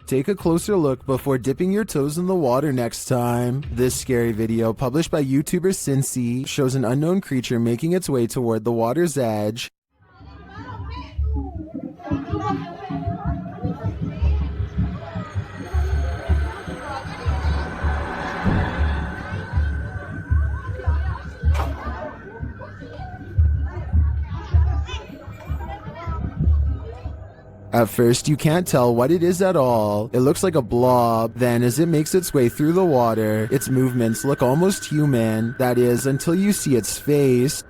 Take a closer look before dipping your toes in the water next time. This scary video, published by YouTuber Cincy, shows an unknown creature making its way toward the water's edge. At first, you can't tell what it is at all. It looks like a blob. Then, as it makes its way through the water, its movements look almost human. That is, until you see its face.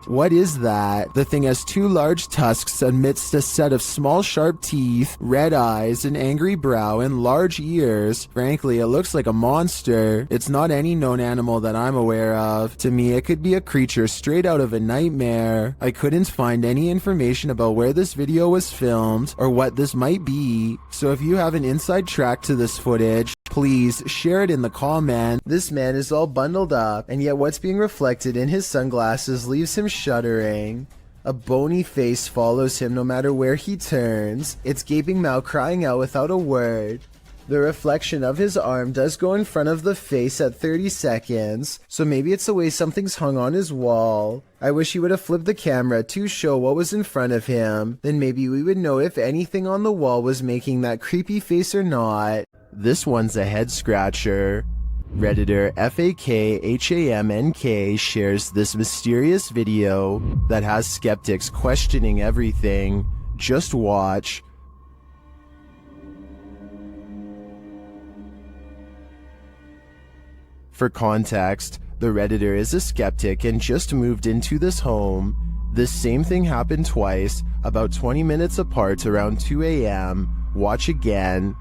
What is that? The thing has two large tusks amidst a set of small sharp teeth, red eyes, an angry brow, and large ears. Frankly, it looks like a monster. It's not any known animal that I'm aware of. To me, it could be a creature straight out of a nightmare. I couldn't find any information about where this video was filmed or what this might be. So if you have an inside track to this footage, please share it in the comments. This man is all bundled up, and yet what's being reflected in his sunglasses leaves him shuddering. A bony face follows him no matter where he turns, its gaping mouth crying out without a word. The reflection of his arm does go in front of the face at 30 seconds, so maybe it's the way something's hung on his wall. I wish he would have flipped the camera to show what was in front of him, then maybe we would know if anything on the wall was making that creepy face or not. This one's a head scratcher. Redditor FAKHAMNK shares this mysterious video that has skeptics questioning everything. Just watch. For context, the Redditor is a skeptic and just moved into this home. This same thing happened twice, about 20 minutes apart around 2 a.m. Watch again.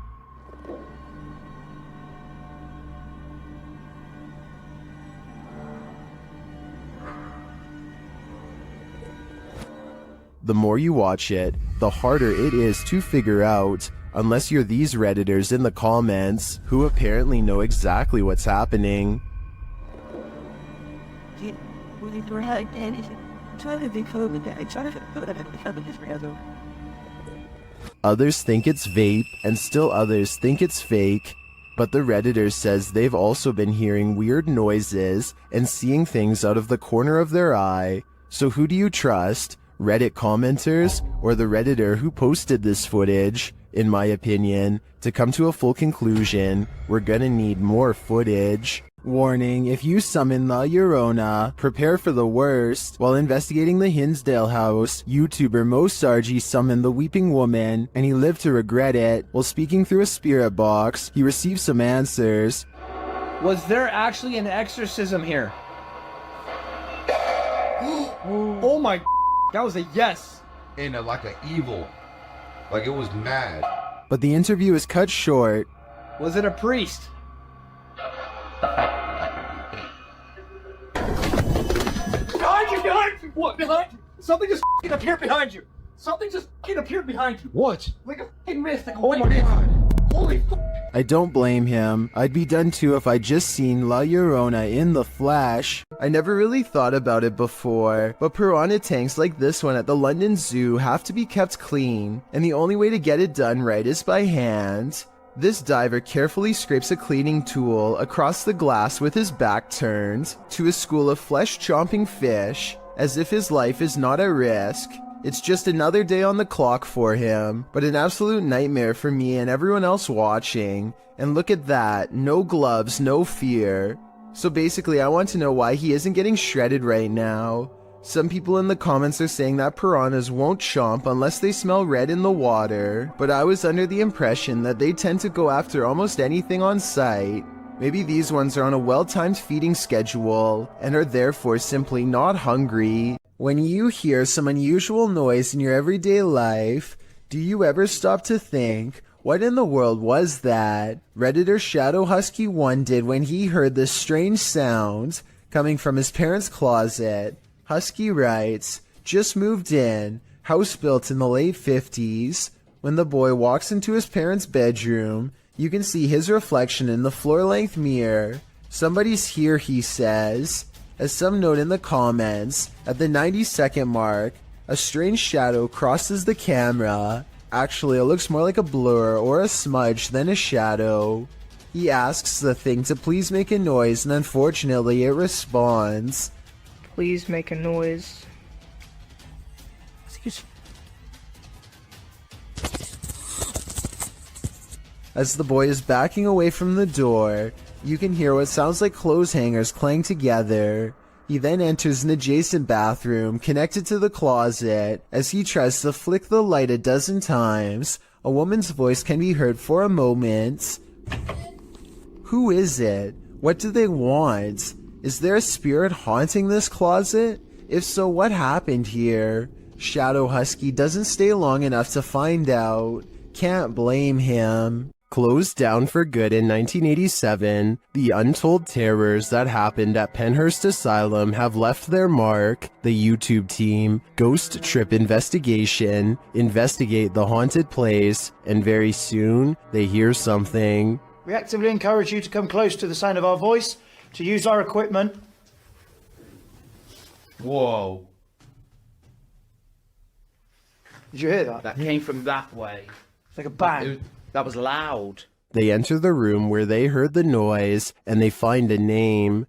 The more you watch it, the harder it is to figure out, unless you're these Redditors in the comments, who apparently know exactly what's happening. Others think it's vape, and still others think it's fake. But the Redditor says they've also been hearing weird noises and seeing things out of the corner of their eye. So who do you trust? Reddit commenters or the Redditor who posted this footage? In my opinion, to come to a full conclusion, we're gonna need more footage. Warning, if you summon La Llorona, prepare for the worst. While investigating the Hinsdale house, YouTuber Mo Sargi summoned the Weeping Woman, and he lived to regret it. While speaking through a spirit box, he received some answers. Was there actually an exorcism here? Oh my, that was a yes. And like an evil, like it was mad. But the interview is cut short. Was it a priest? Behind you, behind you! What, behind you? Something just appeared behind you. Something just appeared behind you. What? Like a fucking mist, like a oh my god. Holy I don't blame him. I'd be done too if I'd just seen La Llorona in the flesh. I never really thought about it before, but piranha tanks like this one at the London Zoo have to be kept clean, and the only way to get it done right is by hand. This diver carefully scrapes a cleaning tool across the glass with his back turned to a school of flesh-chomping fish, as if his life is not at risk. It's just another day on the clock for him, but an absolute nightmare for me and everyone else watching. And look at that, no gloves, no fear. So basically, I want to know why he isn't getting shredded right now. Some people in the comments are saying that piranhas won't chomp unless they smell red in the water, but I was under the impression that they tend to go after almost anything on sight. Maybe these ones are on a well-timed feeding schedule and are therefore simply not hungry. When you hear some unusual noise in your everyday life, do you ever stop to think, what in the world was that? Redditor Shadow Husky 1 did when he heard this strange sound coming from his parents' closet. Husky writes, just moved in, house built in the late 50s. When the boy walks into his parents' bedroom, you can see his reflection in the floor-length mirror. Somebody's here, he says. As some note in the comments, at the 90-second mark, a strange shadow crosses the camera. Actually, it looks more like a blur or a smudge than a shadow. He asks the thing to please make a noise, and unfortunately it responds. Please make a noise. As the boy is backing away from the door, you can hear what sounds like clothes hangers clang together. He then enters an adjacent bathroom connected to the closet. As he tries to flick the light a dozen times, a woman's voice can be heard for a moment. Who is it? What do they want? Is there a spirit haunting this closet? If so, what happened here? Shadow Husky doesn't stay long enough to find out. Can't blame him. Closed down for good in 1987, the untold terrors that happened at Penhurst Asylum have left their mark. The YouTube team, Ghost Trip Investigate the haunted place, and very soon, they hear something. We actively encourage you to come close to the sound of our voice, to use our equipment. Whoa. Did you hear that? That came from that way. It's like a bang. That was loud. They enter the room where they heard the noise, and they find a name.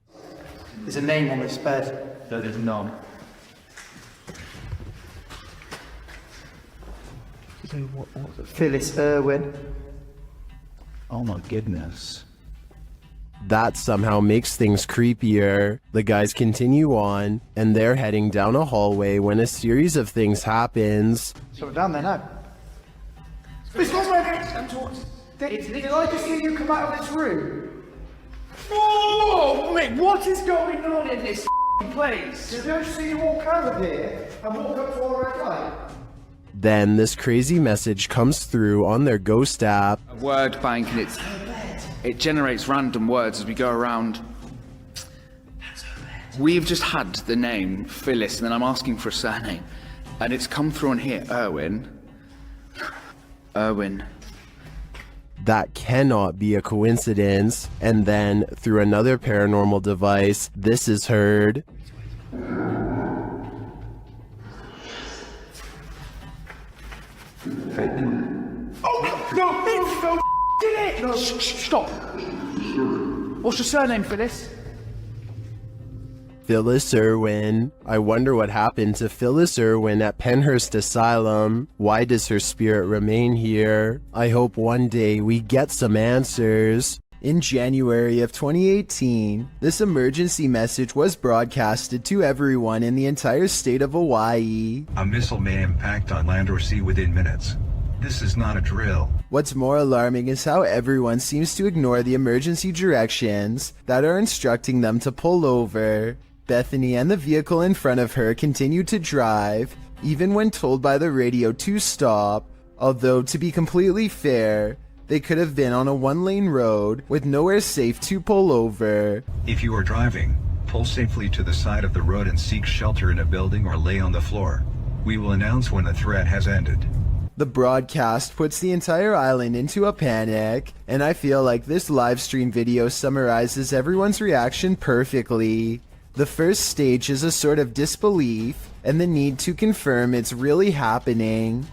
There's a name on this bed. No, there's none. Phyllis Irwin. Oh my goodness. That somehow makes things creepier. The guys continue on, and they're heading down a hallway when a series of things happens. So we're down there now. This was my next. Did I just hear you come out of this room? Oh, mate, what is going on in this place? Did I see you walk out of here and walk up to our red light? Then this crazy message comes through on their ghost app. A word bank, and it generates random words as we go around. We've just had the name Phyllis, and then I'm asking for a surname, and it's come through on here, Irwin. That cannot be a coincidence. And then, through another paranormal device, this is heard. Oh, no, did it! No, stop. What's your surname, Phyllis? Phyllis Irwin. I wonder what happened to Phyllis Irwin at Penhurst Asylum. Why does her spirit remain here? I hope one day we get some answers. In January of 2018, this emergency message was broadcasted to everyone in the entire state of Hawaii. A missile may impact on land or sea within minutes. This is not a drill. What's more alarming is how everyone seems to ignore the emergency directions that are instructing them to pull over. Bethany and the vehicle in front of her continue to drive, even when told by the radio to stop. Although, to be completely fair, they could have been on a one-lane road with nowhere safe to pull over. If you are driving, pull safely to the side of the road and seek shelter in a building or lay on the floor. We will announce when the threat has ended. The broadcast puts the entire island into a panic, and I feel like this live stream video summarizes everyone's reaction perfectly. The first stage is a sort of disbelief, and the need to confirm it's really happening.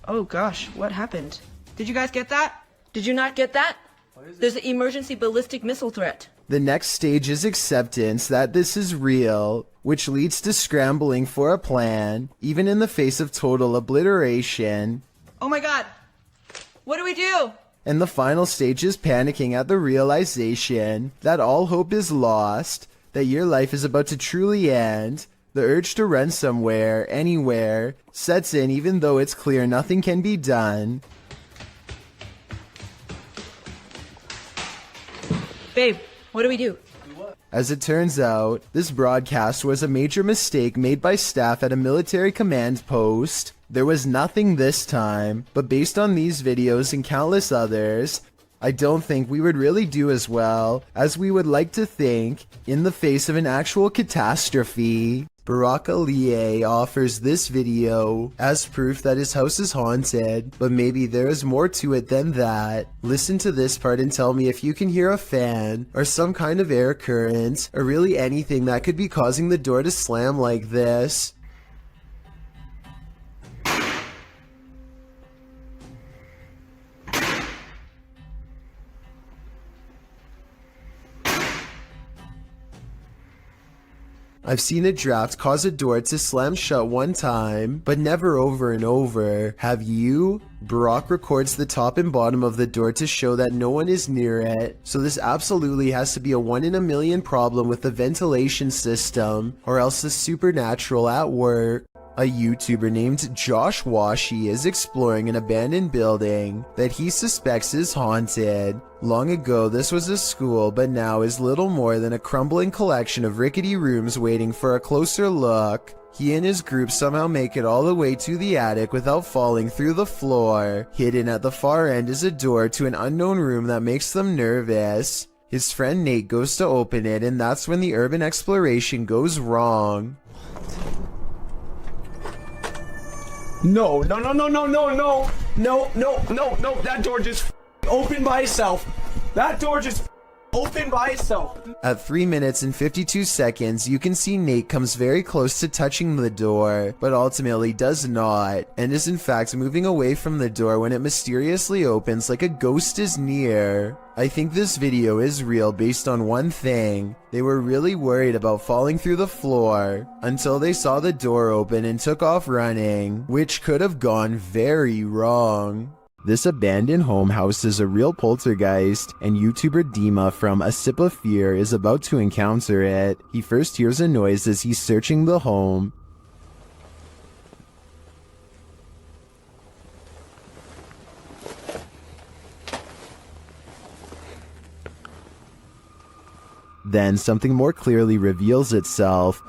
Oh gosh, what happened? Did you guys get that? Did you not get that? There's an emergency ballistic missile threat. The next stage is acceptance that this is real, which leads to scrambling for a plan, even in the face of total obliteration. Oh my god! What do we do? And the final stage is panicking at the realization that all hope is lost, that your life is about to truly end. The urge to run somewhere, anywhere, sets in even though it's clear nothing can be done. Babe, what do we do? As it turns out, this broadcast was a major mistake made by staff at a military command post. There was nothing this time, but based on these videos and countless others, I don't think we would really do as well as we would like to think in the face of an actual catastrophe. Lee offers this video as proof that his house is haunted, but maybe there is more to it than that. Listen to this part and tell me if you can hear a fan, or some kind of air current, or really anything that could be causing the door to slam like this. I've seen a draft cause a door to slam shut one time, but never over and over. Have you? Brock records the top and bottom of the door to show that no one is near it, so this absolutely has to be a 1 in a million problem with the ventilation system, or else the supernatural at work. A YouTuber named Josh Washi is exploring an abandoned building that he suspects is haunted. Long ago, this was a school, but now is little more than a crumbling collection of rickety rooms waiting for a closer look. He and his group somehow make it all the way to the attic without falling through the floor. Hidden at the far end is a door to an unknown room that makes them nervous. His friend Nate goes to open it, and that's when the urban exploration goes wrong. No, that door just opened by itself. That door just opened by itself. At 3 minutes and 52 seconds, you can see Nate comes very close to touching the door, but ultimately does not, and is in fact moving away from the door when it mysteriously opens like a ghost is near. I think this video is real based on one thing. They were really worried about falling through the floor until they saw the door open and took off running, which could have gone very wrong. This abandoned home houses a real poltergeist, and YouTuber Dima from A Sip of Fear is about to encounter it. He first hears a noise as he's searching the home. Then something more clearly reveals itself.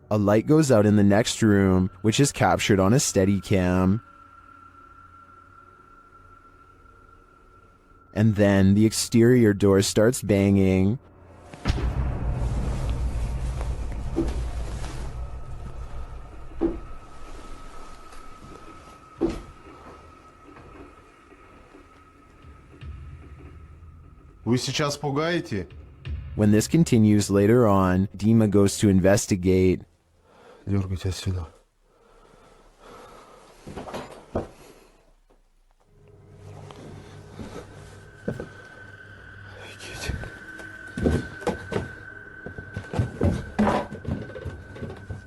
A light goes out in the next room, which is captured on a Steadicam. And then the exterior door starts banging. Вы сейчас пугаете? When this continues later on, Dima goes to investigate. Дергайте отсюда.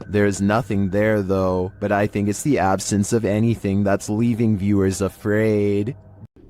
There is nothing there though, but I think it's the absence of anything that's leaving viewers afraid.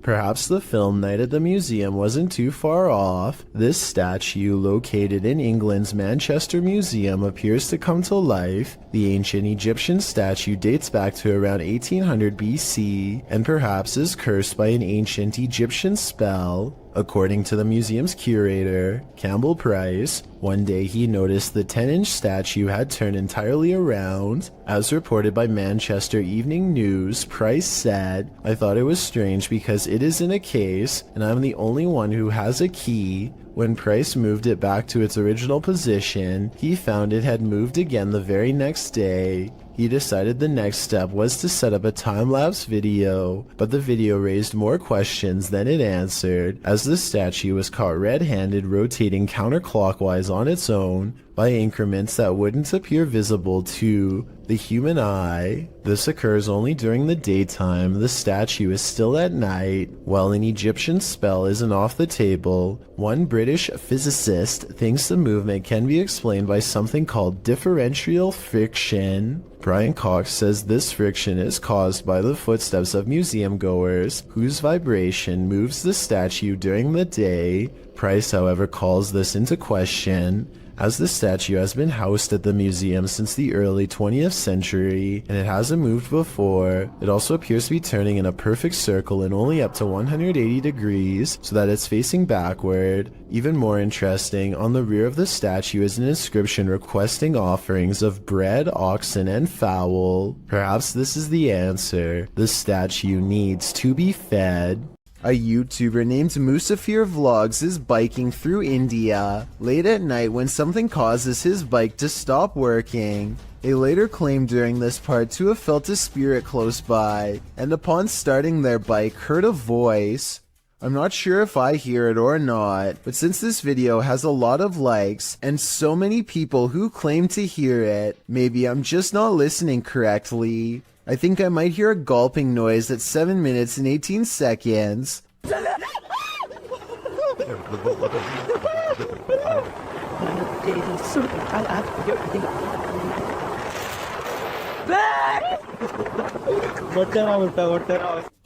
Perhaps the film night at the museum wasn't too far off. This statue, located in England's Manchester Museum, appears to come to life. The ancient Egyptian statue dates back to around 1800 BC, and perhaps is cursed by an ancient Egyptian spell. According to the museum's curator, Campbell Price, one day he noticed the 10-inch statue had turned entirely around. As reported by Manchester Evening News, Price said, "I thought it was strange because it is in a case, and I'm the only one who has a key." When Price moved it back to its original position, he found it had moved again the very next day. He decided the next step was to set up a time-lapse video, but the video raised more questions than it answered, as the statue was caught red-handed rotating counterclockwise on its own by increments that wouldn't appear visible to the human eye. This occurs only during the daytime. The statue is still at night. While an Egyptian spell isn't off the table, one British physicist thinks the movement can be explained by something called differential friction. Brian Cox says this friction is caused by the footsteps of museum goers, whose vibration moves the statue during the day. Price, however, calls this into question. As the statue has been housed at the museum since the early 20th century, and it hasn't moved before, it also appears to be turning in a perfect circle and only up to 180 degrees, so that it's facing backward. Even more interesting, on the rear of the statue is an inscription requesting offerings of bread, oxen, and fowl. Perhaps this is the answer. The statue needs to be fed. A YouTuber named Musafir Vlogs is biking through India late at night when something causes his bike to stop working. They later claimed during this part to have felt a spirit close by, and upon starting their bike heard a voice. I'm not sure if I hear it or not, but since this video has a lot of likes and so many people who claim to hear it, maybe I'm just not listening correctly. I think I might hear a gulping noise at 7 minutes and 18 seconds.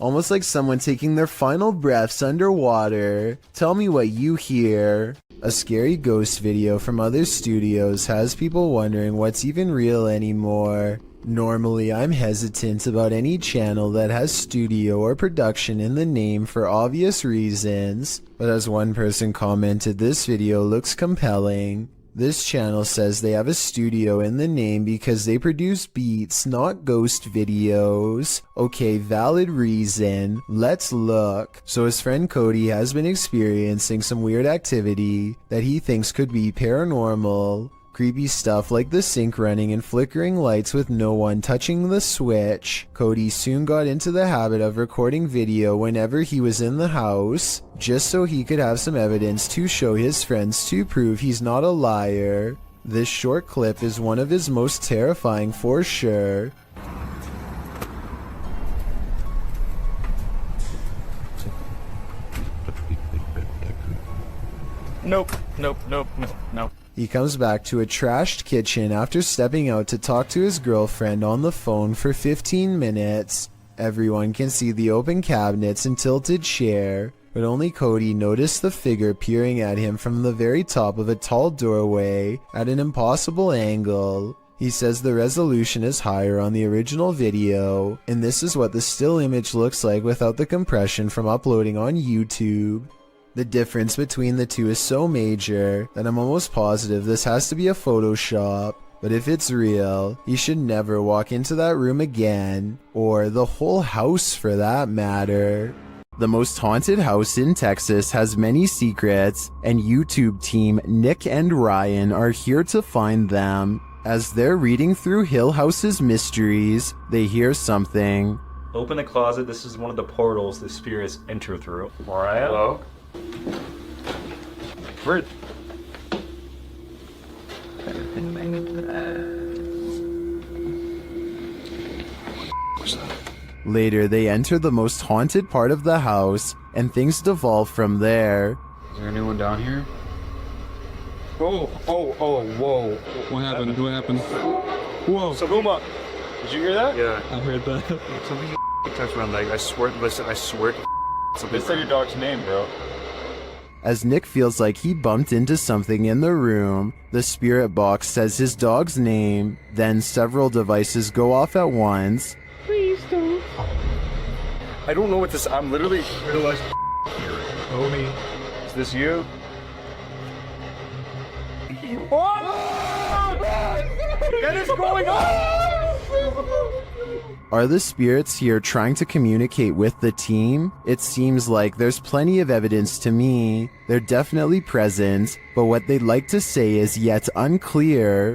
Almost like someone taking their final breaths underwater. Tell me what you hear. A scary ghost video from other studios has people wondering what's even real anymore. Normally, I'm hesitant about any channel that has studio or production in the name for obvious reasons, but as one person commented, this video looks compelling. This channel says they have a studio in the name because they produce beats, not ghost videos. Okay, valid reason. Let's look. So his friend Cody has been experiencing some weird activity that he thinks could be paranormal. Creepy stuff like the sink running and flickering lights with no one touching the switch. Cody soon got into the habit of recording video whenever he was in the house, just so he could have some evidence to show his friends to prove he's not a liar. This short clip is one of his most terrifying for sure. Nope. He comes back to a trashed kitchen after stepping out to talk to his girlfriend on the phone for 15 minutes. Everyone can see the open cabinets and tilted chair, but only Cody noticed the figure peering at him from the very top of a tall doorway at an impossible angle. He says the resolution is higher on the original video, and this is what the still image looks like without the compression from uploading on YouTube. The difference between the two is so major that I'm almost positive this has to be a Photoshop. But if it's real, you should never walk into that room again, or the whole house for that matter. The most haunted house in Texas has many secrets, and YouTube team Nick and Ryan are here to find them. As they're reading through Hill House's mysteries, they hear something. Open the closet. This is one of the portals the spirits enter through. Mariah? Hello? Where? Later, they enter the most haunted part of the house, and things devolve from there. Is there anyone down here? Whoa. What happened? Whoa. Saguma, did you hear that? Yeah. I heard that. Something touched my leg. I swear. Listen, I swear. Something said your dog's name, bro. As Nick feels like he bumped into something in the room, the spirit box says his dog's name, then several devices go off at once. Please don't. I don't know what this. I'm literally realized. Homie, is this you? What is going on? Are the spirits here trying to communicate with the team? It seems like there's plenty of evidence to me. They're definitely present, but what they'd like to say is yet unclear.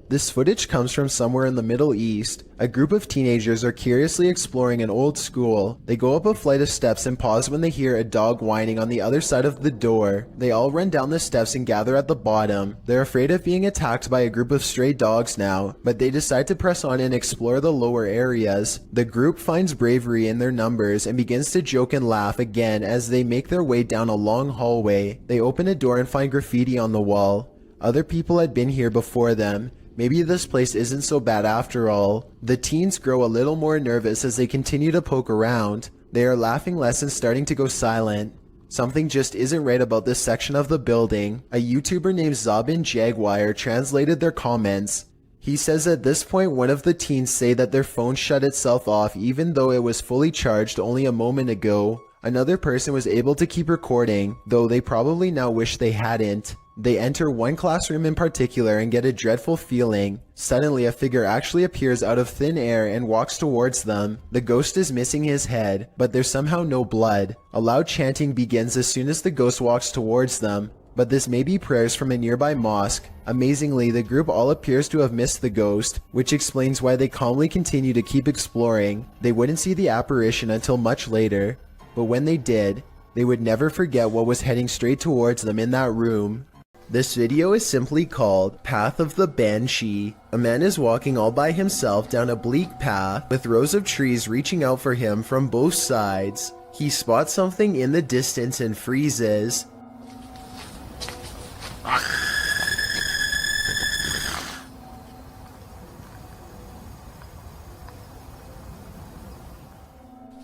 This footage comes from somewhere in the Middle East. A group of teenagers are curiously exploring an old school. They go up a flight of steps and pause when they hear a dog whining on the other side of the door. They all run down the steps and gather at the bottom. They're afraid of being attacked by a group of stray dogs now, but they decide to press on and explore the lower areas. The group finds bravery in their numbers and begins to joke and laugh again as they make their way down a long hallway. They open a door and find graffiti on the wall. Other people had been here before them. Maybe this place isn't so bad after all. The teens grow a little more nervous as they continue to poke around. They are laughing less and starting to go silent. Something just isn't right about this section of the building. A YouTuber named Zabin Jaguar translated their comments. He says at this point one of the teens say that their phone shut itself off even though it was fully charged only a moment ago. Another person was able to keep recording, though they probably now wish they hadn't. They enter one classroom in particular and get a dreadful feeling. Suddenly a figure actually appears out of thin air and walks towards them. The ghost is missing his head, but there's somehow no blood. A loud chanting begins as soon as the ghost walks towards them, but this may be prayers from a nearby mosque. Amazingly, the group all appears to have missed the ghost, which explains why they calmly continue to keep exploring. They wouldn't see the apparition until much later, but when they did, they would never forget what was heading straight towards them in that room. This video is simply called Path of the Banshee. A man is walking all by himself down a bleak path with rows of trees reaching out for him from both sides. He spots something in the distance and freezes.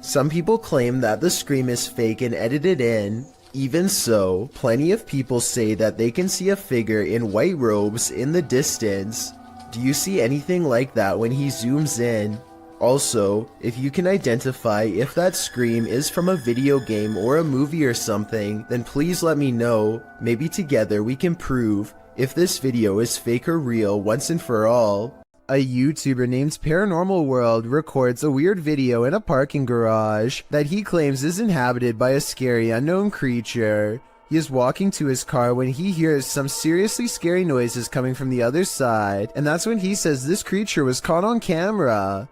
Some people claim that the scream is fake and edited in. Even so, plenty of people say that they can see a figure in white robes in the distance. Do you see anything like that when he zooms in? Also, if you can identify if that scream is from a video game or a movie or something, then please let me know. Maybe together we can prove if this video is fake or real once and for all. A YouTuber named Paranormal World records a weird video in a parking garage that he claims is inhabited by a scary unknown creature. He is walking to his car when he hears some seriously scary noises coming from the other side, and that's when he says this creature was caught on camera.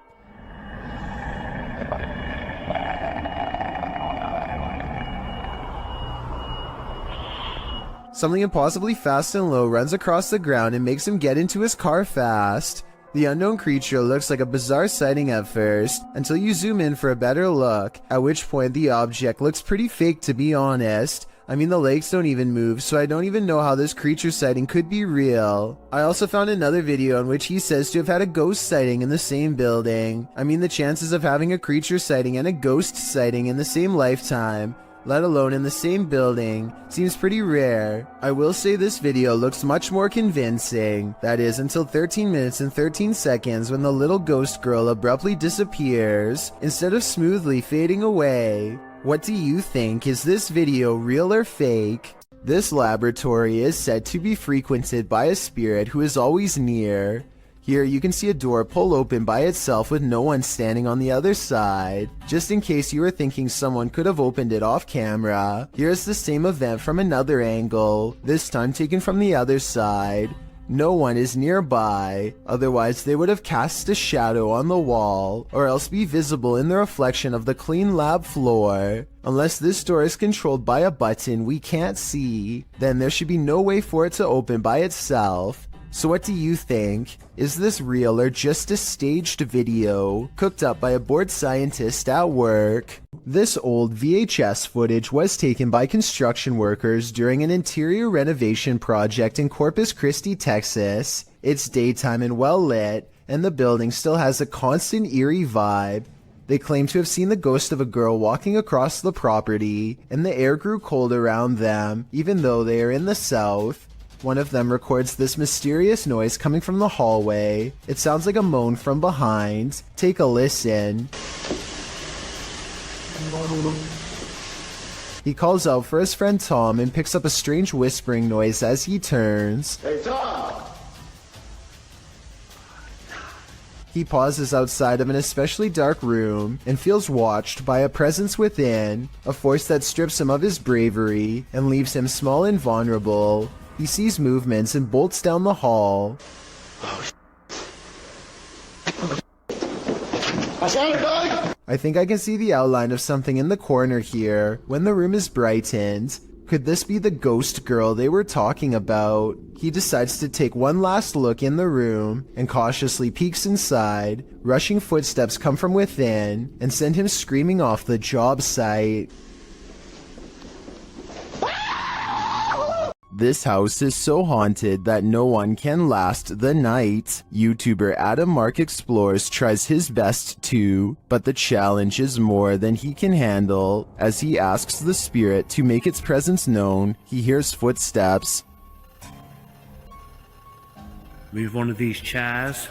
Something impossibly fast and low runs across the ground and makes him get into his car fast. The unknown creature looks like a bizarre sighting at first, until you zoom in for a better look, at which point the object looks pretty fake to be honest. I mean, the legs don't even move, so I don't even know how this creature sighting could be real. I also found another video in which he says to have had a ghost sighting in the same building. I mean, the chances of having a creature sighting and a ghost sighting in the same lifetime, let alone in the same building, seems pretty rare. I will say this video looks much more convincing. That is, until 13 minutes and 13 seconds when the little ghost girl abruptly disappears, instead of smoothly fading away. What do you think? Is this video real or fake? This laboratory is said to be frequented by a spirit who is always near. Here you can see a door pull open by itself with no one standing on the other side. Just in case you were thinking someone could have opened it off camera, here's the same event from another angle, this time taken from the other side. No one is nearby, otherwise they would have cast a shadow on the wall, or else be visible in the reflection of the clean lab floor. Unless this door is controlled by a button we can't see, then there should be no way for it to open by itself. So what do you think? Is this real or just a staged video cooked up by a bored scientist at work? This old VHS footage was taken by construction workers during an interior renovation project in Corpus Christi, Texas. It's daytime and well lit, and the building still has a constant eerie vibe. They claim to have seen the ghost of a girl walking across the property, and the air grew cold around them, even though they are in the south. One of them records this mysterious noise coming from the hallway. It sounds like a moan from behind. Take a listen. He calls out for his friend Tom and picks up a strange whispering noise as he turns. Hey, Tom! He pauses outside of an especially dark room and feels watched by a presence within, a force that strips him of his bravery and leaves him small and vulnerable. He sees movements and bolts down the hall. I think I can see the outline of something in the corner here when the room is brightened. Could this be the ghost girl they were talking about? He decides to take one last look in the room and cautiously peeks inside. Rushing footsteps come from within and send him screaming off the job site. This house is so haunted that no one can last the night. YouTuber Adam Mark Explores tries his best too, but the challenge is more than he can handle. As he asks the spirit to make its presence known, he hears footsteps. Move one of these chairs.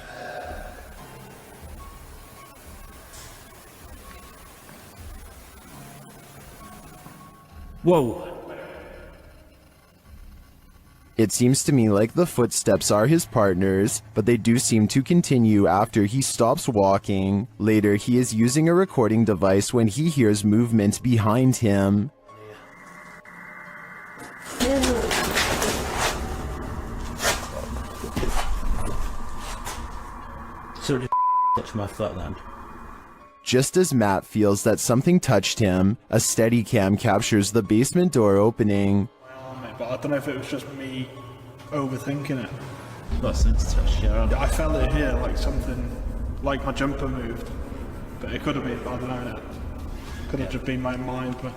Whoa. It seems to me like the footsteps are his partners, but they do seem to continue after he stops walking. Later, he is using a recording device when he hears movement behind him. So just touch my foot then. Just as Matt feels that something touched him, a Steadicam captures the basement door opening. But I don't know if it was just me overthinking it. Got sense touch your arm. I felt it here, like something, like my jumper moved. But it could have been, I don't know. Could have just been my mind. But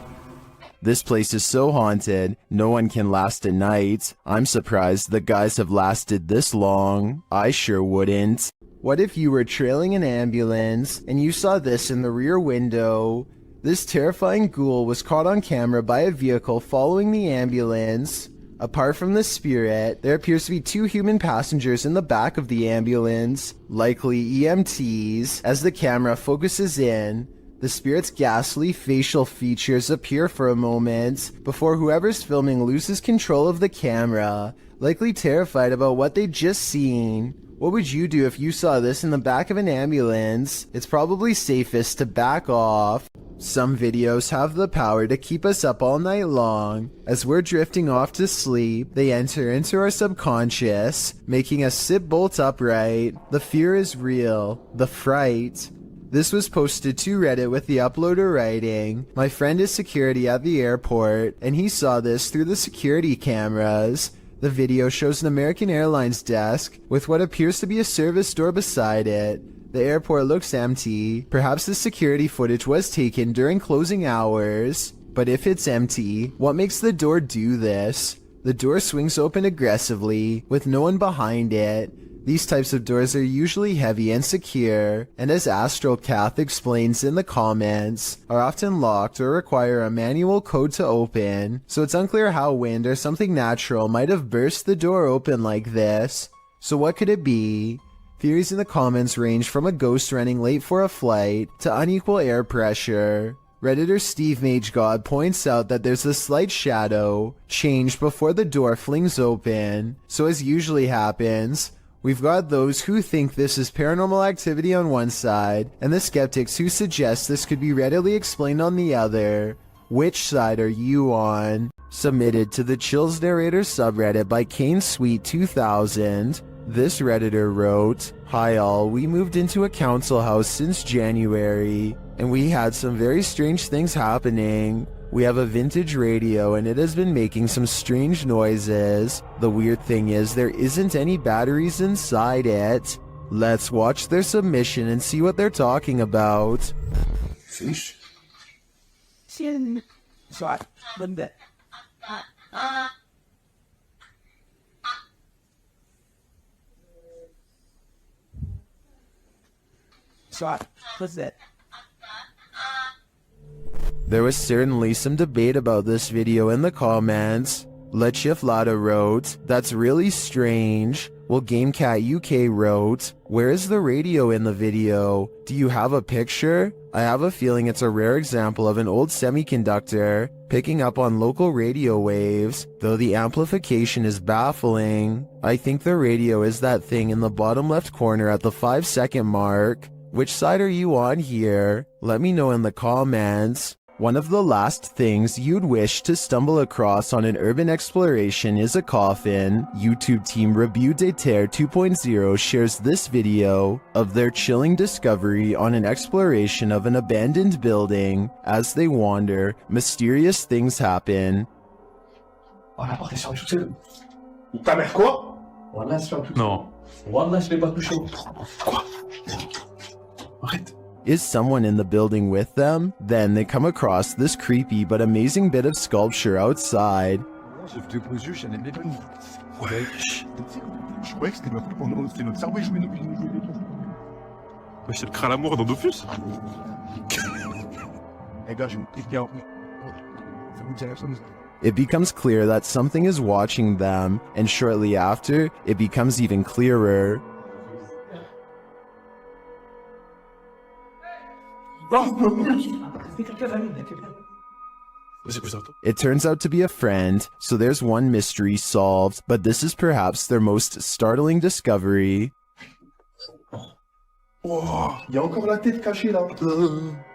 This place is so haunted, no one can last a night. I'm surprised the guys have lasted this long. I sure wouldn't. What if you were trailing an ambulance and you saw this in the rear window? This terrifying ghoul was caught on camera by a vehicle following the ambulance. Apart from the spirit, there appears to be 2 human passengers in the back of the ambulance, likely EMTs. As the camera focuses in, the spirit's ghastly facial features appear for a moment before whoever's filming loses control of the camera, likely terrified about what they'd just seen. What would you do if you saw this in the back of an ambulance? It's probably safest to back off. Some videos have the power to keep us up all night long. As we're drifting off to sleep, they enter into our subconscious, making us sit bolt upright. The fear is real. The fright. This was posted to Reddit with the uploader writing, "My friend is security at the airport, and he saw this through the security cameras." The video shows an American Airlines desk with what appears to be a service door beside it. The airport looks empty. Perhaps the security footage was taken during closing hours. But if it's empty, what makes the door do this? The door swings open aggressively, with no one behind it. These types of doors are usually heavy and secure, and as AstralCath explains in the comments, are often locked or require a manual code to open, so it's unclear how wind or something natural might have burst the door open like this. So what could it be? Theories in the comments range from a ghost running late for a flight to unequal air pressure. Redditor Steve MageGod points out that there's a slight shadow change before the door flings open, so as usually happens, we've got those who think this is paranormal activity on one side, and the skeptics who suggest this could be readily explained on the other. Which side are you on? Submitted to the Chills Narrator subreddit by Kane Sweet 2000. This Redditor wrote, "Hi all, we moved into a council house since January, and we had some very strange things happening. We have a vintage radio and it has been making some strange noises. The weird thing is there isn't any batteries inside it." Let's watch their submission and see what they're talking about. Fish. Sorry, Linda. Sorry, what's that? There was certainly some debate about this video in the comments. Lechiflada wrote, "That's really strange." Well, GameCat UK wrote, "Where is the radio in the video? Do you have a picture? I have a feeling it's a rare example of an old semiconductor picking up on local radio waves, though the amplification is baffling. I think the radio is that thing in the bottom left corner at the 5-second mark. Which side are you on here? Let me know in the comments." One of the last things you'd wish to stumble across on an urban exploration is a coffin. YouTube team Review de Terre 2.0 shares this video of their chilling discovery on an exploration of an abandoned building. As they wander, mysterious things happen. On a porté sur les chaussures. Ta mère quoi? Voilà, sur tout. Non. Voilà, je l'ai pas touché. Quoi? Arrête. Is someone in the building with them? Then they come across this creepy but amazing bit of sculpture outside. Sauf que posé, je n'aimais pas. Wesh. Je croyais que c'était ma faute pendant c'était notre cerveau et jouer nos jeux. Wesh, c'est le crâne à mort dans Dofus. Eh gars, je me dis, ça vous dit rien, ça nous. It becomes clear that something is watching them, and shortly after, it becomes even clearer. It turns out to be a friend, so there's one mystery solved, but this is perhaps their most startling discovery. Oh, il y a encore la tête cachée là.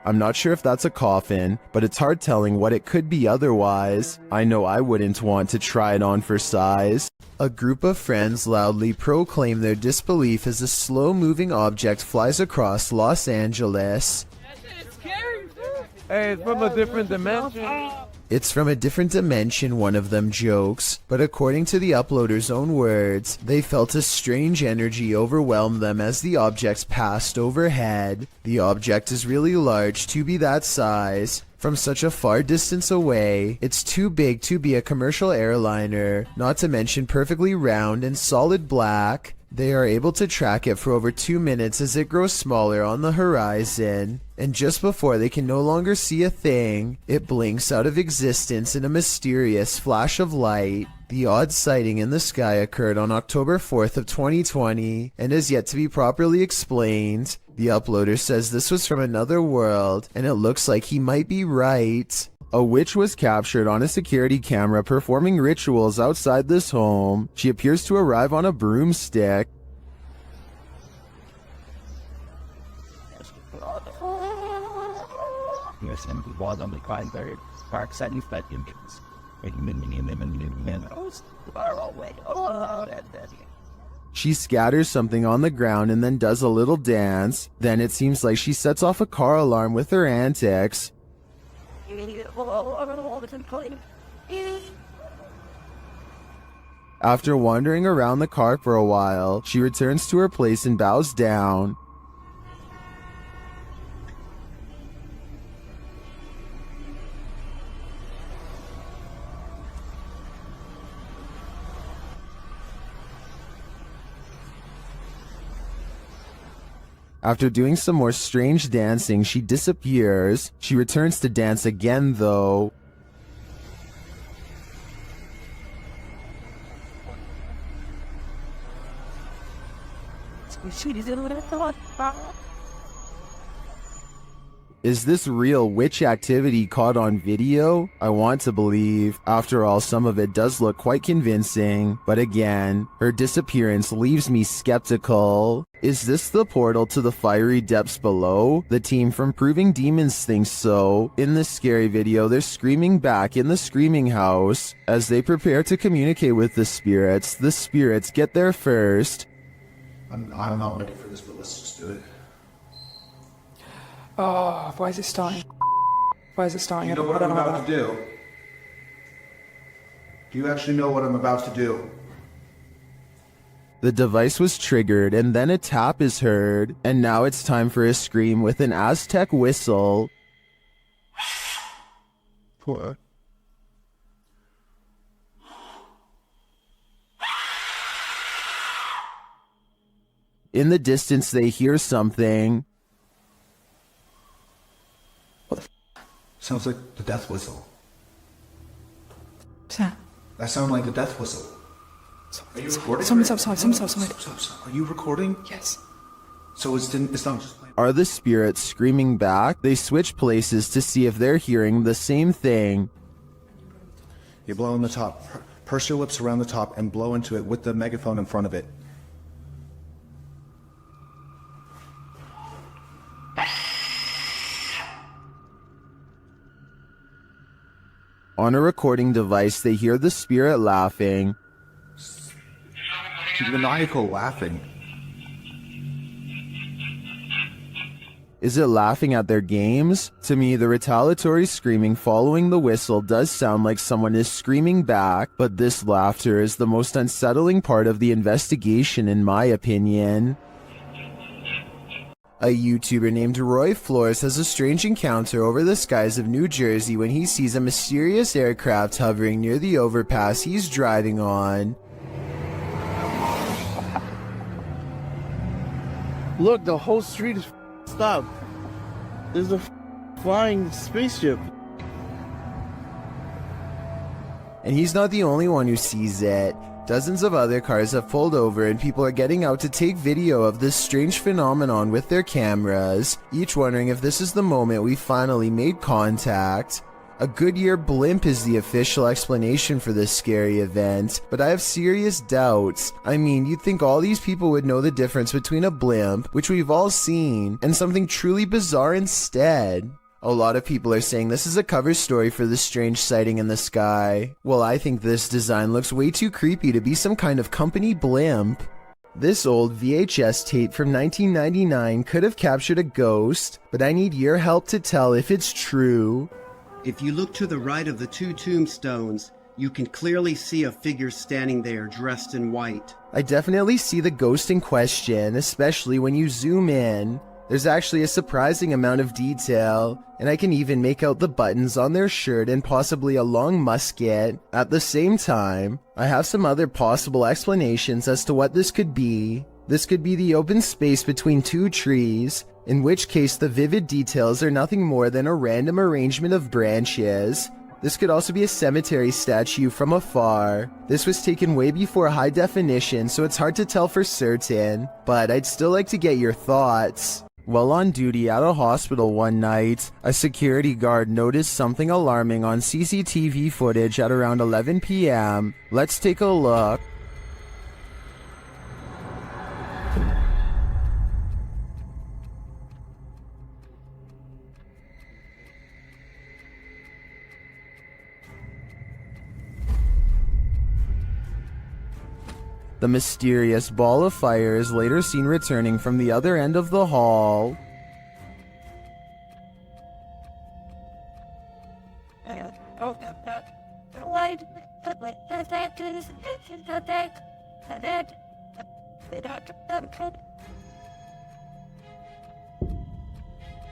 I'm not sure if that's a coffin, but it's hard telling what it could be otherwise. I know I wouldn't want to try it on for size. A group of friends loudly proclaim their disbelief as a slow-moving object flies across Los Angeles. Hey, it's from a different dimension. It's from a different dimension, one of them jokes, but according to the uploader's own words, they felt a strange energy overwhelm them as the objects passed overhead. The object is really large to be that size. From such a far distance away, it's too big to be a commercial airliner, not to mention perfectly round and solid black. They are able to track it for over 2 minutes as it grows smaller on the horizon, and just before they can no longer see a thing, it blinks out of existence in a mysterious flash of light. The odd sighting in the sky occurred on October 4th of 2020 and is yet to be properly explained. The uploader says this was from another world, and it looks like he might be right. A witch was captured on a security camera performing rituals outside this home. She appears to arrive on a broomstick. She scatters something on the ground and then does a little dance. Then it seems like she sets off a car alarm with her antics. After wandering around the car for a while, she returns to her place and bows down. After doing some more strange dancing, she disappears. She returns to dance again, though. Is this real witch activity caught on video? I want to believe. After all, some of it does look quite convincing. But again, her disappearance leaves me skeptical. Is this the portal to the fiery depths below? The team from Proving Demons thinks so. In this scary video, they're screaming back in the screaming house. As they prepare to communicate with the spirits get there first. I'm not ready for this, but let's just do it. Oh, why is it starting? Why is it starting? You know what I'm about to do? Do you actually know what I'm about to do? The device was triggered and then a tap is heard, and now it's time for a scream with an Aztec whistle. What? In the distance they hear something. Sounds like the death whistle. What's that? That sounds like the death whistle. Are you recording? Someone's outside. Someone's outside. Are you recording? Yes. So it's not just playing. Are the spirits screaming back? They switch places to see if they're hearing the same thing. You blow in the top. Purse your lips around the top and blow into it with the megaphone in front of it. On a recording device, they hear the spirit laughing. Maniacal laughing. Is it laughing at their games? To me, the retaliatory screaming following the whistle does sound like someone is screaming back, but this laughter is the most unsettling part of the investigation in my opinion. A YouTuber named Roy Flores has a strange encounter over the skies of New Jersey when he sees a mysterious aircraft hovering near the overpass he's driving on. Look, the whole street is stopped. There's a flying spaceship. And he's not the only one who sees it. Dozens of other cars have pulled over and people are getting out to take video of this strange phenomenon with their cameras, each wondering if this is the moment we finally made contact. A Goodyear blimp is the official explanation for this scary event, but I have serious doubts. I mean, you'd think all these people would know the difference between a blimp, which we've all seen, and something truly bizarre instead. A lot of people are saying this is a cover story for this strange sighting in the sky. Well, I think this design looks way too creepy to be some kind of company blimp. This old VHS tape from 1999 could have captured a ghost, but I need your help to tell if it's true. If you look to the right of the two tombstones, you can clearly see a figure standing there dressed in white. I definitely see the ghost in question, especially when you zoom in. There's actually a surprising amount of detail, and I can even make out the buttons on their shirt and possibly a long musket. At the same time, I have some other possible explanations as to what this could be. This could be the open space between two trees, in which case the vivid details are nothing more than a random arrangement of branches. This could also be a cemetery statue from afar. This was taken way before high definition, so it's hard to tell for certain, but I'd still like to get your thoughts. While on duty at a hospital one night, a security guard noticed something alarming on CCTV footage at around 11 p.m. Let's take a look. The mysterious ball of fire is later seen returning from the other end of the hall.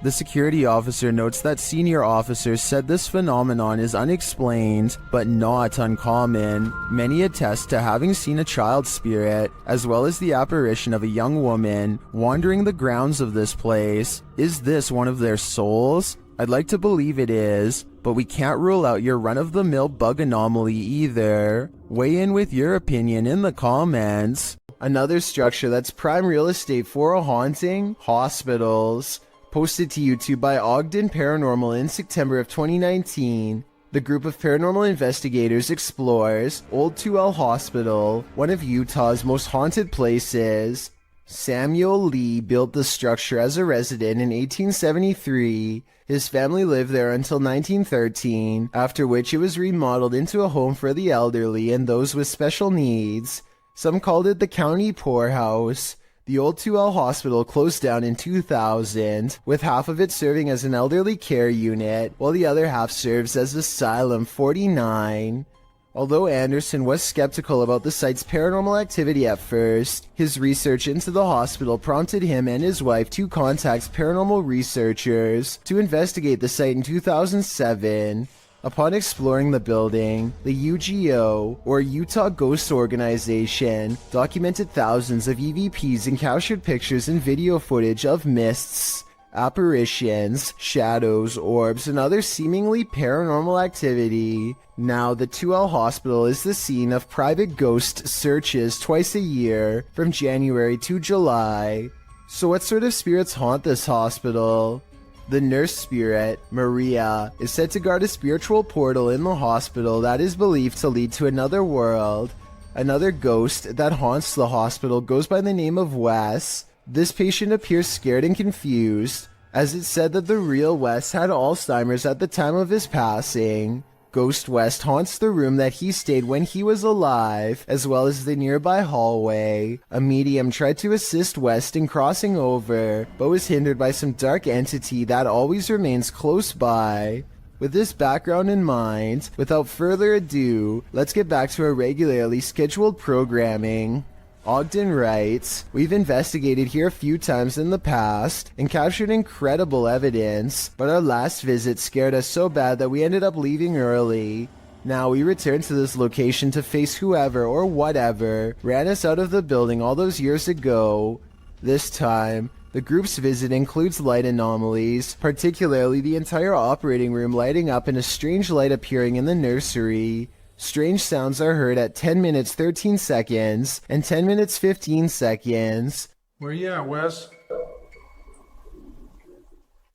The security officer notes that senior officers said this phenomenon is unexplained, but not uncommon. Many attest to having seen a child spirit, as well as the apparition of a young woman, wandering the grounds of this place. Is this one of their souls? I'd like to believe it is, but we can't rule out your run-of-the-mill bug anomaly either. Weigh in with your opinion in the comments. Another structure that's prime real estate for a haunting? Hospitals. Posted to YouTube by Ogden Paranormal in September of 2019, the group of paranormal investigators explores Old 2L Hospital, one of Utah's most haunted places. Samuel Lee built the structure as a resident in 1873. His family lived there until 1913, after which it was remodeled into a home for the elderly and those with special needs. Some called it the county poorhouse. The old 2L hospital closed down in 2000, with half of it serving as an elderly care unit, while the other half serves as Asylum 49. Although Anderson was skeptical about the site's paranormal activity at first, his research into the hospital prompted him and his wife to contact paranormal researchers to investigate the site in 2007. Upon exploring the building, the UGO, or Utah Ghost Organization, documented thousands of EVPs and captured pictures and video footage of mists, apparitions, shadows, orbs, and other seemingly paranormal activity. Now, the 2L Hospital is the scene of private ghost searches twice a year, from January to July. So what sort of spirits haunt this hospital? The nurse spirit, Maria, is said to guard a spiritual portal in the hospital that is believed to lead to another world. Another ghost that haunts the hospital goes by the name of Wes. This patient appears scared and confused, as it's said that the real Wes had Alzheimer's at the time of his passing. Ghost West haunts the room that he stayed when he was alive, as well as the nearby hallway. A medium tried to assist West in crossing over, but was hindered by some dark entity that always remains close by. With this background in mind, without further ado, let's get back to our regularly scheduled programming. Ogden writes, "We've investigated here a few times in the past and captured incredible evidence, but our last visit scared us so bad that we ended up leaving early. Now we return to this location to face whoever or whatever ran us out of the building all those years ago. This time, the group's visit includes light anomalies, particularly the entire operating room lighting up and a strange light appearing in the nursery. Strange sounds are heard at 10 minutes 13 seconds and 10 minutes 15 seconds. Where you at, Wes?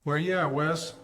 Where you at, Wes?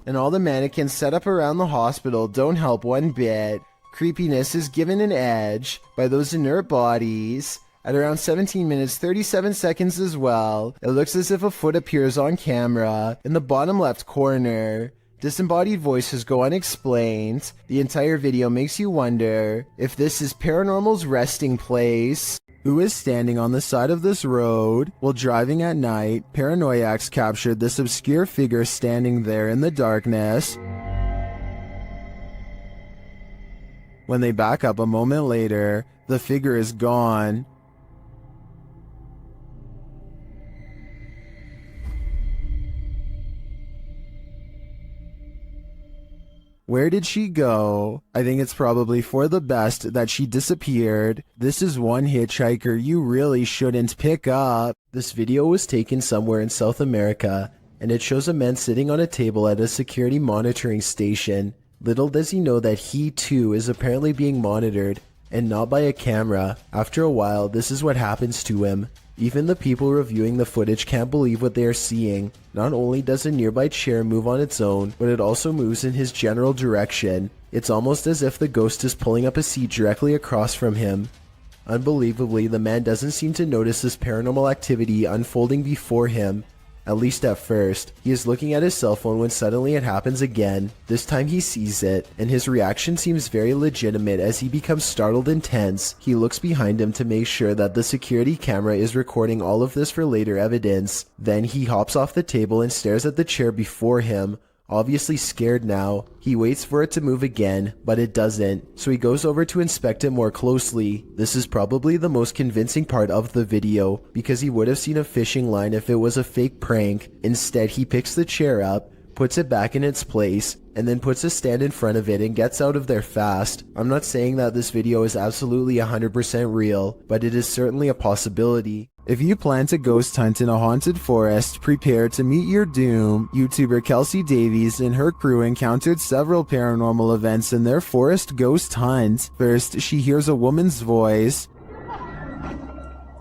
And all the mannequins set up around the hospital don't help one bit. Creepiness is given an edge by those inert bodies. At around 17 minutes 37 seconds as well, it looks as if a foot appears on camera in the bottom left corner. Disembodied voices go unexplained. The entire video makes you wonder if this is paranormal's resting place. Who is standing on the side of this road? While driving at night, paranoiacs captured this obscure figure standing there in the darkness. When they back up a moment later, the figure is gone. Where did she go? I think it's probably for the best that she disappeared. This is one hitchhiker you really shouldn't pick up. This video was taken somewhere in South America, and it shows a man sitting on a table at a security monitoring station. Little does he know that he too is apparently being monitored, and not by a camera. After a while, this is what happens to him. Even the people reviewing the footage can't believe what they are seeing. Not only does a nearby chair move on its own, but it also moves in his general direction. It's almost as if the ghost is pulling up a seat directly across from him. Unbelievably, the man doesn't seem to notice this paranormal activity unfolding before him. At least at first. He is looking at his cell phone when suddenly it happens again. This time he sees it, and his reaction seems very legitimate as he becomes startled and tense. He looks behind him to make sure that the security camera is recording all of this for later evidence. Then he hops off the table and stares at the chair before him. Obviously scared now, he waits for it to move again, but it doesn't, so he goes over to inspect it more closely. This is probably the most convincing part of the video, because he would have seen a fishing line if it was a fake prank. Instead, he picks the chair up, puts it back in its place, and then puts a stand in front of it and gets out of there fast. I'm not saying that this video is absolutely 100% real, but it is certainly a possibility. If you plan to ghost hunt in a haunted forest, prepare to meet your doom. YouTuber Kelsey Davies and her crew encountered several paranormal events in their forest ghost hunt. First, she hears a woman's voice.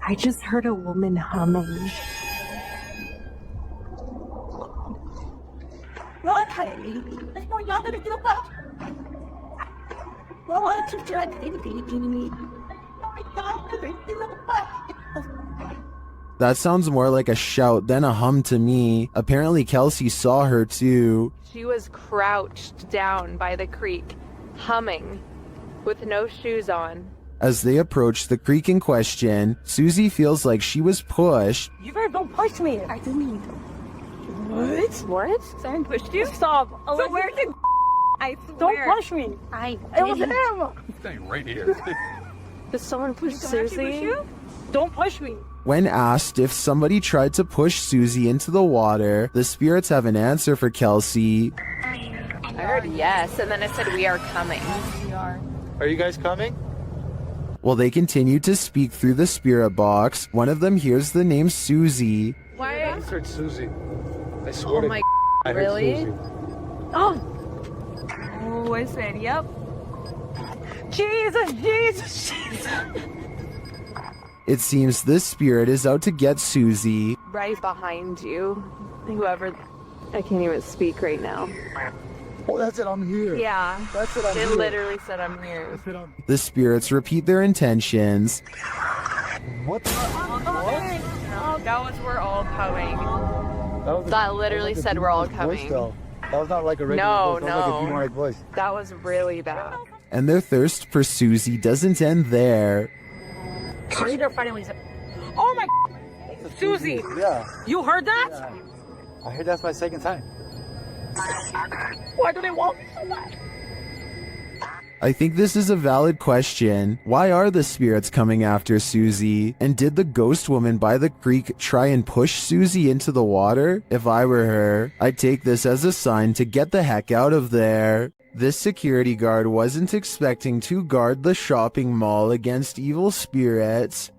I just heard a woman humming. That sounds more like a shout than a hum to me. Apparently Kelsey saw her too. She was crouched down by the creek, humming, with no shoes on. As they approach the creek in question, Susie feels like she was pushed. You better don't push me. I didn't mean to. What? What? Someone pushed you? Stop. So where did I swear. Don't push me. It was him. He's staying right here. Did someone push Susie? Push you? Don't push me. When asked if somebody tried to push Susie into the water, the spirits have an answer for Kelsey. I heard yes, and then it said we are coming. We are. Are you guys coming? While they continue to speak through the spirit box, one of them hears the name Susie. Why? I heard Susie. I swear Oh my I heard really? Susie. Oh, I said, yep. Jesus. It seems this spirit is out to get Susie. Right behind you. Whoever. I can't even speak right now. Oh, that's it. I'm here. Yeah. That's it. I'm It here. literally said I'm here. That's it. I'm... The spirits repeat their intentions. What? That was we're all coming. That, That literally said we're all coming. That was not like a regular No, voice. That was like a no. demonic voice. That was really bad. And their thirst for Susie doesn't end there. They're fighting when he said, oh my Susie. Yeah. You heard that? Yeah. I heard that's my second time. Why do they want me so much? I think this is a valid question. Why are the spirits coming after Susie? And did the ghost woman by the creek try and push Susie into the water? If I were her, I'd take this as a sign to get the heck out of there. This security guard wasn't expecting to guard the shopping mall against evil spirits.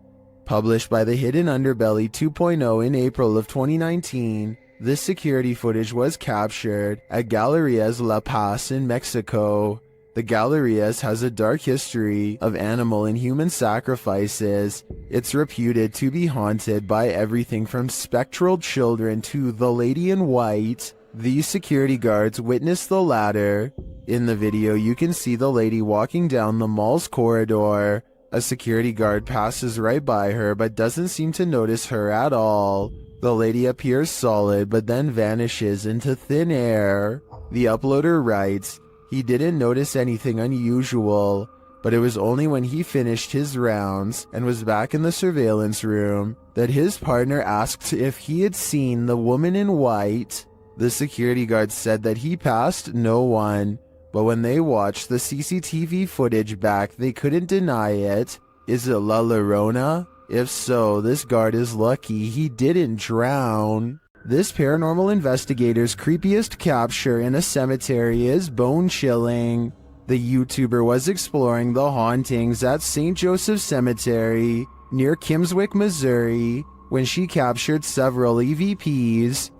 Published by the Hidden Underbelly 2.0 in April of 2019, this security footage was captured at Galerías La Paz in Mexico. The Galerías has a dark history of animal and human sacrifices. It's reputed to be haunted by everything from spectral children to the lady in white. These security guards witnessed the latter. In the video, you can see the lady walking down the mall's corridor. A security guard passes right by her but doesn't seem to notice her at all. The lady appears solid but then vanishes into thin air. The uploader writes, he didn't notice anything unusual, but it was only when he finished his rounds and was back in the surveillance room that his partner asked if he had seen the woman in white. The security guard said that he passed no one, but when they watched the CCTV footage back, they couldn't deny it. Is it La Llorona? If so, this guard is lucky he didn't drown. This paranormal investigator's creepiest capture in a cemetery is bone-chilling. The YouTuber was exploring the hauntings at St. Joseph Cemetery near Kimmswick, Missouri, when she captured several EVPs.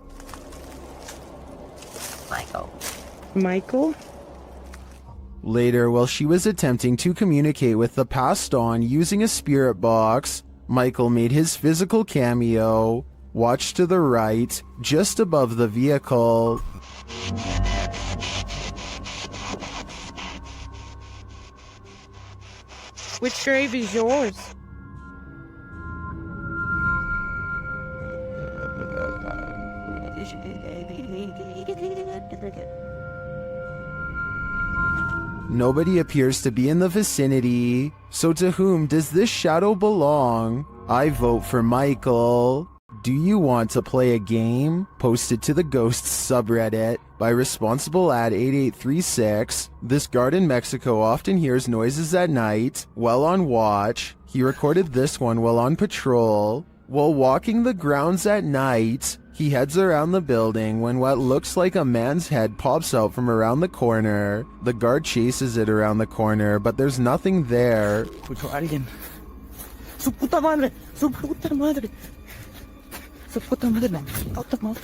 Michael? Later, while she was attempting to communicate with the passed on using a spirit box, Michael made his physical cameo. Watch to the right, just above the vehicle. Which grave is yours? Nobody appears to be in the vicinity. So to whom does this shadow belong? I vote for Michael. Do you want to play a game? Posted to the Ghosts subreddit by Responsible Ad 8836. This guard in Mexico often hears noises at night while on watch. He recorded this one while on patrol. While walking the grounds at night, he heads around the building when what looks like a man's head pops out from around the corner. The guard chases it around the corner, but there's nothing there. Su puta madre, su puta madre. Su puta madre, puta madre.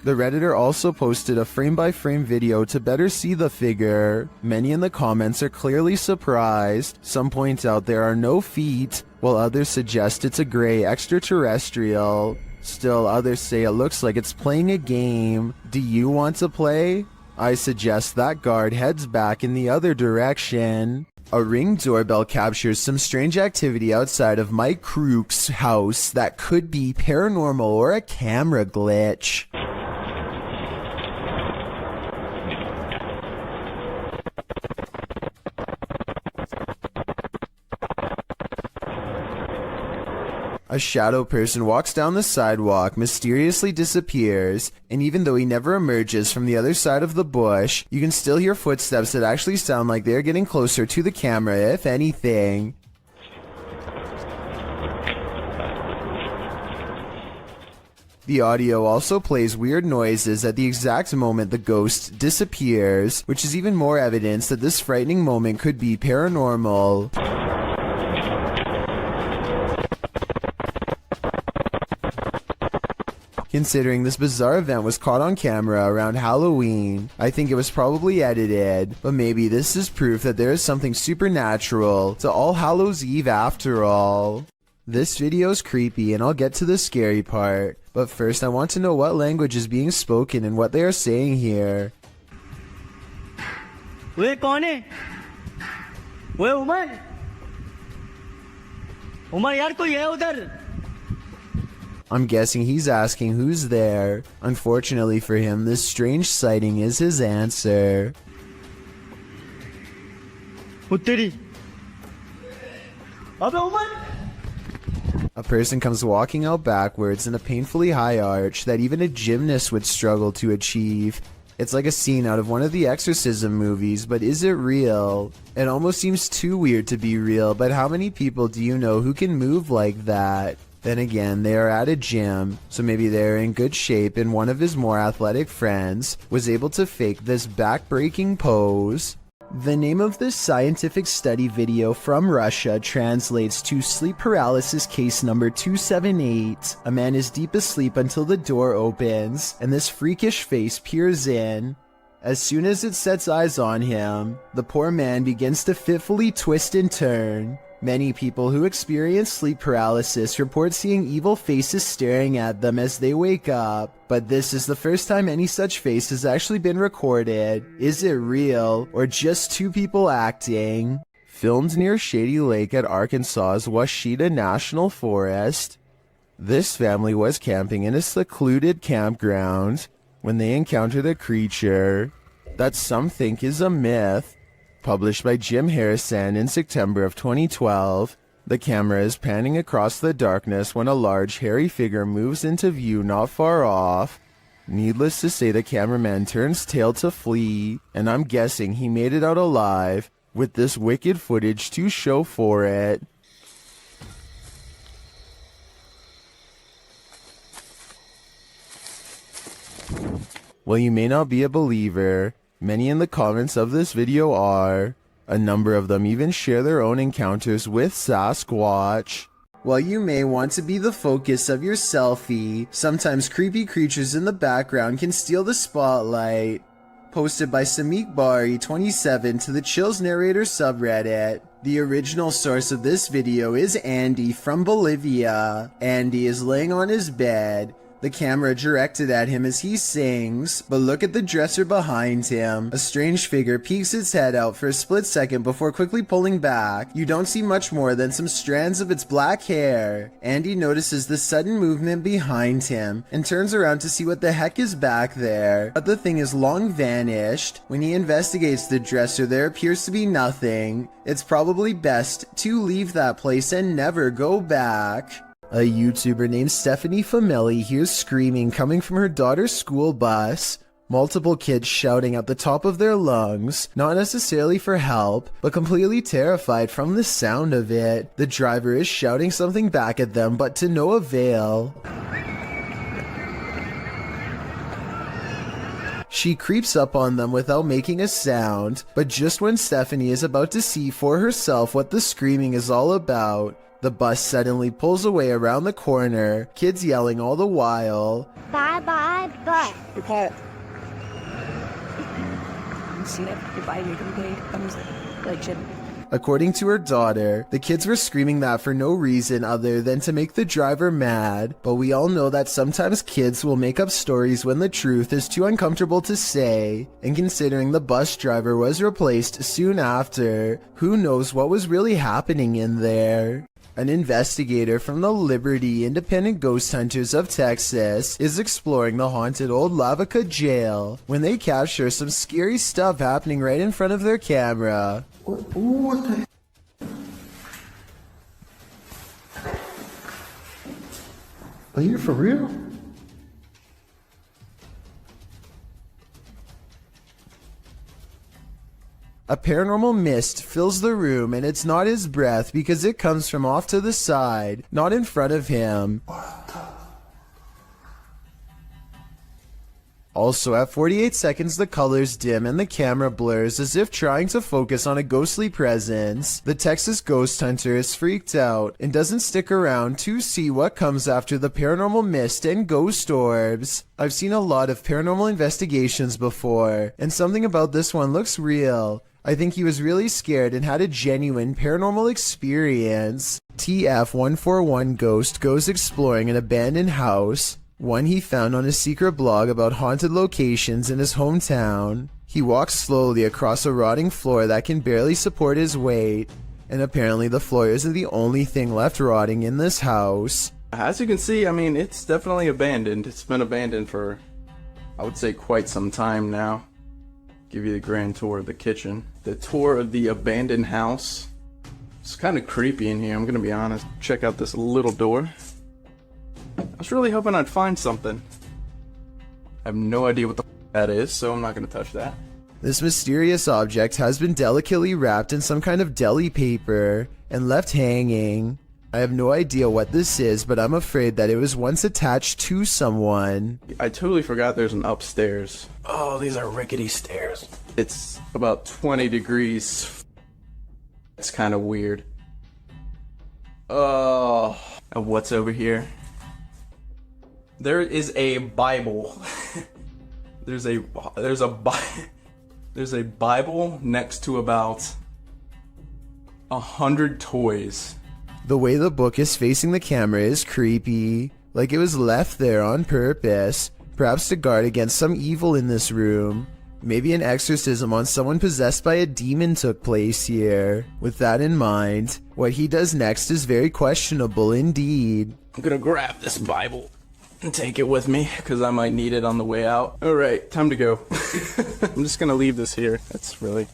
The Redditor also posted a frame-by-frame video to better see the figure. Many in the comments are clearly surprised. Some point out there are no feet, while others suggest it's a gray extraterrestrial. Still, others say it looks like it's playing a game. Do you want to play? I suggest that guard heads back in the other direction. A Ring doorbell captures some strange activity outside of Mike Crook's house that could be paranormal or a camera glitch. A shadow person walks down the sidewalk, mysteriously disappears, and even though he never emerges from the other side of the bush, you can still hear footsteps that actually sound like they're getting closer to the camera, if anything. The audio also plays weird noises at the exact moment the ghost disappears, which is even more evidence that this frightening moment could be paranormal. Considering this bizarre event was caught on camera around Halloween, I think it was probably edited, but maybe this is proof that there is something supernatural to All Hallows Eve after all. This video is creepy and I'll get to the scary part, but first I want to know what language is being spoken and what they are saying here. वे कौन है? वे उमर? उमर यार कोई है उधर? I'm guessing he's asking who's there. Unfortunately for him, this strange sighting is his answer. Utteri. Abe Umar? A person comes walking out backwards in a painfully high arch that even a gymnast would struggle to achieve. It's like a scene out of one of the exorcism movies, but is it real? It almost seems too weird to be real, but how many people do you know who can move like that? Then again, they are at a gym, so maybe they're in good shape and one of his more athletic friends was able to fake this back-breaking pose. The name of this scientific study video from Russia translates to sleep paralysis case number 278. A man is deep asleep until the door opens, and this freakish face peers in. As soon as it sets eyes on him, the poor man begins to fitfully twist and turn. Many people who experience sleep paralysis report seeing evil faces staring at them as they wake up, but this is the first time any such face has actually been recorded. Is it real, or just two people acting? Filmed near Shady Lake at Arkansas's Washita National Forest. This family was camping in a secluded campground when they encountered a creature that some think is a myth. Published by Jim Harrison in September of 2012, the camera is panning across the darkness when a large hairy figure moves into view not far off. Needless to say, the cameraman turns tail to flee, and I'm guessing he made it out alive, with this wicked footage to show for it. Well, you may not be a believer. Many in the comments of this video are. A number of them even share their own encounters with Sasquatch. While you may want to be the focus of your selfie, sometimes creepy creatures in the background can steal the spotlight. Posted by Samik Bari 27 to the Chills Narrator subreddit. The original source of this video is Andy from Bolivia. Andy is laying on his bed. The camera directed at him as he sings, but look at the dresser behind him. A strange figure peeks its head out for a split second before quickly pulling back. You don't see much more than some strands of its black hair. Andy notices the sudden movement behind him and turns around to see what the heck is back there, but the thing is long vanished. When he investigates the dresser, there appears to be nothing. It's probably best to leave that place and never go back. A YouTuber named Stephanie Famelli hears screaming coming from her daughter's school bus. Multiple kids shouting at the top of their lungs, not necessarily for help, but completely terrified from the sound of it. The driver is shouting something back at them, but to no avail. She creeps up on them without making a sound, but just when Stephanie is about to see for herself what the screaming is all about, the bus suddenly pulls away around the corner, kids yelling all the while. Bye-bye, bus. Be quiet. See it? Goodbye, you can pay. Like, shit. According to her daughter, the kids were screaming that for no reason other than to make the driver mad, but we all know that sometimes kids will make up stories when the truth is too uncomfortable to say, and considering the bus driver was replaced soon after, who knows what was really happening in there? An investigator from the Liberty Independent Ghost Hunters of Texas is exploring the haunted old Lavaca jail when they capture some scary stuff happening right in front of their camera. What the? Are you for real? A paranormal mist fills the room, and it's not his breath because it comes from off to the side, not in front of him. Also, at 48 seconds, the colors dim and the camera blurs as if trying to focus on a ghostly presence. The Texas ghost hunter is freaked out and doesn't stick around to see what comes after the paranormal mist and ghost orbs. I've seen a lot of paranormal investigations before, and something about this one looks real. I think he was really scared and had a genuine paranormal experience. TF141 Ghost goes exploring an abandoned house, one he found on a secret blog about haunted locations in his hometown. He walks slowly across a rotting floor that can barely support his weight, and apparently the floor isn't the only thing left rotting in this house. As you can see, I mean, it's definitely abandoned. It's been abandoned for, I would say, quite some time now. Give you the grand tour of the kitchen. The tour of the abandoned house. It's kind of creepy in here, I'm gonna be honest. Check out this little door. I was really hoping I'd find something. I have no idea what the that is, so I'm not gonna touch that. This mysterious object has been delicately wrapped in some kind of deli paper and left hanging. I have no idea what this is, but I'm afraid that it was once attached to someone. I totally forgot there's an upstairs. Oh, these are rickety stairs. It's about 20 degrees. It's kind of weird. Oh, what's over here? There is a Bible. There's a Bible next to about 100 toys. The way the book is facing the camera is creepy, like it was left there on purpose, perhaps to guard against some evil in this room. Maybe an exorcism on someone possessed by a demon took place here. With that in mind, what he does next is very questionable indeed. I'm gonna grab this Bible and take it with me, because I might need it on the way out. Alright, time to go. I'm just gonna leave this here. That's really...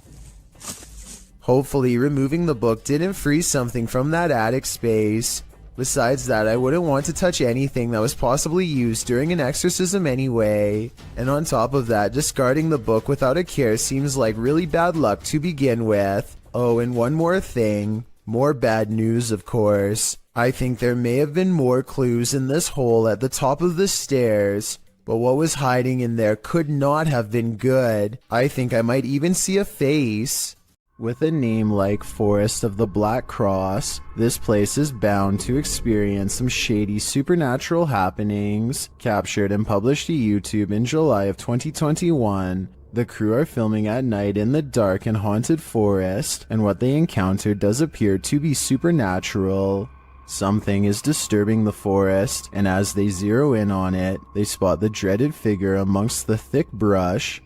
Hopefully, removing the book didn't freeze something from that attic space. Besides that, I wouldn't want to touch anything that was possibly used during an exorcism anyway. And on top of that, discarding the book without a care seems like really bad luck to begin with. Oh, and one more thing. More bad news, of course. I think there may have been more clues in this hole at the top of the stairs. But what was hiding in there could not have been good. I think I might even see a face. With a name like Forest of the Black Cross, this place is bound to experience some shady supernatural happenings. Captured and published to YouTube in July of 2021, the crew are filming at night in the dark and haunted forest, and what they encountered does appear to be supernatural. Something is disturbing the forest, and as they zero in on it, they spot the dreaded figure amongst the thick brush.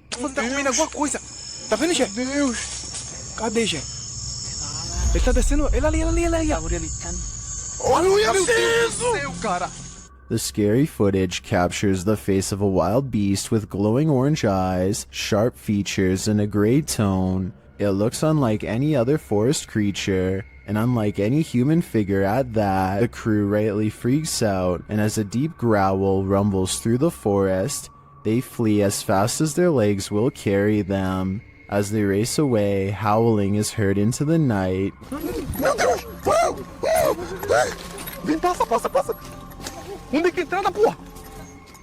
Cadê, gente? Ele tá descendo. Ele ali. Olha, meu Deus, cara. The scary footage captures the face of a wild beast with glowing orange eyes, sharp features, and a gray tone. It looks unlike any other forest creature, and unlike any human figure at that. The crew rightly freaks out, and as a deep growl rumbles through the forest, they flee as fast as their legs will carry them. As they race away, howling is heard into the night. Meu Deus! Passa! Onde é que entrada, porra?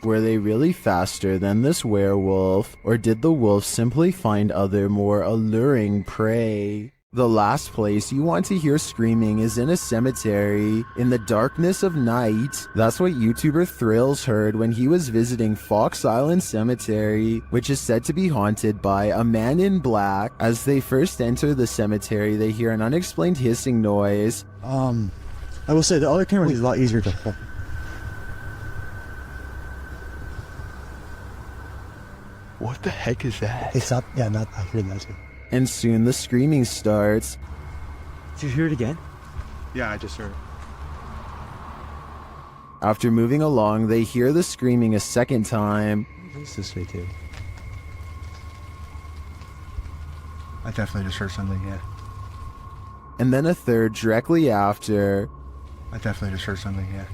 Were they really faster than this werewolf, or did the wolf simply find other more alluring prey? The last place you want to hear screaming is in a cemetery, in the darkness of night. That's what YouTuber Thrills heard when he was visiting Fox Island Cemetery, which is said to be haunted by a man in black. As they first enter the cemetery, they hear an unexplained hissing noise. I will say the other camera is a lot easier to hold. What the heck is that? It's not, I hear that too. And soon the screaming starts. Did you hear it again? Yeah, I just heard it. After moving along, they hear the screaming a second time. It's this way too. I definitely just heard something, yeah. And then a third directly after. I definitely just heard something, yeah.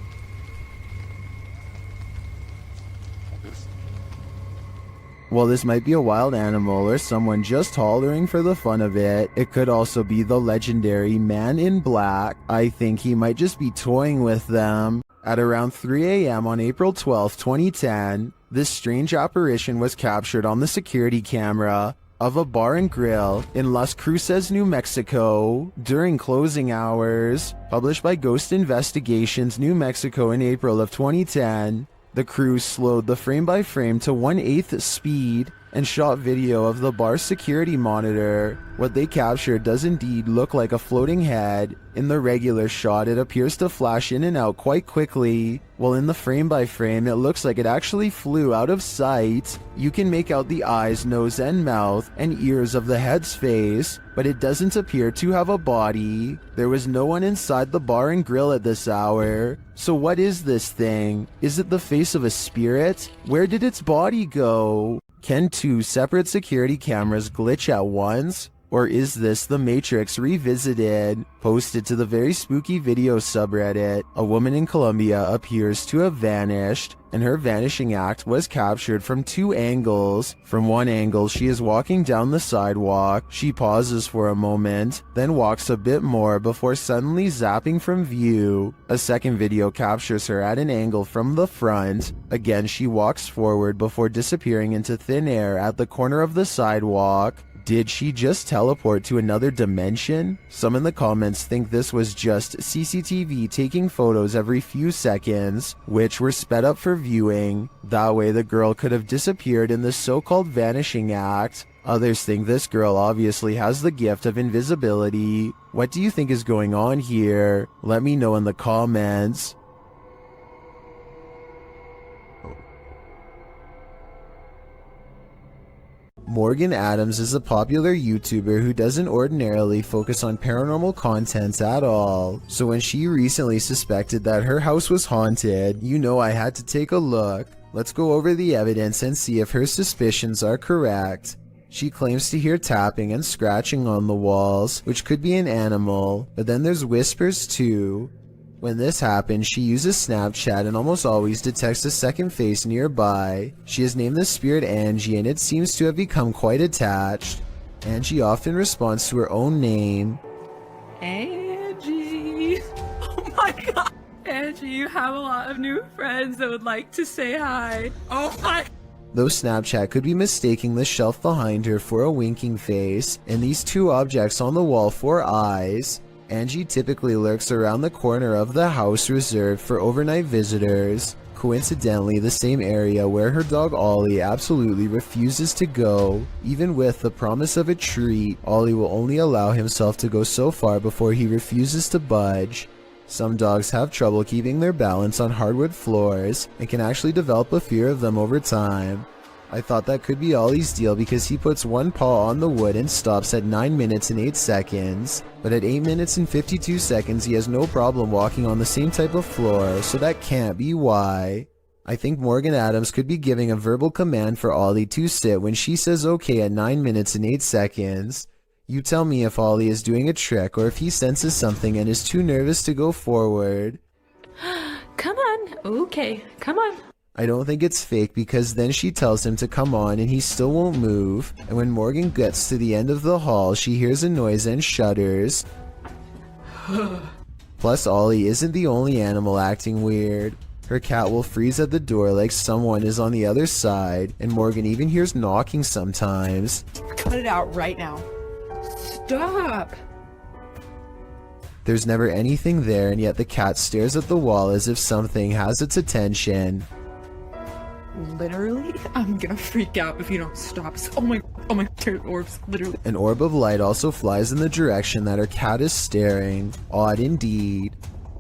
While this might be a wild animal or someone just hollering for the fun of it, it could also be the legendary Man in Black. I think he might just be toying with them. At around 3 a.m. on April 12, 2010, this strange apparition was captured on the security camera of a bar and grill in Las Cruces, New Mexico during closing hours. Published by Ghost Investigations, New Mexico in April of 2010. The crew slowed the frame-by-frame to 1/8 speed and shot video of the bar's security monitor. What they captured does indeed look like a floating head. In the regular shot, it appears to flash in and out quite quickly, while in the frame-by-frame, it looks like it actually flew out of sight. You can make out the eyes, nose, and mouth, and ears of the head's face, but it doesn't appear to have a body. There was no one inside the bar and grill at this hour. So what is this thing? Is it the face of a spirit? Where did its body go? Can two separate security cameras glitch at once? Or is this The Matrix Revisited? Posted to the very spooky video subreddit, a woman in Colombia appears to have vanished, and her vanishing act was captured from 2 angles. From one angle, she is walking down the sidewalk. She pauses for a moment, then walks a bit more before suddenly zapping from view. A second video captures her at an angle from the front. Again, she walks forward before disappearing into thin air at the corner of the sidewalk. Did she just teleport to another dimension? Some in the comments think this was just CCTV taking photos every few seconds, which were sped up for viewing. That way the girl could have disappeared in the so-called vanishing act. Others think this girl obviously has the gift of invisibility. What do you think is going on here? Let me know in the comments. Morgan Adams is a popular YouTuber who doesn't ordinarily focus on paranormal content at all. So when she recently suspected that her house was haunted, you know I had to take a look. Let's go over the evidence and see if her suspicions are correct. She claims to hear tapping and scratching on the walls, which could be an animal, but then there's whispers too. When this happens, she uses Snapchat and almost always detects a second face nearby. She has named the spirit Angie, and it seems to have become quite attached. Angie often responds to her own name. Angie. Oh my god. Angie, you have a lot of new friends that would like to say hi. Oh my. Though Snapchat could be mistaking the shelf behind her for a winking face, and these 2 objects on the wall for eyes, Angie typically lurks around the corner of the house reserved for overnight visitors, coincidentally the same area where her dog Ollie absolutely refuses to go. Even with the promise of a treat, Ollie will only allow himself to go so far before he refuses to budge. Some dogs have trouble keeping their balance on hardwood floors and can actually develop a fear of them over time. I thought that could be Ollie's deal because he puts one paw on the wood and stops at 9 minutes and 8 seconds. But at 8 minutes and 52 seconds he has no problem walking on the same type of floor, so that can't be why. I think Morgan Adams could be giving a verbal command for Ollie to sit when she says okay at 9 minutes and 8 seconds. You tell me if Ollie is doing a trick or if he senses something and is too nervous to go forward. Come on. Okay, come on. I don't think it's fake because then she tells him to come on and he still won't move, and when Morgan gets to the end of the hall she hears a noise and shudders. Plus Ollie isn't the only animal acting weird. Her cat will freeze at the door like someone is on the other side, and Morgan even hears knocking sometimes. Cut it out right now. Stop! There's never anything there, and yet the cat stares at the wall as if something has its attention. Literally? I'm gonna freak out if you don't stop. Oh my orbs, literally. An orb of light also flies in the direction that her cat is staring. Odd indeed.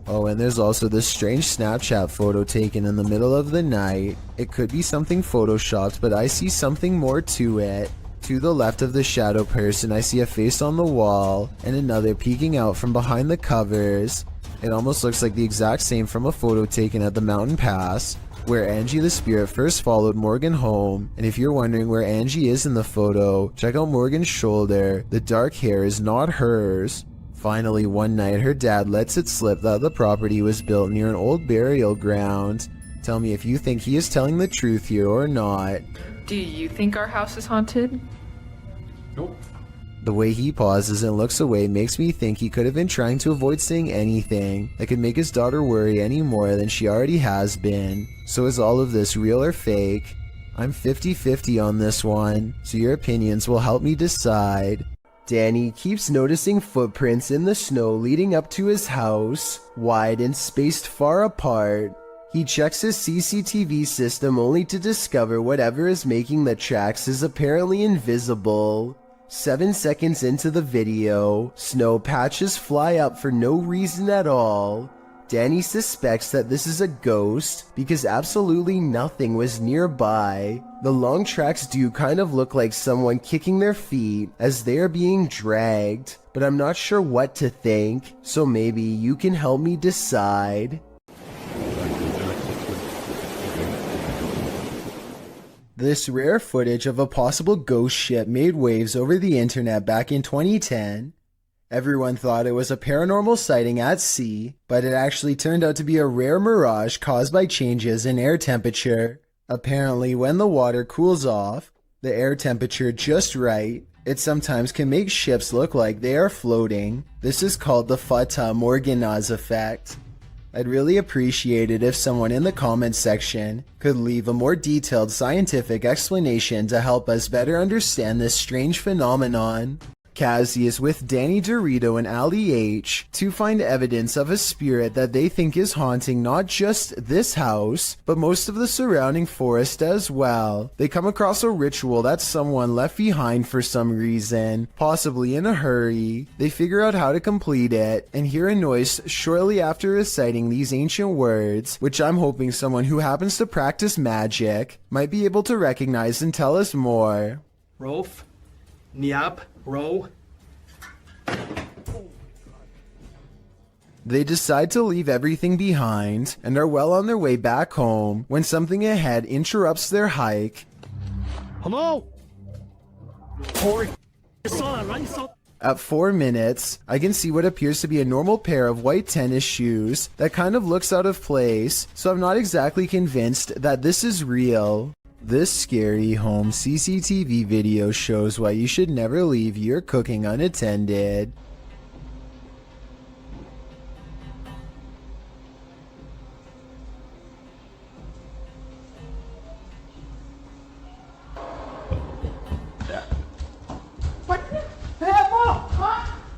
Oh, and there's also this strange Snapchat photo taken in the middle of the night. It could be something photoshopped, but I see something more to it. To the left of the shadow person, I see a face on the wall, and another peeking out from behind the covers. It almost looks like the exact same from a photo taken at the mountain pass, where Angie the spirit first followed Morgan home. And if you're wondering where Angie is in the photo, check out Morgan's shoulder. The dark hair is not hers. Finally, one night her dad lets it slip that the property was built near an old burial ground. Tell me if you think he is telling the truth here or not. Do you think our house is haunted? Nope. The way he pauses and looks away makes me think he could have been trying to avoid saying anything that could make his daughter worry any more than she already has been. So is all of this real or fake? I'm 50-50 on this one, so your opinions will help me decide. Danny keeps noticing footprints in the snow leading up to his house, wide and spaced far apart. He checks his CCTV system only to discover whatever is making the tracks is apparently invisible. 7 seconds into the video, snow patches fly up for no reason at all. Danny suspects that this is a ghost because absolutely nothing was nearby. The long tracks do kind of look like someone kicking their feet as they are being dragged, but I'm not sure what to think, so maybe you can help me decide. This rare footage of a possible ghost ship made waves over the internet back in 2010. Everyone thought it was a paranormal sighting at sea, but it actually turned out to be a rare mirage caused by changes in air temperature. Apparently, when the water cools off, the air temperature just right, it sometimes can make ships look like they are floating. This is called the Fata Morgana's effect. I'd really appreciate it if someone in the comments section could leave a more detailed scientific explanation to help us better understand this strange phenomenon. Cassie is with Danny Dorito and Ali H to find evidence of a spirit that they think is haunting not just this house, but most of the surrounding forest as well. They come across a ritual that someone left behind for some reason, possibly in a hurry. They figure out how to complete it, and hear a noise shortly after reciting these ancient words, which I'm hoping someone who happens to practice magic might be able to recognize and tell us more. Rolf, Niab, Ro. They decide to leave everything behind and are well on their way back home when something ahead interrupts their hike. Hello? At 4 minutes, I can see what appears to be a normal pair of white tennis shoes that kind of looks out of place, so I'm not exactly convinced that this is real. This scary home CCTV video shows why you should never leave your cooking unattended.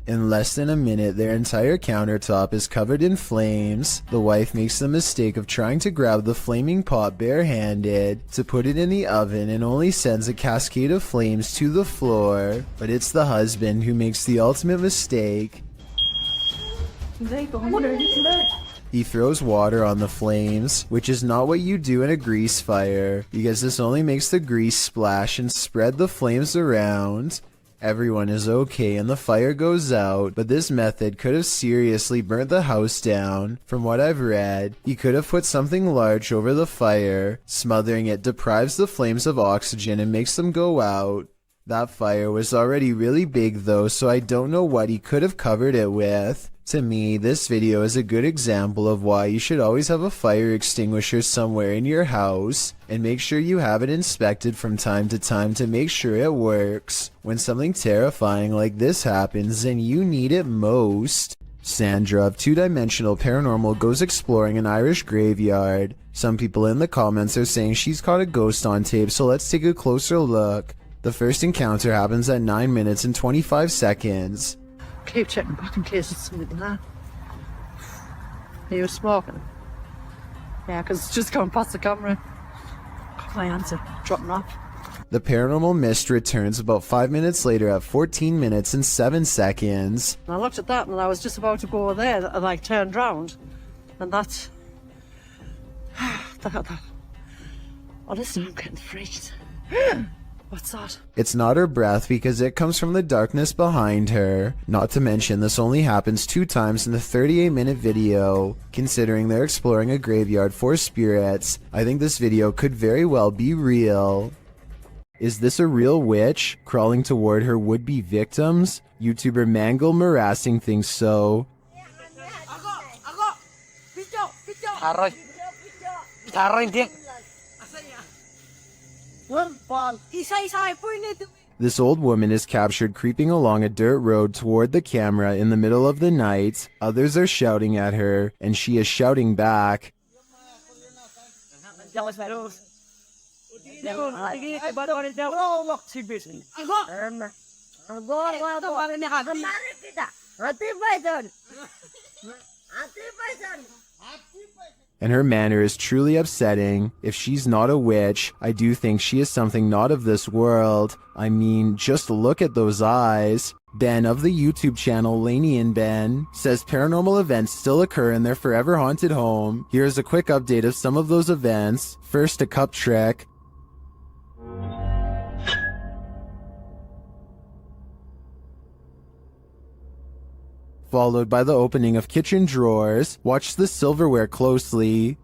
In less than a minute, their entire countertop is covered in flames. The wife makes the mistake of trying to grab the flaming pot barehanded to put it in the oven and only sends a cascade of flames to the floor. But it's the husband who makes the ultimate mistake. He throws water on the flames, which is not what you do in a grease fire, because this only makes the grease splash and spread the flames around. Everyone is okay and the fire goes out, but this method could have seriously burnt the house down. From what I've read, he could have put something large over the fire. Smothering it deprives the flames of oxygen and makes them go out. That fire was already really big though, so I don't know what he could have covered it with. To me, this video is a good example of why you should always have a fire extinguisher somewhere in your house, and make sure you have it inspected from time to time to make sure it works when something terrifying like this happens and you need it most. Sandra of Two Dimensional Paranormal goes exploring an Irish graveyard. Some people in the comments are saying she's caught a ghost on tape, so let's take a closer look. The first encounter happens at 9 minutes and 25 seconds. Keep checking back in case it's something like that. Are you smoking? Yeah, because it's just going past the camera. Got my answer. Dropping off. The paranormal mist returns about 5 minutes later at 14 minutes and 7 seconds. And I looked at that and I was just about to go there and I turned round. And that's... Honestly, I'm getting freaked. What's that? It's not her breath because it comes from the darkness behind her. Not to mention this only happens 2 times in the 38-minute video. Considering they're exploring a graveyard for spirits, I think this video could very well be real. Is this a real witch crawling toward her would-be victims? YouTuber Mangle Marassing thinks so. This old woman is captured creeping along a dirt road toward the camera in the middle of the night. Others are shouting at her, and she is shouting back. And her manner is truly upsetting. If she's not a witch, I do think she is something not of this world. I mean, just look at those eyes. Ben of the YouTube channel Laney and Ben says paranormal events still occur in their forever haunted home. Here's a quick update of some of those events. First, a cup trick. Followed by the opening of kitchen drawers. Watch the silverware closely.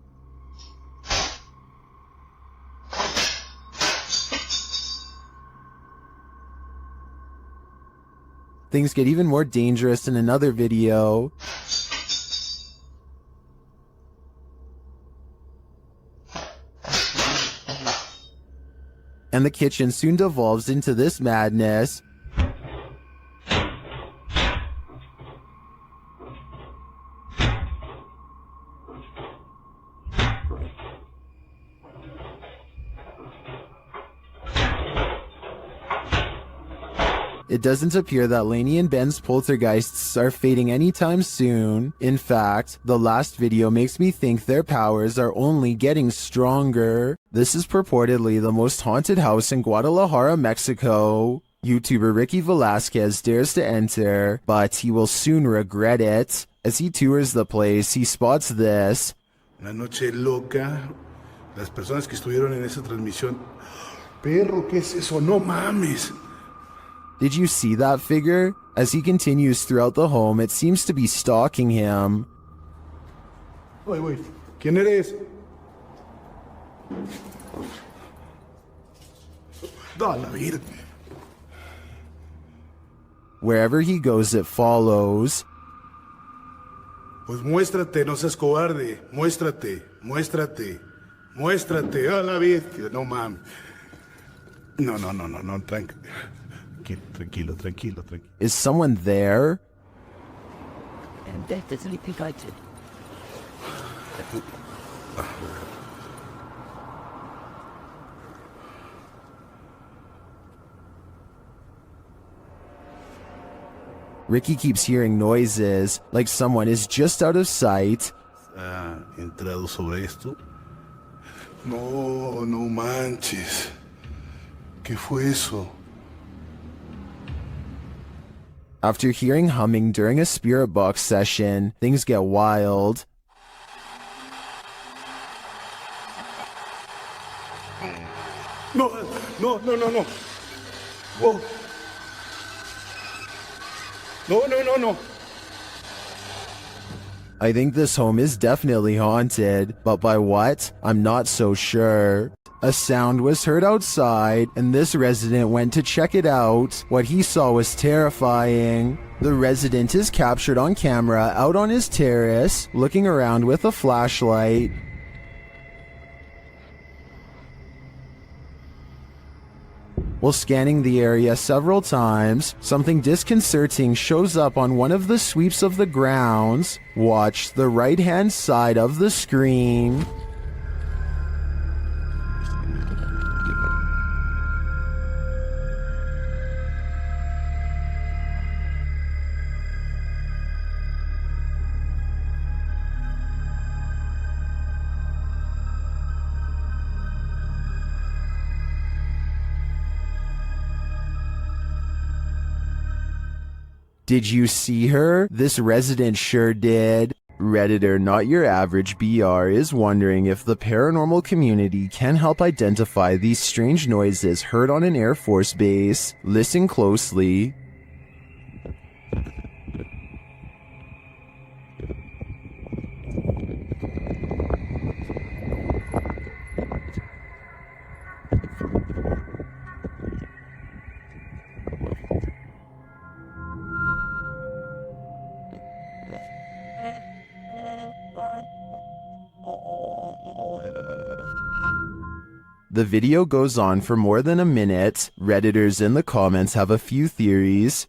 Things get even more dangerous in another video. And the kitchen soon devolves into this madness. It doesn't appear that Lainey and Ben's poltergeists are fading anytime soon. In fact, the last video makes me think their powers are only getting stronger. This is purportedly the most haunted house in Guadalajara, Mexico. YouTuber Ricky Velasquez dares to enter, but he will soon regret it. As he tours the place, he spots this. Una noche loca. Las personas que estuvieron en esa transmisión. Perro, ¿qué es eso? No mames. Did you see that figure? As he continues throughout the home, it seems to be stalking him. Wait. ¿Quién eres? Da la virgen. Wherever he goes, it follows. Pues muéstrate, no seas cobarde. Muéstrate. A la virgen. No mames. No, tranquilo. Is someone there? And that is repeated. Ricky keeps hearing noises, like someone is just out of sight. ¿Ha entrado sobre esto? No manches. ¿Qué fue eso? After hearing humming during a spirit box session, things get wild. No. Whoa. No. I think this home is definitely haunted, but by what? I'm not so sure. A sound was heard outside, and this resident went to check it out. What he saw was terrifying. The resident is captured on camera out on his terrace, looking around with a flashlight. While scanning the area several times, something disconcerting shows up on one of the sweeps of the grounds. Watch the right-hand side of the screen. Did you see her? This resident sure did. Redditor Not Your Average BR is wondering if the paranormal community can help identify these strange noises heard on an Air Force base. Listen closely. The video goes on for more than a minute. Redditors in the comments have a few theories.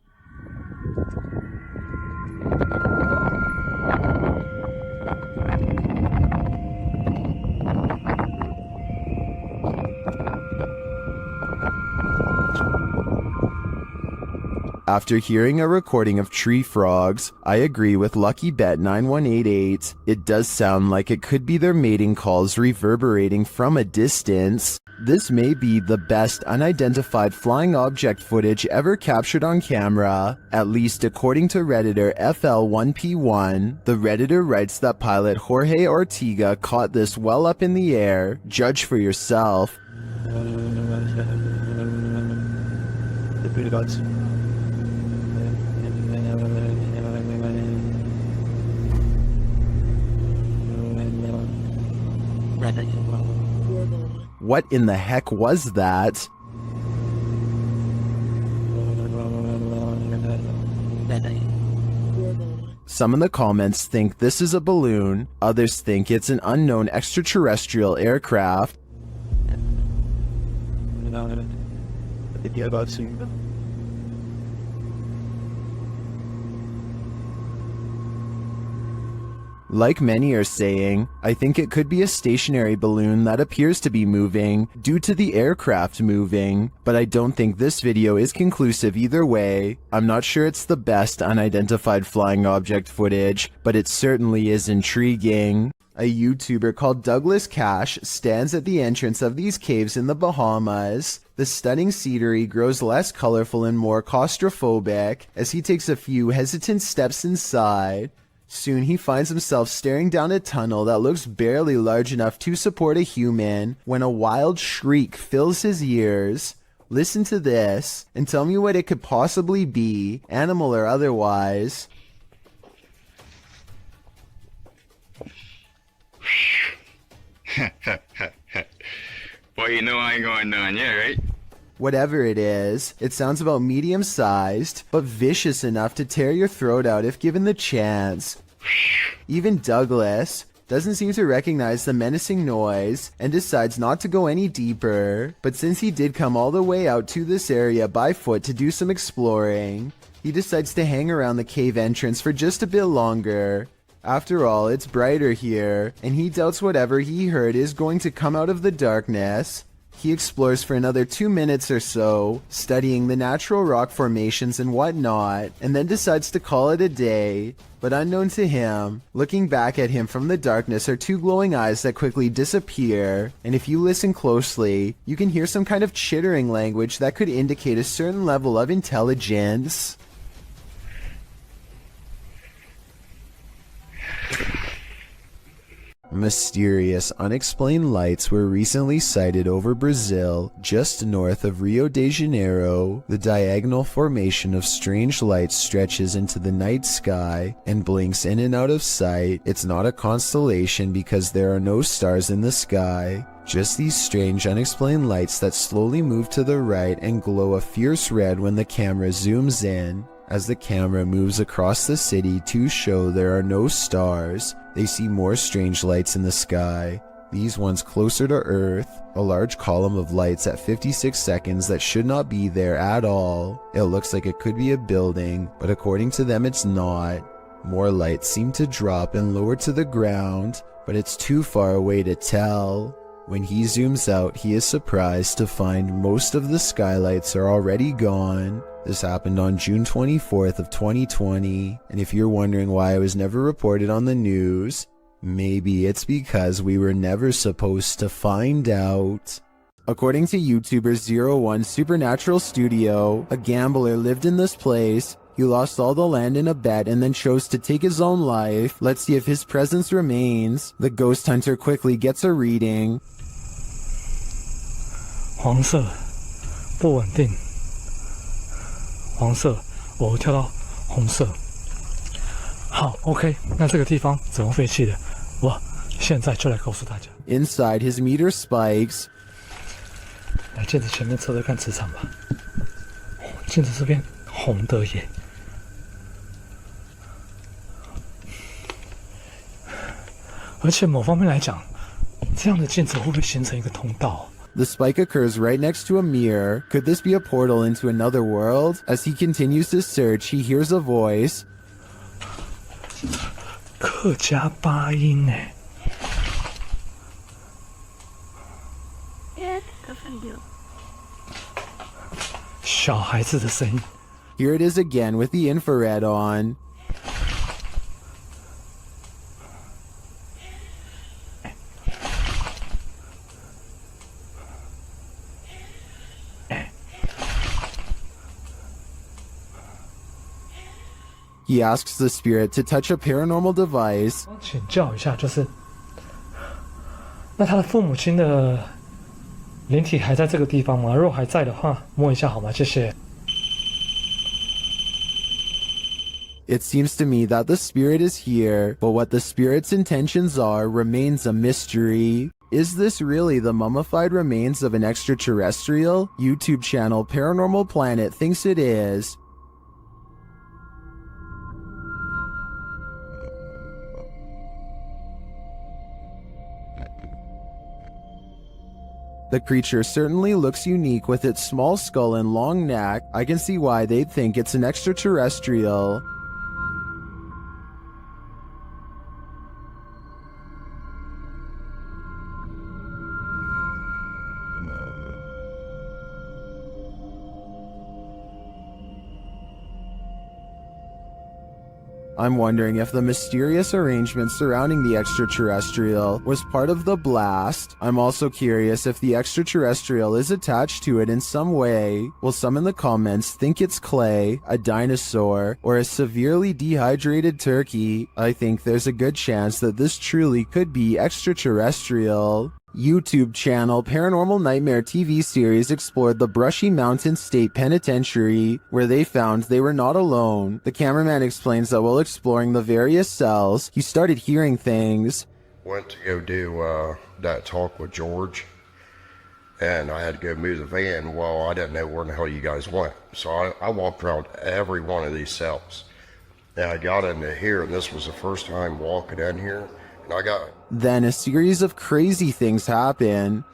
After hearing a recording of tree frogs, I agree with LuckyBet9188. It does sound like it could be their mating calls reverberating from a distance. This may be the best unidentified flying object footage ever captured on camera, at least according to Redditor FL1P1. The Redditor writes that pilot Jorge Ortega caught this well up in the air. Judge for yourself. What in the heck was that? Some in the comments think this is a balloon, others think it's an unknown extraterrestrial aircraft. Like many are saying, I think it could be a stationary balloon that appears to be moving due to the aircraft moving, but I don't think this video is conclusive either way. I'm not sure it's the best unidentified flying object footage, but it certainly is intriguing. A YouTuber called Douglas Cash stands at the entrance of these caves in the Bahamas. The stunning scenery grows less colorful and more claustrophobic as he takes a few hesitant steps inside. Soon he finds himself staring down a tunnel that looks barely large enough to support a human when a wild shriek fills his ears. Listen to this and tell me what it could possibly be, animal or otherwise. Well, you know I ain't going down yet, right? Whatever it is, it sounds about medium-sized, but vicious enough to tear your throat out if given the chance. Even Douglas doesn't seem to recognize the menacing noise and decides not to go any deeper, but since he did come all the way out to this area by foot to do some exploring, he decides to hang around the cave entrance for just a bit longer. After all, it's brighter here, and he doubts whatever he heard is going to come out of the darkness. He explores for another 2 minutes or so, studying the natural rock formations and whatnot, and then decides to call it a day. But unknown to him, looking back at him from the darkness are two glowing eyes that quickly disappear, and if you listen closely, you can hear some kind of chittering language that could indicate a certain level of intelligence. Mysterious, unexplained lights were recently sighted over Brazil, just north of Rio de Janeiro. The diagonal formation of strange lights stretches into the night sky and blinks in and out of sight. It's not a constellation because there are no stars in the sky. Just these strange, unexplained lights that slowly move to the right and glow a fierce red when the camera zooms in. As the camera moves across the city to show there are no stars, they see more strange lights in the sky. These ones closer to Earth, a large column of lights at 56 seconds that should not be there at all. It looks like it could be a building, but according to them it's not. More lights seem to drop and lower to the ground, but it's too far away to tell. When he zooms out, he is surprised to find most of the skylights are already gone. This happened on June 24th of 2020, and if you're wondering why I was never reported on the news, maybe it's because we were never supposed to find out. According to YouTuber 01 Supernatural Studio, a gambler lived in this place. He lost all the land in a bet and then chose to take his own life. Let's see if his presence remains. The ghost hunter quickly gets a reading. 黄色，不稳定。黄色，我跳到红色。好 ，OK， 那这个地方怎么废弃的？我现在就来告诉大家。Inside, his meter spikes. 来镜子前面测测看磁场吧。镜子这边红的耶。而且某方面来讲，这样的镜子会不会形成一个通道？ The spike occurs right next to a mirror. Could this be a portal into another world? As he continues to search, he hears a voice. 客家八音哎。小孩子的声音。Here it is again with the infrared on. He asks the spirit to touch a paranormal device. 请教一下，就是那他的父母亲的灵体还在这个地方吗？如果还在的话，摸一下好吗？谢谢。It seems to me that the spirit is here, but what the spirit's intentions are remains a mystery. Is this really the mummified remains of an extraterrestrial? YouTube channel Paranormal Planet thinks it is. The creature certainly looks unique with its small skull and long neck. I can see why they'd think it's an extraterrestrial. I'm wondering if the mysterious arrangement surrounding the extraterrestrial was part of the blast. I'm also curious if the extraterrestrial is attached to it in some way. Will some in the comments think it's clay, a dinosaur, or a severely dehydrated turkey? I think there's a good chance that this truly could be extraterrestrial. YouTube channel Paranormal Nightmare TV series explored the Brushy Mountain State Penitentiary, where they found they were not alone. The cameraman explains that while exploring the various cells, he started hearing things. Went to go do that talk with George, and I had to go move the van. Well, I didn't know where the hell you guys went, so I walked around every one of these cells. And I got into here, and this was the first time walking in here, and I got... Then a series of crazy things happen.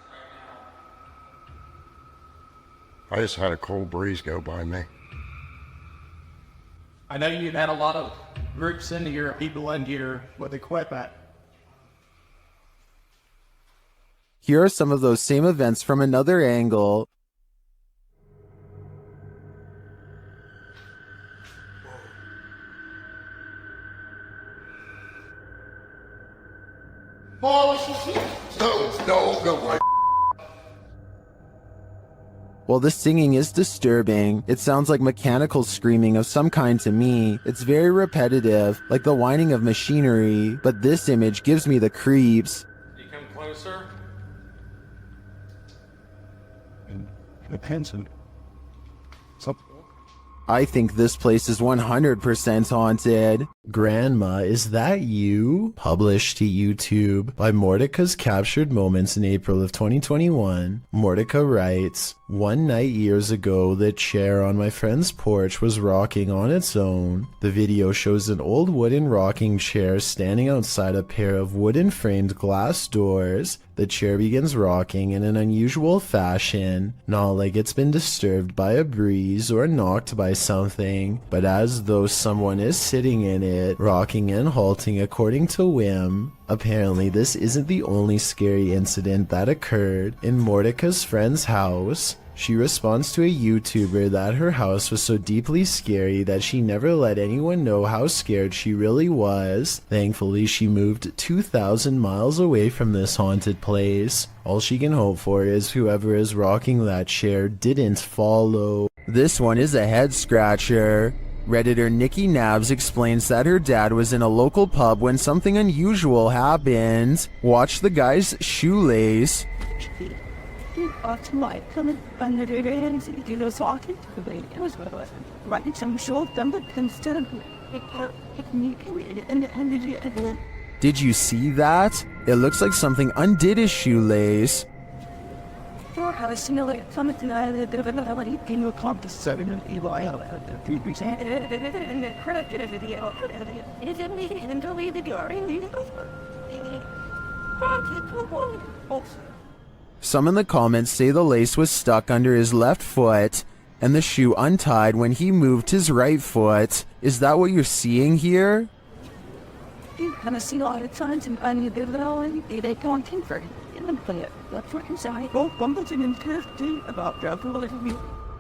I just had a cold breeze go by me. I know you've had a lot of groups in here, people in here with equipment. Here are some of those same events from another angle. No. While the singing is disturbing, it sounds like mechanical screaming of some kind to me. It's very repetitive, like the whining of machinery, but this image gives me the creeps. You come closer. The pencil. I think this place is 100% haunted. Grandma, is that you? Published to YouTube by Mordecai's Captured Moments in April of 2021. Mordecai writes, "One night years ago, the chair on my friend's porch was rocking on its own. The video shows an old wooden rocking chair standing outside a pair of wooden framed glass doors. The chair begins rocking in an unusual fashion, not like it's been disturbed by a breeze or knocked by something, but as though someone is sitting in it, rocking and halting according to whim. Apparently, this isn't the only scary incident that occurred in Mordecai's friend's house. She responds to a YouTuber that her house was so deeply scary that she never let anyone know how scared she really was. Thankfully, she moved 2,000 miles away from this haunted place. All she can hope for is whoever is rocking that chair didn't follow." This one is a head scratcher. Redditor Nikki Nabs explains that her dad was in a local pub when something unusual happened. Watch the guy's shoelace. Did you see that? It looks like something undid his shoelace. Some in the comments say the lace was stuck under his left foot and the shoe untied when he moved his right foot. Is that what you're seeing here? You kind of see a lot of times and they don't convert in the planet. That's what I'm saying.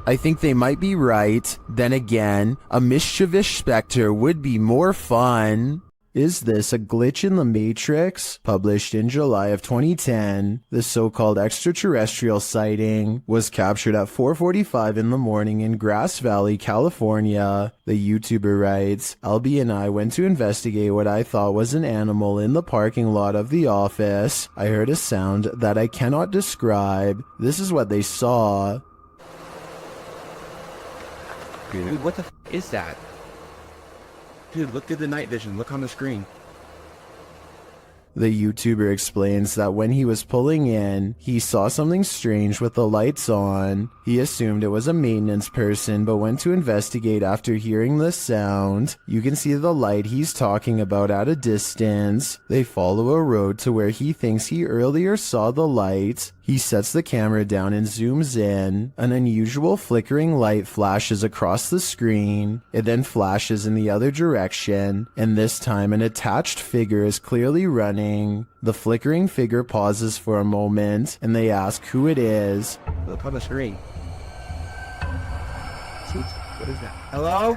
I think they might be right. Then again, a mischievous specter would be more fun. Is this a glitch in the Matrix? Published in July of 2010, the so-called extraterrestrial sighting was captured at 4:45 in the morning in Grass Valley, California. The YouTuber writes, "Albie and I went to investigate what I thought was an animal in the parking lot of the office. I heard a sound that I cannot describe. This is what they saw." Dude, what the is that? Dude, look through the night vision. Look on the screen. The YouTuber explains that when he was pulling in, he saw something strange with the lights on. He assumed it was a maintenance person, but went to investigate after hearing the sound. You can see the light he's talking about at a distance. They follow a road to where he thinks he earlier saw the light. He He sets the camera down and zooms in. An unusual flickering light flashes across the screen. It then flashes in the other direction, and this time an attached figure is clearly running. The flickering figure pauses for a moment, and they ask who it is. Look on the screen. What is that? Hello?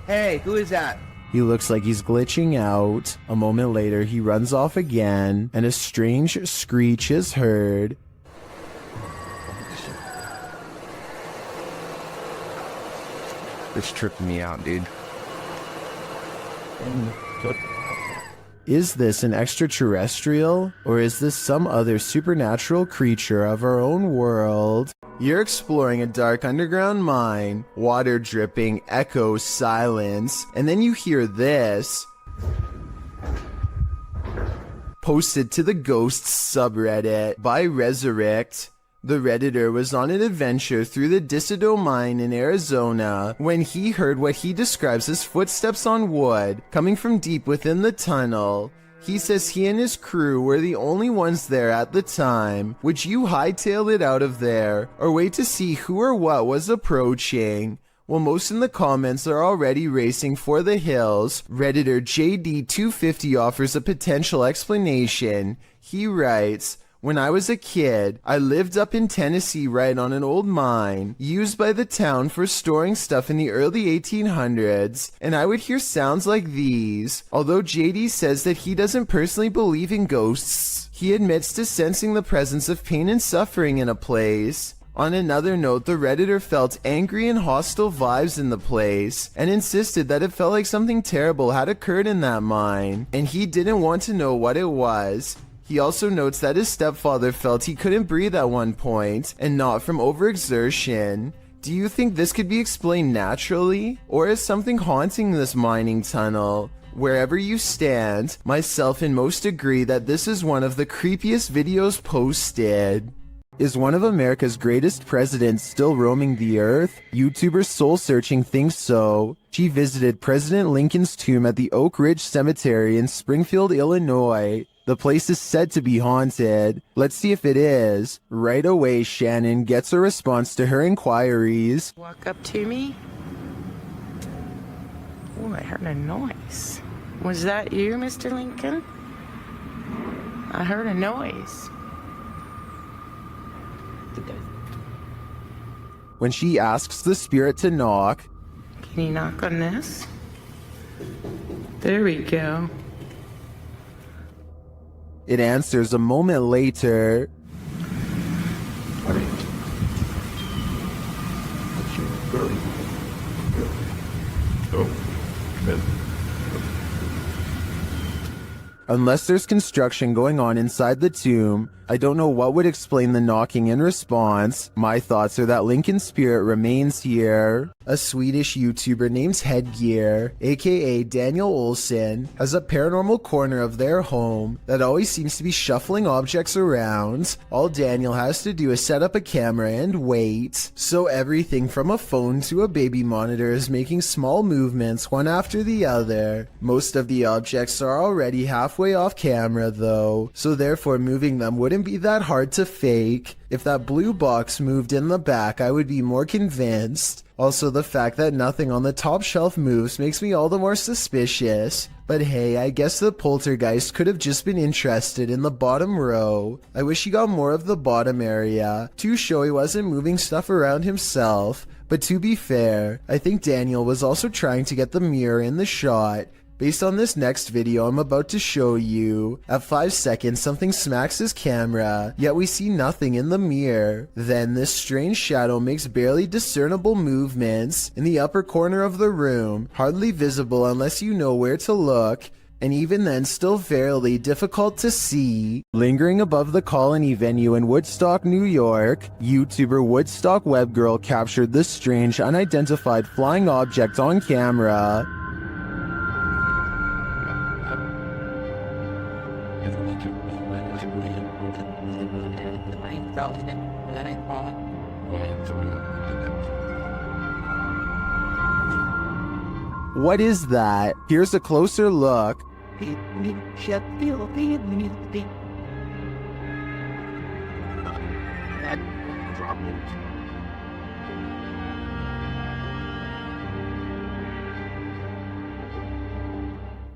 Hey, who is that? He looks like he's glitching out. A moment later, he runs off again, and a strange screech is heard. This tripping me out, dude. Is this an extraterrestrial, or is this some other supernatural creature of our own world? You're exploring a dark underground mine, water dripping, echo, silence, and then you hear this. Posted to the Ghosts subreddit by Resurrect. The Redditor was on an adventure through the Disido mine in Arizona when he heard what he describes as footsteps on wood coming from deep within the tunnel. He says he and his crew were the only ones there at the time. Would you hightail it out of there or wait to see who or what was approaching? Well, most in the comments are already racing for the hills. Redditor JD250 offers a potential explanation. He writes, "When I was a kid, I lived up in Tennessee right on an old mine used by the town for storing stuff in the early 1800s, and I would hear sounds like these." Although JD says that he doesn't personally believe in ghosts, he admits to sensing the presence of pain and suffering in a place. On another note, the Redditor felt angry and hostile vibes in the place and insisted that it felt like something terrible had occurred in that mine, and he didn't want to know what it was. He also notes that his stepfather felt he couldn't breathe at one point, and not from overexertion. Do you think this could be explained naturally, or is something haunting this mining tunnel? Wherever you stand, myself and most agree that this is one of the creepiest videos posted. Is one of America's greatest presidents still roaming the earth? YouTuber Soul Searching thinks so. She visited President Lincoln's tomb at the Oak Ridge Cemetery in Springfield, Illinois. The place is said to be haunted. Let's see if it is. Right away, Shannon gets a response to her inquiries. Walk up to me. Oh, I heard a noise. Was that you, Mr. Lincoln? I heard a noise. When she asks the spirit to knock, Can you knock on this? There we go. it answers a moment later. Unless there's construction going on inside the tomb, I don't know what would explain the knocking in response. My thoughts are that Lincoln's spirit remains here. A Swedish YouTuber named Headgear, aka Daniel Olsen, has a paranormal corner of their home that always seems to be shuffling objects around. All Daniel has to do is set up a camera and wait. So everything from a phone to a baby monitor is making small movements one after the other. Most of the objects are already halfway off camera though, so therefore moving them wouldn't be that hard to fake. If that blue box moved in the back, I would be more convinced. Also, the fact that nothing on the top shelf moves makes me all the more suspicious. But hey, I guess the poltergeist could have just been interested in the bottom row. I wish he got more of the bottom area to show he wasn't moving stuff around himself. But to be fair, I think Daniel was also trying to get the mirror in the shot. Based on this next video I'm about to show you, at 5 seconds something smacks his camera, yet we see nothing in the mirror. Then this strange shadow makes barely discernible movements in the upper corner of the room, hardly visible unless you know where to look, and even then still fairly difficult to see. Lingering above the Colony venue in Woodstock, New York, YouTuber Woodstock Webgirl captured this strange unidentified flying object on camera. What is that? Here's a closer look.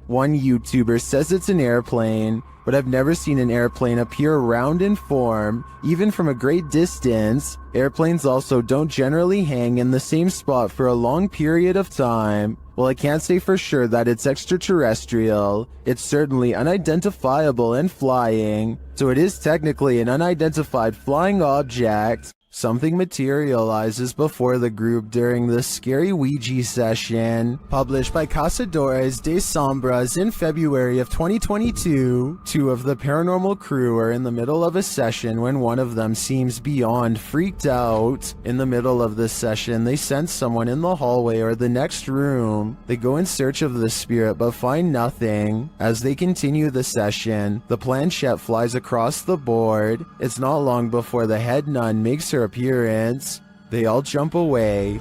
One YouTuber says it's an airplane, but I've never seen an airplane appear round in form, even from a great distance. Airplanes also don't generally hang in the same spot for a long period of time. While I can't say for sure that it's extraterrestrial, it's certainly unidentifiable and flying, so it is technically an unidentified flying object. Something materializes before the group during the scary Ouija session. Published by Cazadores de Sombras in February of 2022, two of the paranormal crew are in the middle of a session when one of them seems beyond freaked out. In the middle of the session, they sense someone in the hallway or the next room. They go in search of the spirit but find nothing. As they continue the session, the planchette flies across the board. It's not long before the head nun makes her appearance. They all jump away.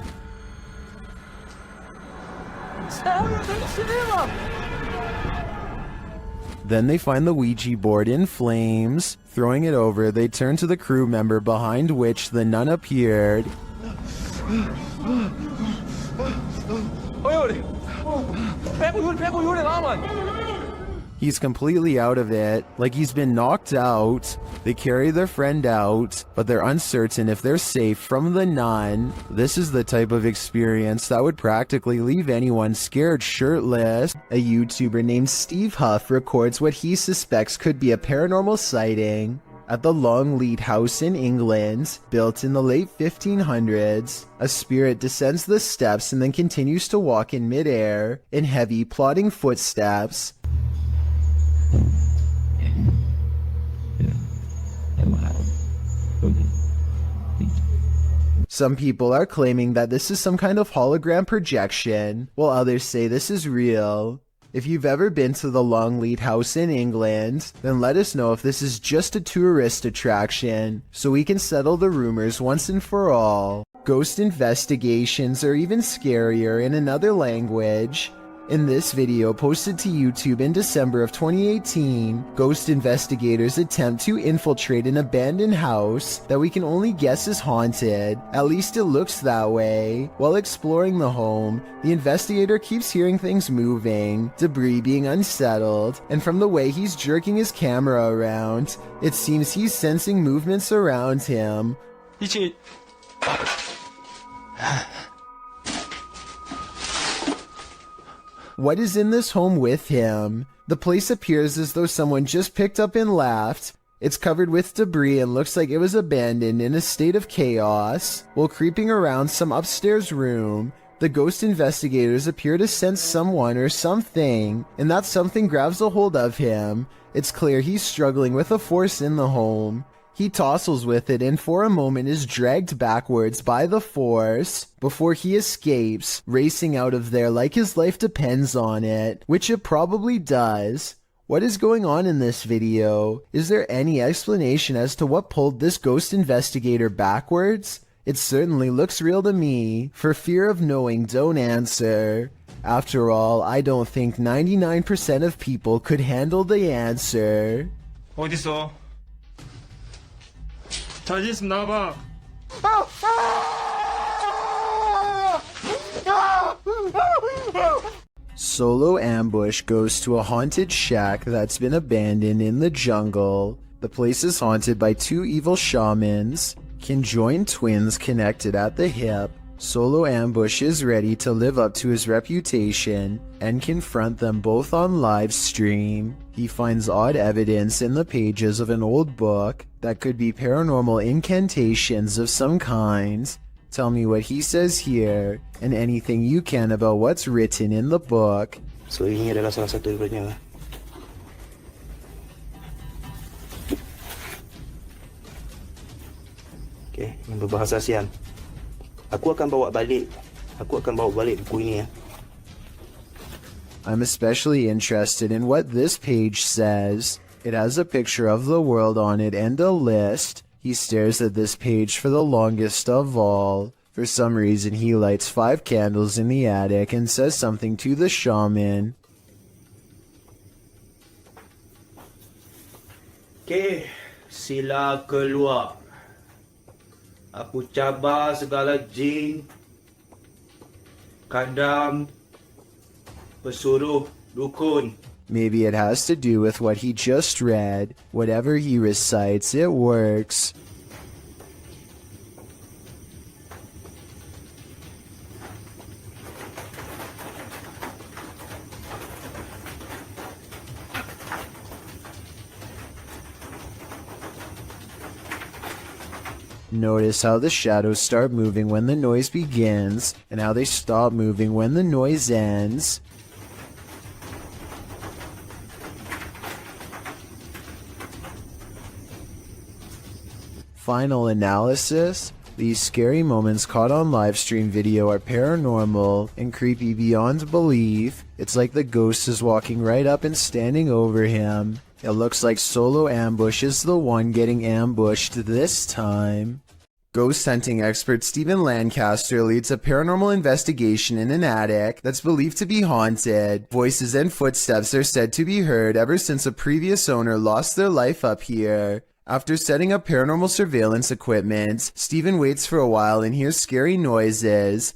Then they find the Ouija board in flames. Throwing it over, they turn to the crew member behind which the nun appeared. He's completely out of it, like he's been knocked out. They carry their friend out, but they're uncertain if they're safe from the nun. This is the type of experience that would practically leave anyone scared shirtless. A YouTuber named Steve Huff records what he suspects could be a paranormal sighting at the Longleat House in England, built in the late 1500s. A spirit descends the steps and then continues to walk in midair in heavy, plodding footsteps. Some people are claiming that this is some kind of hologram projection, while others say this is real. If you've ever been to the Longleat House in England, then let us know if this is just a tourist attraction, so we can settle the rumors once and for all. Ghost investigations are even scarier in another language. In this video posted to YouTube in December of 2018, ghost investigators attempt to infiltrate an abandoned house that we can only guess is haunted. At least it looks that way. While exploring the home, the investigator keeps hearing things moving, debris being unsettled, and from the way he's jerking his camera around, it seems he's sensing movements around him. What is in this home with him? The place appears as though someone just picked up and left. It's covered with debris and looks like it was abandoned in a state of chaos. While creeping around some upstairs room, the ghost investigators appear to sense someone or something, and that something grabs a hold of him. It's clear he's struggling with a force in the home. He tussles with it and for a moment is dragged backwards by the force before he escapes, racing out of there like his life depends on it, which it probably does. What is going on in this video? Is there any explanation as to what pulled this ghost investigator backwards? It certainly looks real to me. For fear of knowing, don't answer. After all, I don't think 99% of people could handle the answer. 어딨어? 자신 있으면 나와봐. Solo Ambush goes to a haunted shack that's been abandoned in the jungle. The place is haunted by two evil shamans, conjoined twins connected at the hip. Solo Ambush is ready to live up to his reputation and confront them both on live stream. He finds odd evidence in the pages of an old book that could be paranormal incantations of some kind. Tell me what he says here and anything you can about what's written in the book. So ini adalah salah satu daripadanya. Okay, yang berbahasa ASEAN. Aku akan bawa balik buku ini ya. I'm especially interested in what this page says. It has a picture of the world on it and a list. He stares at this page for the longest of all. For some reason, he lights 5 candles in the attic and says something to the shaman. Okay, sila keluar. Aku cabar segala jin, kadam, pesuruh, dukun. Maybe it has to do with what he just read. Whatever he recites, it works. Notice how the shadows start moving when the noise begins, and how they stop moving when the noise ends. Final analysis. These scary moments caught on livestream video are paranormal and creepy beyond belief. It's like the ghost is walking right up and standing over him. It looks like Solo Ambush is the one getting ambushed this time. Ghost hunting expert Stephen Lancaster leads a paranormal investigation in an attic that's believed to be haunted. Voices and footsteps are said to be heard ever since a previous owner lost their life up here. After setting up paranormal surveillance equipment, Stephen waits for a while and hears scary noises.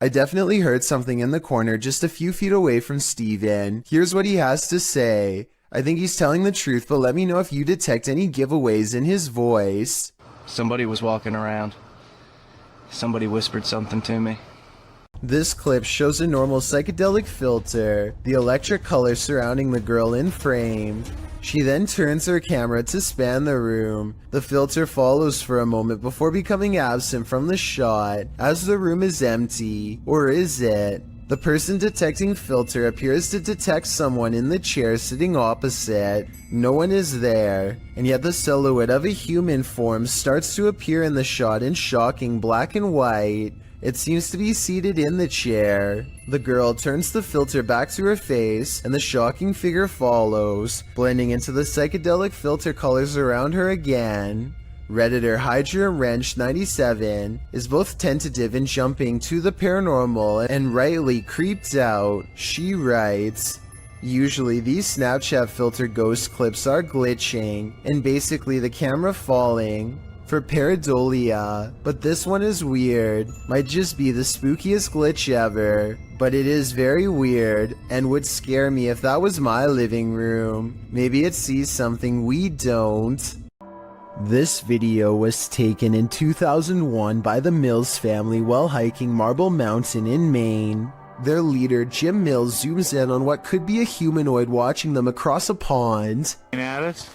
I definitely heard something in the corner just a few feet away from Steven. Here's what he has to say. I think he's telling the truth, but let me know if you detect any giveaways in his voice. Somebody was walking around. Somebody whispered something to me. This clip shows a normal psychedelic filter, the electric color surrounding the girl in frame. She then turns her camera to span the room. The filter follows for a moment before becoming absent from the shot, as the room is empty. Or is it? The person detecting filter appears to detect someone in the chair sitting opposite. No one is there, and yet the silhouette of a human form starts to appear in the shot in shocking black and white. It seems to be seated in the chair. The girl turns the filter back to her face, and the shocking figure follows, blending into the psychedelic filter colors around her again. Redditor Hydra Wrench 97 is both tentative in jumping to the paranormal and rightly creeped out. She writes, usually these Snapchat filter ghost clips are glitching, and basically the camera falling for pareidolia, but this one is weird. Might just be the spookiest glitch ever, but it is very weird and would scare me if that was my living room. Maybe it sees something we don't. This video was taken in 2001 by the Mills family while hiking Marble Mountain in Maine. Their leader, Jim Mills, zooms in on what could be a humanoid watching them across a pond. At us?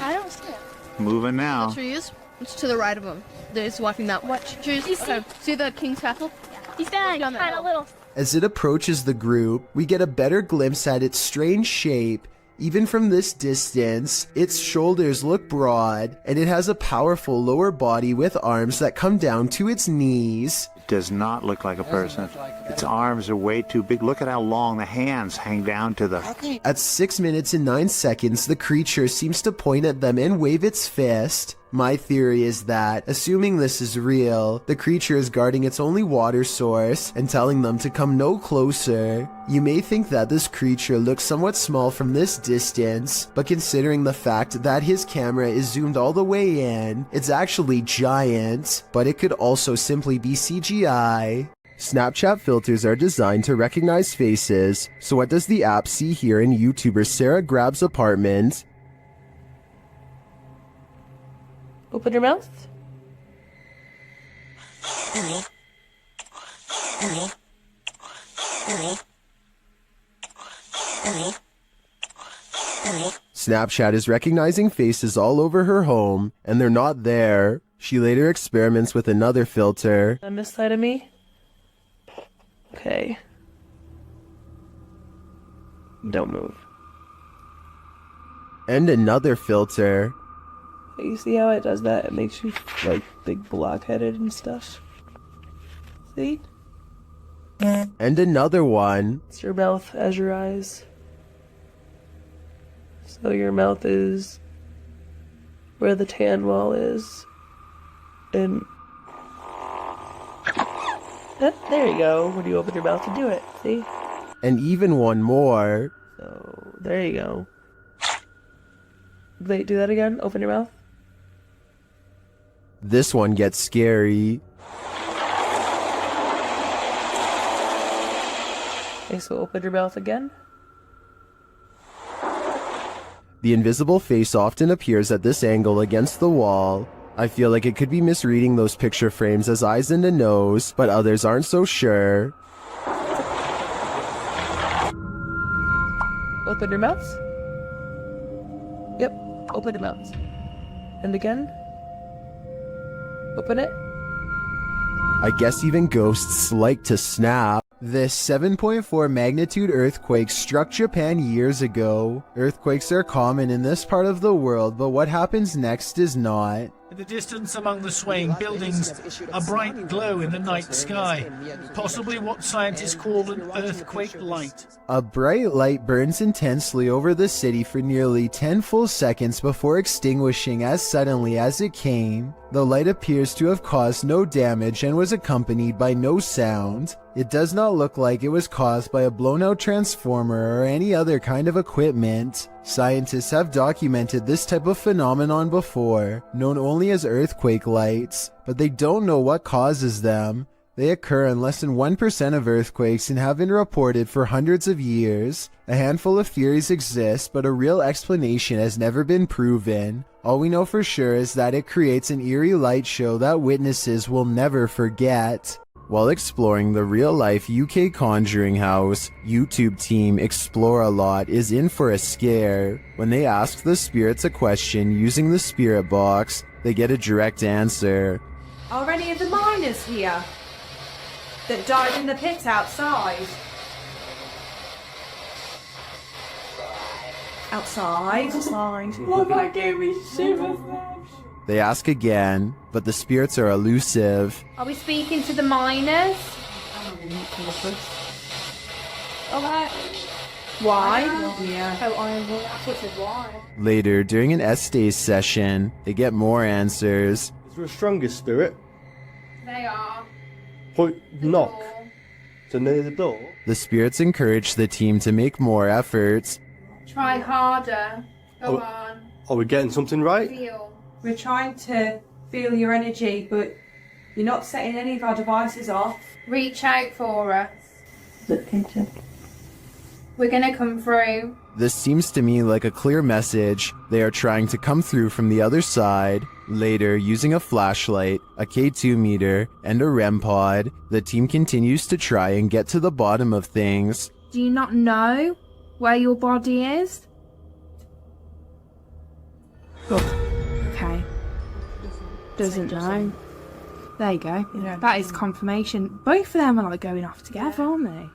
I don't see it. Moving now. Trees? It's to the right of him. There's walking that. What trees? You see? See the King's Castle? He's kind of little. As it approaches the group, we get a better glimpse at its strange shape. Even from this distance, its shoulders look broad, and it has a powerful lower body with arms that come down to its knees. It does not look like a person. Its arms are way too big. Look at how long the hands hang down to the... At 6 minutes and 9 seconds, the creature seems to point at them and wave its fist. My theory is that, assuming this is real, the creature is guarding its only water source and telling them to come no closer. You may think that this creature looks somewhat small from this distance, but considering the fact that his camera is zoomed all the way in, it's actually giant, but it could also simply be CGI. Snapchat filters are designed to recognize faces, so what does the app see here in YouTuber Sarah Grab's apartment? Open your mouth. Snapchat is recognizing faces all over her home, and they're not there. She later experiments with another filter. On this side of me? Okay. Don't move. And another filter. You see how it does that? It makes you, like, big blockheaded and stuff. See? And another one. It's your mouth as your eyes. So your mouth is where the tan wall is. And... there you go. When you open your mouth to do it. See? and even one more. So, there you go. Wait, do that again? Open your mouth. This one gets scary. Okay, so open your mouth again. The invisible face often appears at this angle against the wall. I feel like it could be misreading those picture frames as eyes and a nose, but others aren't so sure. Open your mouth. Yep, open your mouth. And again. Open it. I guess even ghosts like to snap. This 7.4 magnitude earthquake struck Japan years ago. Earthquakes are common in this part of the world, but what happens next is not. In the distance among the swaying buildings, a bright glow in the night sky, possibly what scientists call an earthquake light. A bright light burns intensely over the city for nearly 10 full seconds before extinguishing as suddenly as it came. The light appears to have caused no damage and was accompanied by no sound. It does not look like it was caused by a blown-out transformer or any other kind of equipment. Scientists have documented this type of phenomenon before, known only as earthquake lights, but they don't know what causes them. They occur in less than 1% of earthquakes and have been reported for hundreds of years. A handful of theories exist, but a real explanation has never been proven. All we know for sure is that it creates an eerie light show that witnesses will never forget. While exploring the real-life UK Conjuring House, YouTube team Explore-A-Lot is in for a scare. When they ask the spirits a question using the spirit box, they get a direct answer. Are any of the miners here that died in the pit outside? Outside? Well, that gave me shivers. They ask again, but the spirits are elusive. Are we speaking to the miners? Alright. Why? Yeah. Oh, I thought it why. Later, during an Estays session, they get more answers. Is there a strongest spirit? They are. Point knock. To near the door? The spirits encourage the team to make more efforts. Try harder. Go on. Are we getting something right? Feel. We're trying to feel your energy, but you're not setting any of our devices off. Reach out for us. Look into. We're gonna come through. This seems to me like a clear message. They are trying to come through from the other side. Later, using a flashlight, a K2 meter, and a REM pod, the team continues to try and get to the bottom of things. Do you not know where your body is? Okay. Doesn't know. There you go. That is confirmation. Both of them are like going off together, aren't they?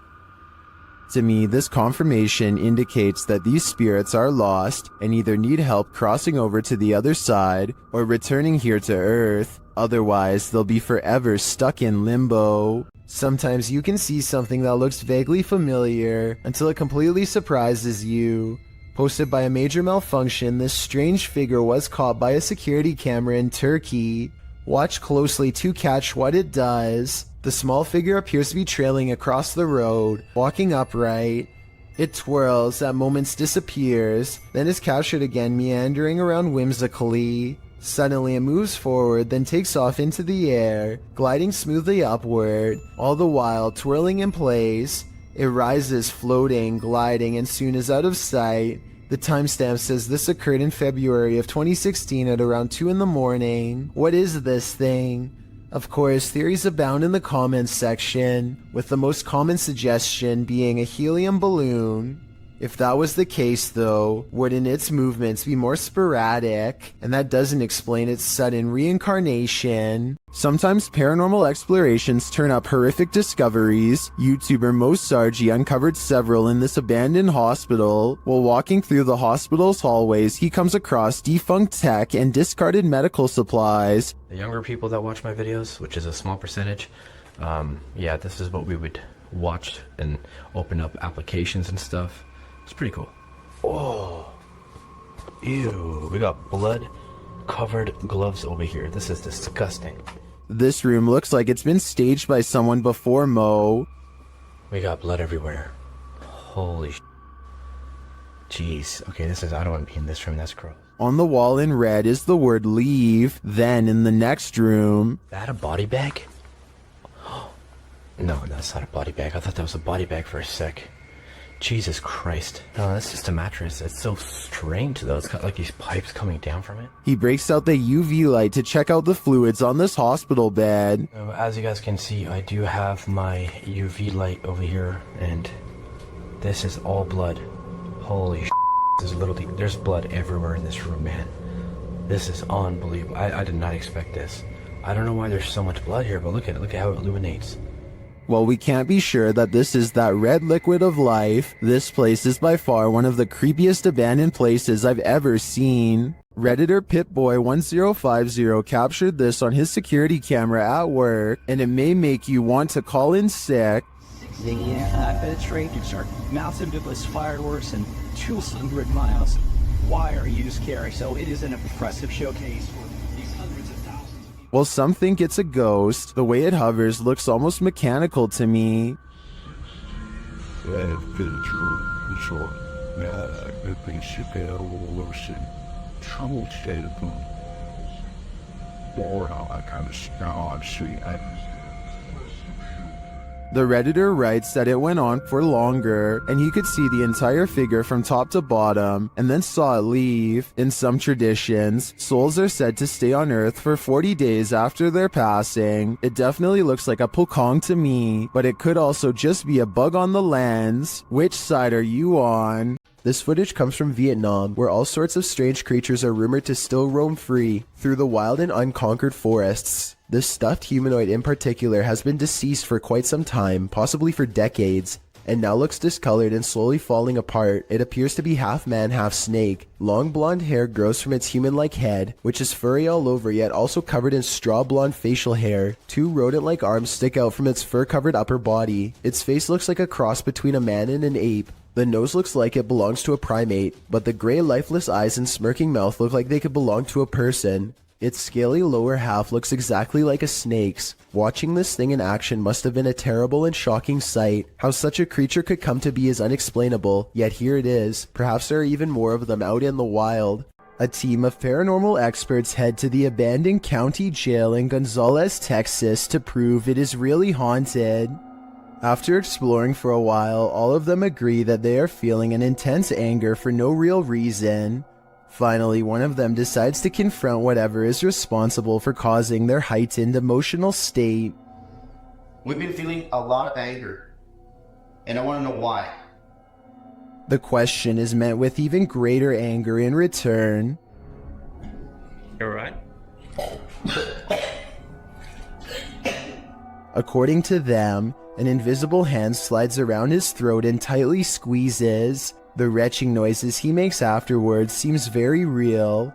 To me, this confirmation indicates that these spirits are lost and either need help crossing over to the other side or returning here to Earth. Otherwise, they'll be forever stuck in limbo. Sometimes you can see something that looks vaguely familiar until it completely surprises you. Posted by a major malfunction, this strange figure was caught by a security camera in Turkey. Watch closely to catch what it does. The small figure appears to be trailing across the road, walking upright. It twirls, at moments disappears, then is captured again meandering around whimsically. Suddenly it moves forward, then takes off into the air, gliding smoothly upward, all the while twirling in place. It rises, floating, gliding, and soon is out of sight. The timestamp says this occurred in February of 2016 at around 2 in the morning. What is this thing? Of course, theories abound in the comments section, with the most common suggestion being a helium balloon. If that was the case though, wouldn't its movements be more sporadic? And that doesn't explain its sudden reincarnation. Sometimes paranormal explorations turn up horrific discoveries. YouTuber Mo Sargi uncovered several in this abandoned hospital. While walking through the hospital's hallways, he comes across defunct tech and discarded medical supplies. The younger people that watch my videos, which is a small percentage, yeah, this is what we would watch and open up applications and stuff. It's pretty cool. Oh, ew, we got blood covered gloves over here. This is disgusting. This room looks like it's been staged by someone before Mo. We got blood everywhere. Holy jeez. Okay, I don't want to be in this room, that's gross. On the wall in red is the word leave. Then in the next room... Is that a body bag? No, that's not a body bag. I thought that was a body bag for a sec. Jesus Christ. No, that's just a mattress. It's so strange though. It's got like these pipes coming down from it. He breaks out the UV light to check out the fluids on this hospital bed. As you guys can see, I do have my UV light over here, and this is all blood. Holy shit. There's blood everywhere in this room, man. This is unbelievable. I did not expect this. I don't know why there's so much blood here, but look at it. Look at how it illuminates. Well, we can't be sure that this is that red liquid of life. This place is by far one of the creepiest abandoned places I've ever seen. Redditor Pitboy1050 captured this on his security camera at work, and it may make you want to call in sick. The penetrators are massive device fireworks and 200 miles. Wire used carry, so it is an impressive showcase for these hundreds of thousands. Well, some think it's a ghost. The way it hovers looks almost mechanical to me. The Redditor writes that it went on for longer, and he could see the entire figure from top to bottom, and then saw it leave. In some traditions, souls are said to stay on Earth for 40 days after their passing. It definitely looks like a pokong to me, but it could also just be a bug on the lens. Which side are you on? This footage comes from Vietnam, where all sorts of strange creatures are rumored to still roam free through the wild and unconquered forests. This stuffed humanoid in particular has been deceased for quite some time, possibly for decades, and now looks discolored and slowly falling apart. It appears to be half man, half snake. Long blonde hair grows from its human-like head, which is furry all over yet also covered in straw blonde facial hair. Two rodent-like arms stick out from its fur-covered upper body. Its face looks like a cross between a man and an ape. The nose looks like it belongs to a primate, but the gray lifeless eyes and smirking mouth look like they could belong to a person. Its scaly lower half looks exactly like a snake's. Watching this thing in action must have been a terrible and shocking sight. How such a creature could come to be is unexplainable, yet here it is. Perhaps there are even more of them out in the wild. A team of paranormal experts head to the abandoned county jail in Gonzales, Texas to prove it is really haunted. After exploring for a while, all of them agree that they are feeling an intense anger for no real reason. Finally, one of them decides to confront whatever is responsible for causing their heightened emotional state. We've been feeling a lot of anger, and I want to know why. The question is met with even greater anger in return. You alright? According to them, an invisible hand slides around his throat and tightly squeezes. The retching noises he makes afterwards seems very real.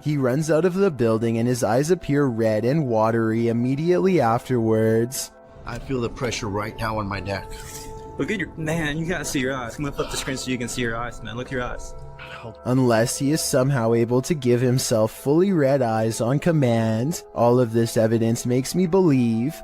He runs out of the building and his eyes appear red and watery immediately afterwards. I feel the pressure right now on my neck. Look at your... Man, you gotta see your eyes. Come lift up the screen so you can see your eyes, man. Look at your eyes. Unless he is somehow able to give himself fully red eyes on command. All of this evidence makes me believe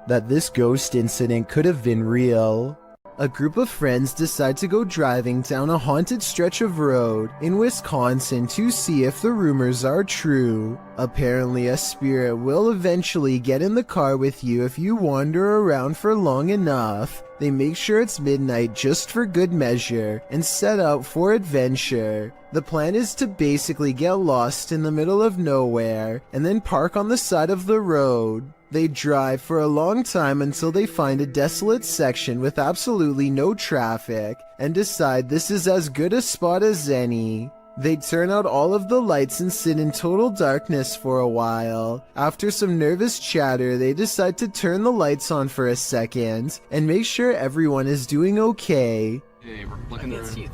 that this ghost incident could have been real. A group of friends decide to go driving down a haunted stretch of road in Wisconsin to see if the rumors are true. Apparently, a spirit will eventually get in the car with you if you wander around for long enough. They make sure it's midnight just for good measure and set out for adventure. The plan is to basically get lost in the middle of nowhere and then park on the side of the road. They drive for a long time until they find a desolate section with absolutely no traffic and decide this is as good a spot as any. They turn out all of the lights and sit in total darkness for a while. After some nervous chatter, they decide to turn the lights on for a second and make sure everyone is doing okay. Hey, we're looking at the...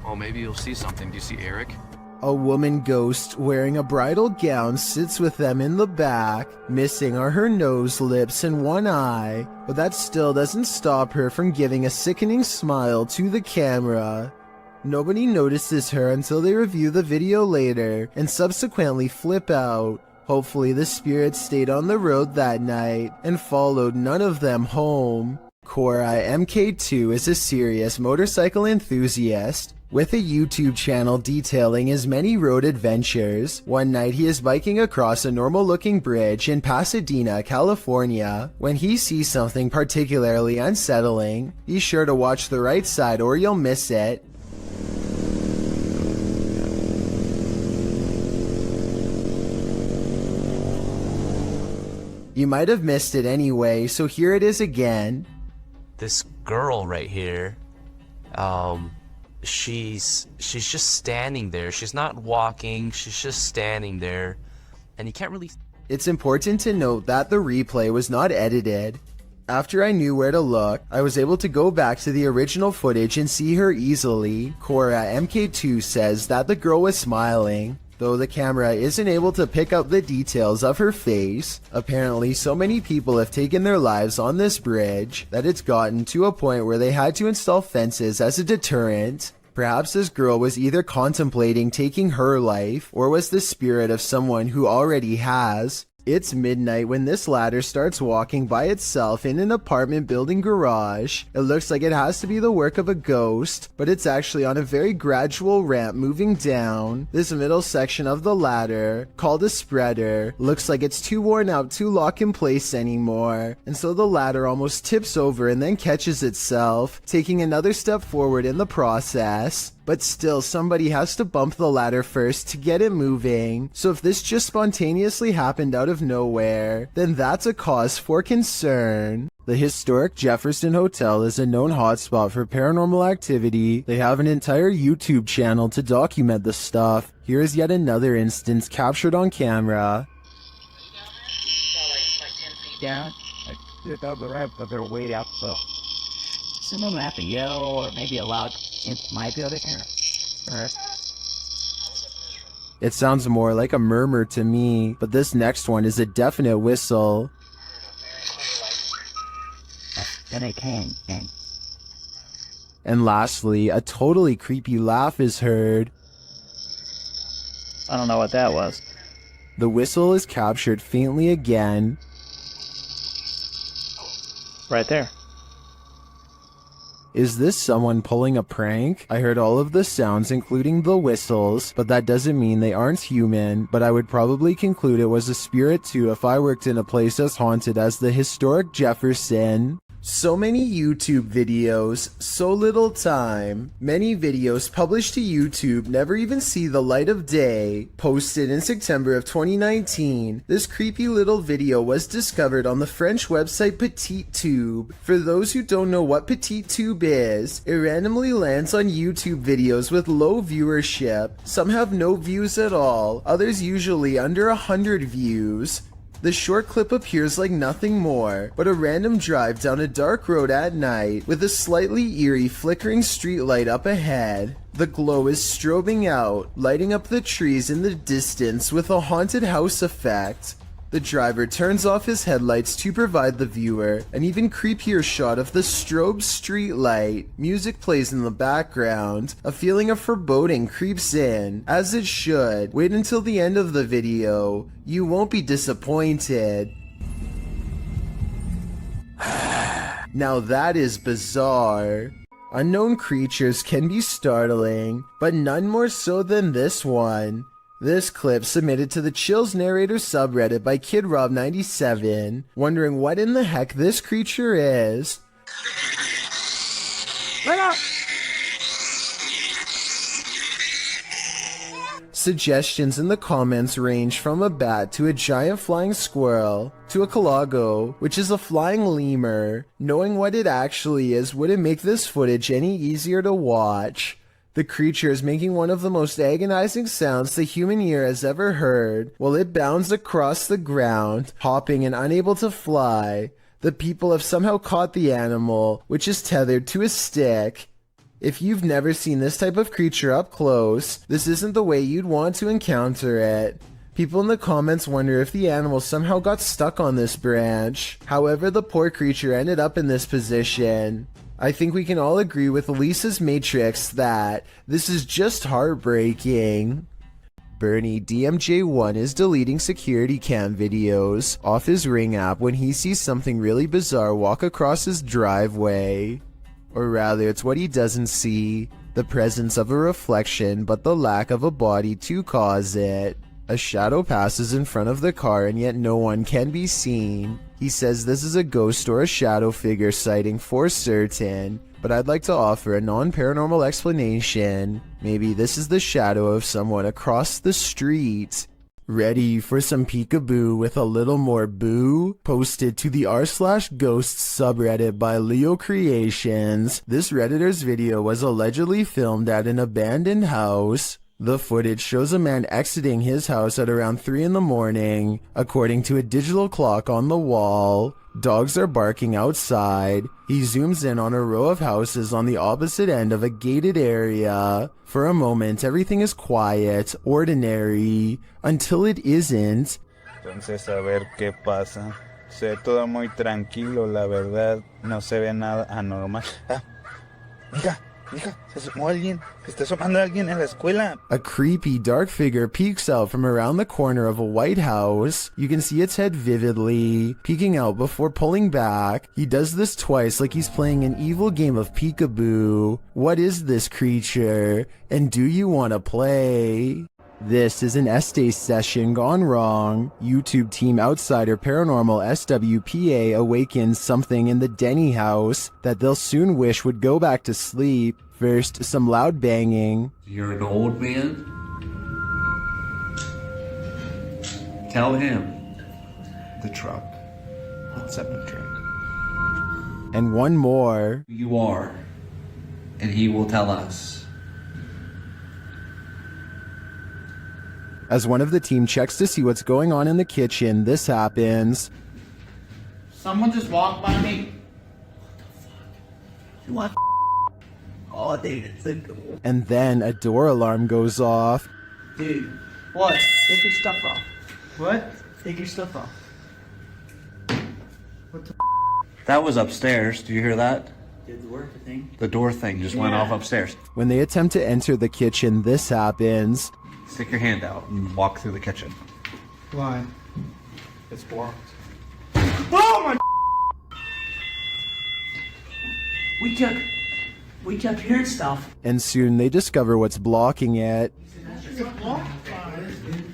Oh, maybe you'll see something. Do you see Eric? A woman ghost wearing a bridal gown sits with them in the back. Missing are her nose, lips, and one eye, but that still doesn't stop her from giving a sickening smile to the camera. Nobody notices her until they review the video later and subsequently flip out. Hopefully the spirit stayed on the road that night and followed none of them home. Cora MK2 is a serious motorcycle enthusiast with a YouTube channel detailing his many road adventures. One night he is biking across a normal-looking bridge in Pasadena, California, when he sees something particularly unsettling. Be sure to watch the right side or you'll miss it. You might have missed it anyway, so here it is again. This girl right here, she's just standing there. She's not walking, she's just standing there, and you can't really... It's important to note that the replay was not edited. After I knew where to look, I was able to go back to the original footage and see her easily. Cora MK2 says that the girl was smiling, though the camera isn't able to pick up the details of her face. Apparently, so many people have taken their lives on this bridge that it's gotten to a point where they had to install fences as a deterrent. Perhaps this girl was either contemplating taking her life, or was the spirit of someone who already has. It's midnight when this ladder starts walking by itself in an apartment building garage. It looks like it has to be the work of a ghost, but it's actually on a very gradual ramp moving down. This middle section of the ladder, called a spreader, looks like it's too worn out to lock in place anymore, and so the ladder almost tips over and then catches itself, taking another step forward in the process. But still, somebody has to bump the ladder first to get it moving. So if this just spontaneously happened out of nowhere, then that's a cause for concern. The historic Jefferson Hotel is a known hotspot for paranormal activity. They have an entire YouTube channel to document the stuff. Here is yet another instance captured on camera. Down, like, up the ramp, but they're way out slow. Someone will have to yell, or maybe a loud in my building here. It sounds more like a murmur to me, but this next one is a definite whistle. Then I can. And lastly, a totally creepy laugh is heard. I don't know what that was. The whistle is captured faintly again. Right there. Is this someone pulling a prank? I heard all of the sounds including the whistles, but that doesn't mean they aren't human, but I would probably conclude it was a spirit too if I worked in a place as haunted as the historic Jefferson. So many YouTube videos, so little time. Many videos published to YouTube never even see the light of day. Posted in September of 2019, this creepy little video was discovered on the French website PetitTube. For those who don't know what PetitTube is, it randomly lands on YouTube videos with low viewership. Some have no views at all, others usually under 100 views. The short clip appears like nothing more but a random drive down a dark road at night with a slightly eerie flickering streetlight up ahead. The glow is strobing out, lighting up the trees in the distance with a haunted house effect. The driver turns off his headlights to provide the viewer an even creepier shot of the strobe streetlight. Music plays in the background. A feeling of foreboding creeps in, as it should. Wait until the end of the video. You won't be disappointed. Now that is bizarre. Unknown creatures can be startling, but none more so than this one. This clip submitted to the Chills Narrator subreddit by KidRob97, wondering what in the heck this creature is. Look out! Suggestions in the comments range from a bat to a giant flying squirrel to a calago, which is a flying lemur. Knowing what it actually is wouldn't make this footage any easier to watch. The creature is making one of the most agonizing sounds the human ear has ever heard, while it bounds across the ground, hopping and unable to fly. The people have somehow caught the animal, which is tethered to a stick. If you've never seen this type of creature up close, this isn't the way you'd want to encounter it. People in the comments wonder if the animal somehow got stuck on this branch. However, the poor creature ended up in this position. I think we can all agree with Lisa's Matrix that this is just heartbreaking. Bernie DMJ1 is deleting security cam videos off his Ring app when he sees something really bizarre walk across his driveway. Or rather, it's what he doesn't see, the presence of a reflection but the lack of a body to cause it. A shadow passes in front of the car and yet no one can be seen. He says this is a ghost or a shadow figure sighting for certain, but I'd like to offer a non-paranormal explanation. Maybe this is the shadow of someone across the street. Ready for some peekaboo with a little more boo? Posted to the r/ghosts subreddit by Leo Creations. This Redditor's video was allegedly filmed at an abandoned house. The footage shows a man exiting his house at around 3 in the morning. According to a digital clock on the wall, dogs are barking outside. He zooms in on a row of houses on the opposite end of a gated area. For a moment, everything is quiet, ordinary, until it isn't. Entonces, a ver qué pasa. Se ve todo muy tranquilo, la verdad. No se ve nada anormal. Mira. Mija, se asomó alguien. Se está asomando alguien en la escuela. A creepy dark figure peeks out from around the corner of a white house. You can see its head vividly, peeking out before pulling back. He does this twice like he's playing an evil game of peekaboo. What is this creature? And do you want to play? This is an Este session gone wrong. YouTube team outsider Paranormal SWPA awakens something in the Denny house that they'll soon wish would go back to sleep. First, some loud banging. You're an old man? Tell him. The truck. What's up, the truck? And one more. Who you are, and he will tell us. As one of the team checks to see what's going on in the kitchen, this happens. Someone just walked by me. What? Oh, dude, it's simple. And then a door alarm goes off. Dude, what? Take your stuff off. What? Take your stuff off. What the? That was upstairs. Do you hear that? Did the door thing? The door thing just went off upstairs. When they attempt to enter the kitchen, this happens. Stick your hand out and walk through the kitchen. Why? It's blocked. Oh my! We kept hearing stuff. And soon they discover what's blocking it.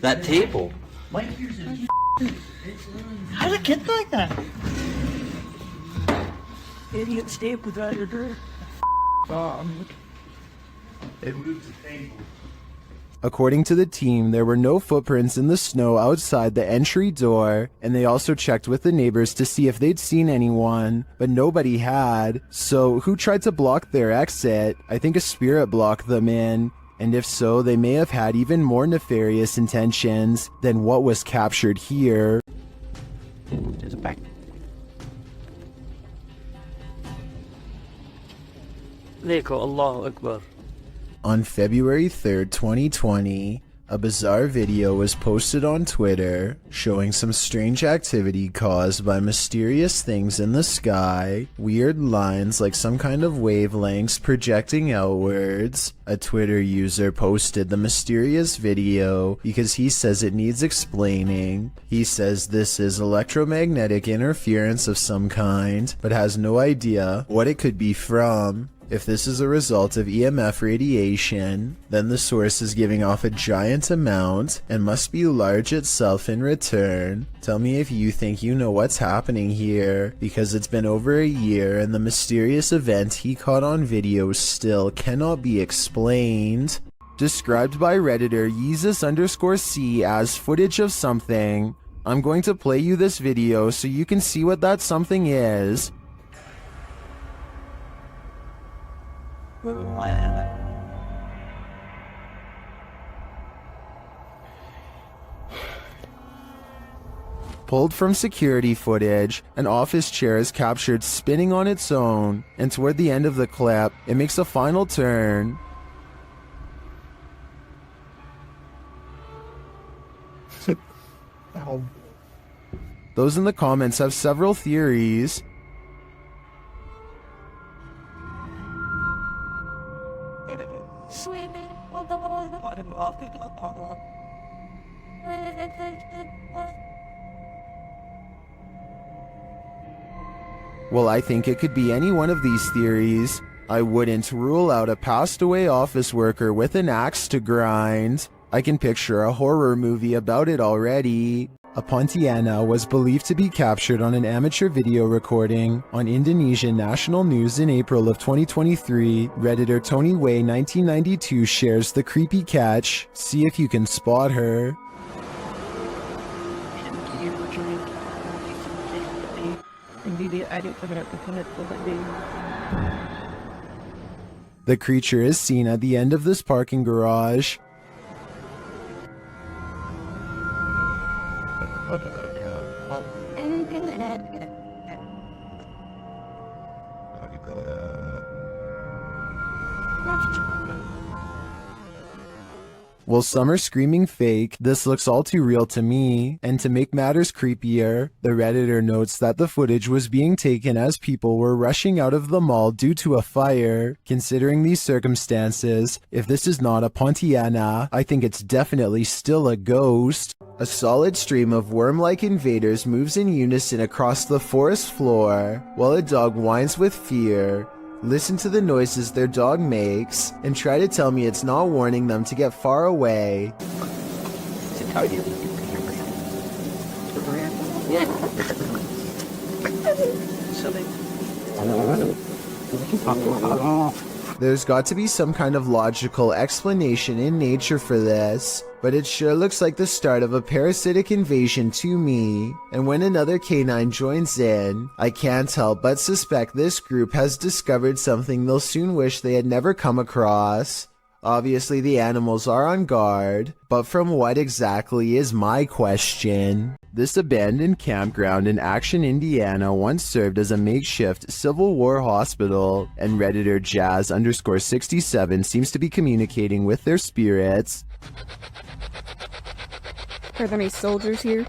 That table. Wait, how did it get like that? Idiot stayed without your door. It moved the table. According to the team, there were no footprints in the snow outside the entry door, and they also checked with the neighbors to see if they'd seen anyone, but nobody had. So who tried to block their exit? I think a spirit blocked them in, and if so, they may have had even more nefarious intentions than what was captured here. There's a back. Allahu Akbar. On February 3rd, 2020, a bizarre video was posted on Twitter showing some strange activity caused by mysterious things in the sky, weird lines like some kind of wavelengths projecting outwards. A Twitter user posted the mysterious video because he says it needs explaining. He says this is electromagnetic interference of some kind, but has no idea what it could be from. If this is a result of EMF radiation, then the source is giving off a giant amount and must be large itself in return. Tell me if you think you know what's happening here, because it's been over a year and the mysterious event he caught on video still cannot be explained. Described by Redditor Yeezus_C as footage of something. I'm going to play you this video so you can see what that something is. Pulled from security footage, an office chair is captured spinning on its own, and toward the end of the clip, it makes a final turn. Those in the comments have several theories. Well, I think it could be any one of these theories. I wouldn't rule out a passed away office worker with an axe to grind. I can picture a horror movie about it already. A Pontiana was believed to be captured on an amateur video recording on Indonesian national news in April of 2023. Redditor Tony Way 1992 shares the creepy catch. See if you can spot her. The creature is seen at the end of this parking garage. Well, some are screaming fake. This looks all too real to me. And to make matters creepier, the Redditor notes that the footage was being taken as people were rushing out of the mall due to a fire. Considering these circumstances, if this is not a Pontiana, I think it's definitely still a ghost. A solid stream of worm-like invaders moves in unison across the forest floor, while a dog whines with fear. Listen to the noises their dog makes, and try to tell me it's not warning them to get far away. There's got to be some kind of logical explanation in nature for this, but it sure looks like the start of a parasitic invasion to me. And when another canine joins in, I can't help but suspect this group has discovered something they'll soon wish they had never come across. Obviously the animals are on guard, but from what exactly is my question? This abandoned campground in Action, Indiana once served as a makeshift Civil War hospital, and Redditor Jazz_67 seems to be communicating with their spirits. Are there any soldiers here?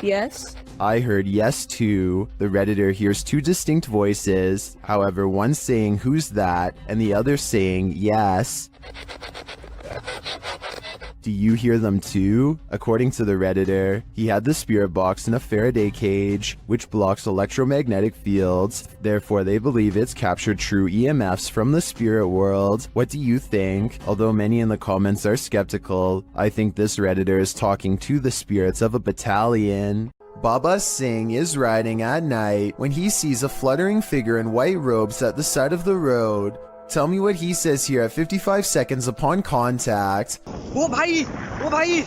Yes? I heard yes too. The Redditor hears two distinct voices, however one saying who's that, and the other saying yes. Do you hear them too? According to the Redditor, he had the spirit box in a Faraday cage, which blocks electromagnetic fields. Therefore, they believe it's captured true EMFs from the spirit world. What do you think? Although many in the comments are skeptical, I think this Redditor is talking to the spirits of a battalion. Baba Singh is riding at night when he sees a fluttering figure in white robes at the side of the road. Tell me what he says here at 55 seconds upon contact. वो भाई वो भाई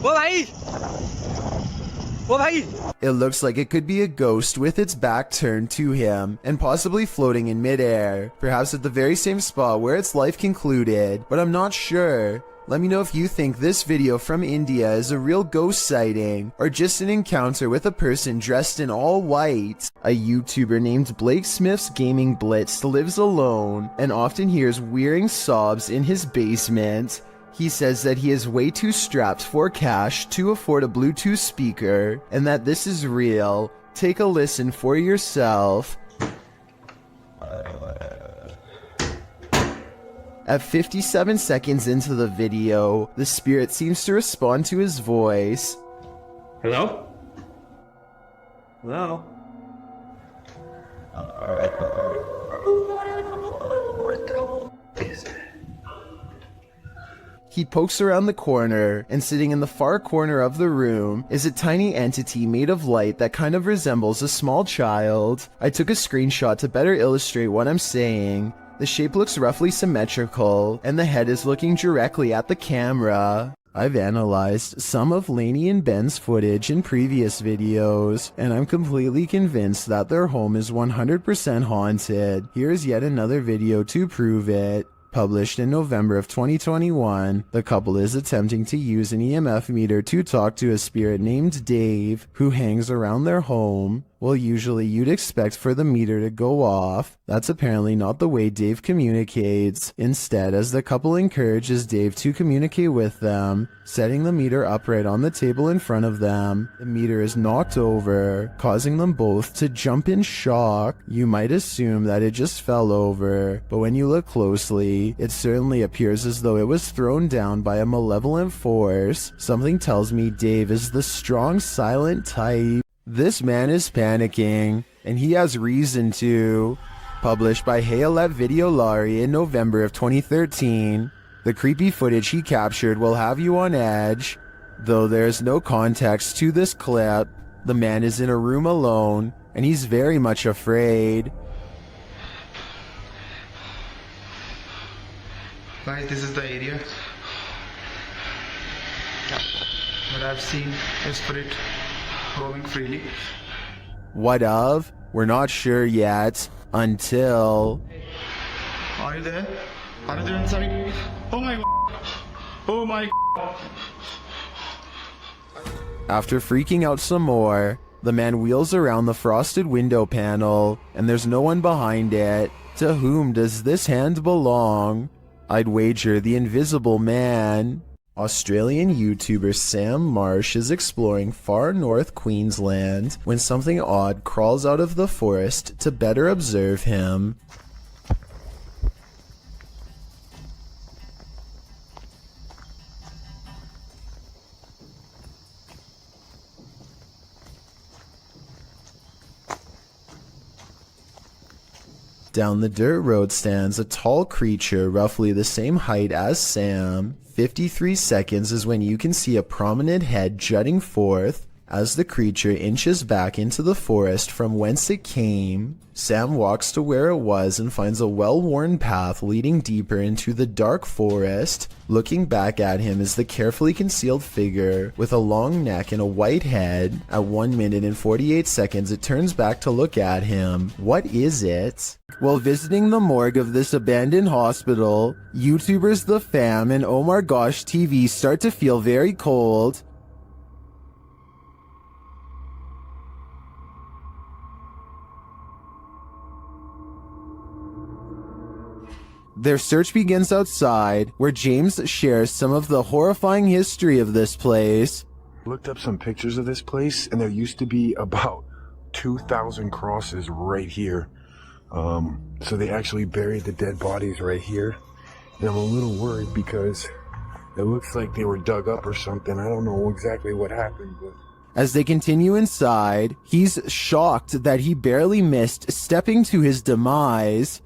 वो भाई वो भाई. It looks like it could be a ghost with its back turned to him and possibly floating in midair, perhaps at the very same spot where its life concluded, but I'm not sure. Let me know if you think this video from India is a real ghost sighting or just an encounter with a person dressed in all white. A YouTuber named Blake Smith's Gaming Blitz lives alone and often hears wearing sobs in his basement. He says that he is way too strapped for cash to afford a Bluetooth speaker and that this is real. Take a listen for yourself. At 57 seconds into the video, the spirit seems to respond to his voice. Hello? Hello? He pokes around the corner, and sitting in the far corner of the room is a tiny entity made of light that kind of resembles a small child. I took a screenshot to better illustrate what I'm saying. The shape looks roughly symmetrical, and the head is looking directly at the camera. I've analyzed some of Lainey and Ben's footage in previous videos, and I'm completely convinced that their home is 100% haunted. Here's yet another video to prove it. Published in November of 2021, the couple is attempting to use an EMF meter to talk to a spirit named Dave, who hangs around their home. Well, usually you'd expect for the meter to go off. That's apparently not the way Dave communicates. Instead, as the couple encourages Dave to communicate with them, setting the meter upright on the table in front of them, the meter is knocked over, causing them both to jump in shock. You might assume that it just fell over, but when you look closely, it certainly appears as though it was thrown down by a malevolent force. Something tells me Dave is the strong, silent type. This man is panicking, and he has reason to. Published by Hayalet Videolari in November of 2013, the creepy footage he captured will have you on edge. Though there's no context to this clip, the man is in a room alone, and he's very much afraid. Guys, this is the area. What I've seen is spirit roaming freely. What of? We're not sure yet, until... Are you there? Are you there inside? Oh my... Oh my... After freaking out some more, the man wheels around the frosted window panel, and there's no one behind it. To whom does this hand belong? I'd wager the Invisible Man. Australian YouTuber Sam Marsh is exploring far north Queensland when something odd crawls out of the forest to better observe him. Down the dirt road stands a tall creature roughly the same height as Sam. 53 seconds is when you can see a prominent head jutting forth as the creature inches back into the forest from whence it came. Sam walks to where it was and finds a well-worn path leading deeper into the dark forest. Looking back at him is the carefully concealed figure with a long neck and a white head. At 1 minute and 48 seconds, it turns back to look at him. What is it? While visiting the morgue of this abandoned hospital, YouTubers The Fam and Oh My Gosh TV start to feel very cold. Their search begins outside, where James shares some of the horrifying history of this place. Looked up some pictures of this place, and there used to be about 2,000 crosses right here. So they actually buried the dead bodies right here. And I'm a little worried because it looks like they were dug up or something. I don't know exactly what happened, but... As they continue inside, he's shocked that he barely missed stepping to his demise.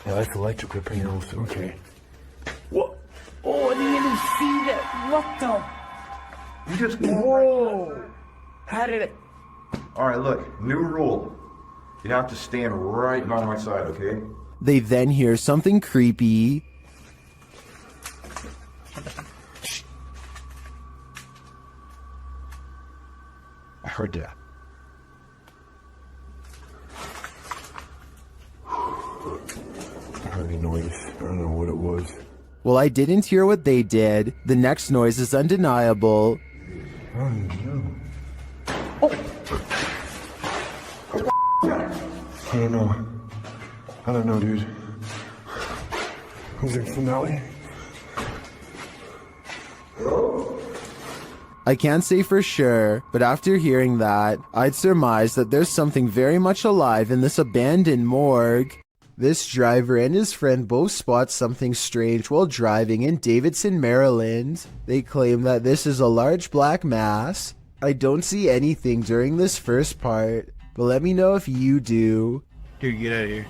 Yeah, that's electrical panels. Okay. What? Oh, I didn't even see that. What the? You just... Whoa! How did it... Alright, look. New rule. You have to stand right by my side, okay? They then hear something creepy. I heard that. I heard a noise. I don't know what it was. Well, I didn't hear what they did. The next noise is undeniable. Oh no. I don't know, dude. Was it finale? I can't say for sure, but after hearing that, I'd surmise that there's something very much alive in this abandoned morgue. This driver and his friend both spot something strange while driving in Davidson, Maryland. They claim that this is a large black mass. I don't see anything during this first part, but let me know if you do. Dude, get out of here.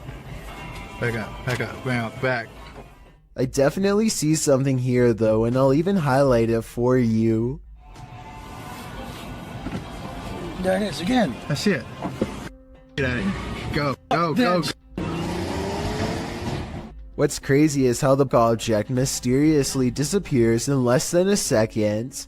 Back up, bounce back. I definitely see something here though, and I'll even highlight it for you. There it is again. I see it. Get out of here. Go. What's crazy is how the object mysteriously disappears in less than a second.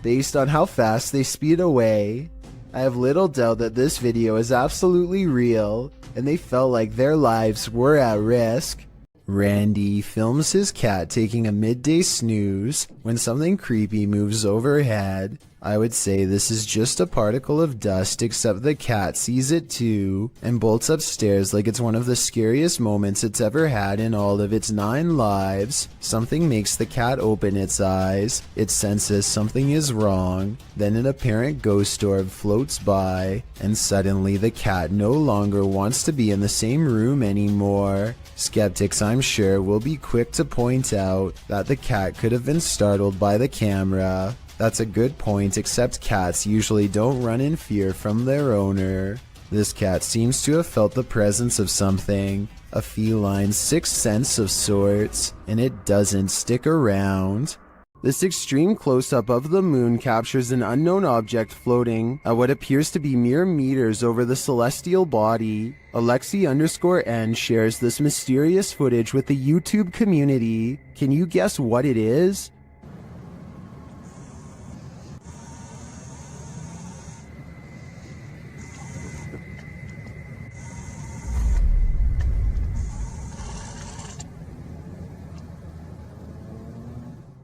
Based on how fast they speed away, I have little doubt that this video is absolutely real, and they felt like their lives were at risk. Randy films his cat taking a midday snooze when something creepy moves overhead. I would say this is just a particle of dust, except the cat sees it too and bolts upstairs like it's one of the scariest moments it's ever had in all of its 9 lives. Something makes the cat open its eyes. It senses something is wrong. Then an apparent ghost orb floats by, and suddenly the cat no longer wants to be in the same room anymore. Skeptics, I'm sure, will be quick to point out that the cat could have been startled by the camera. That's a good point, except cats usually don't run in fear from their owner. This cat seems to have felt the presence of something, a feline sixth sense of sorts, and it doesn't stick around. This extreme close-up of the moon captures an unknown object floating at what appears to be mere meters over the celestial body. Alexi_N shares this mysterious footage with the YouTube community. Can you guess what it is?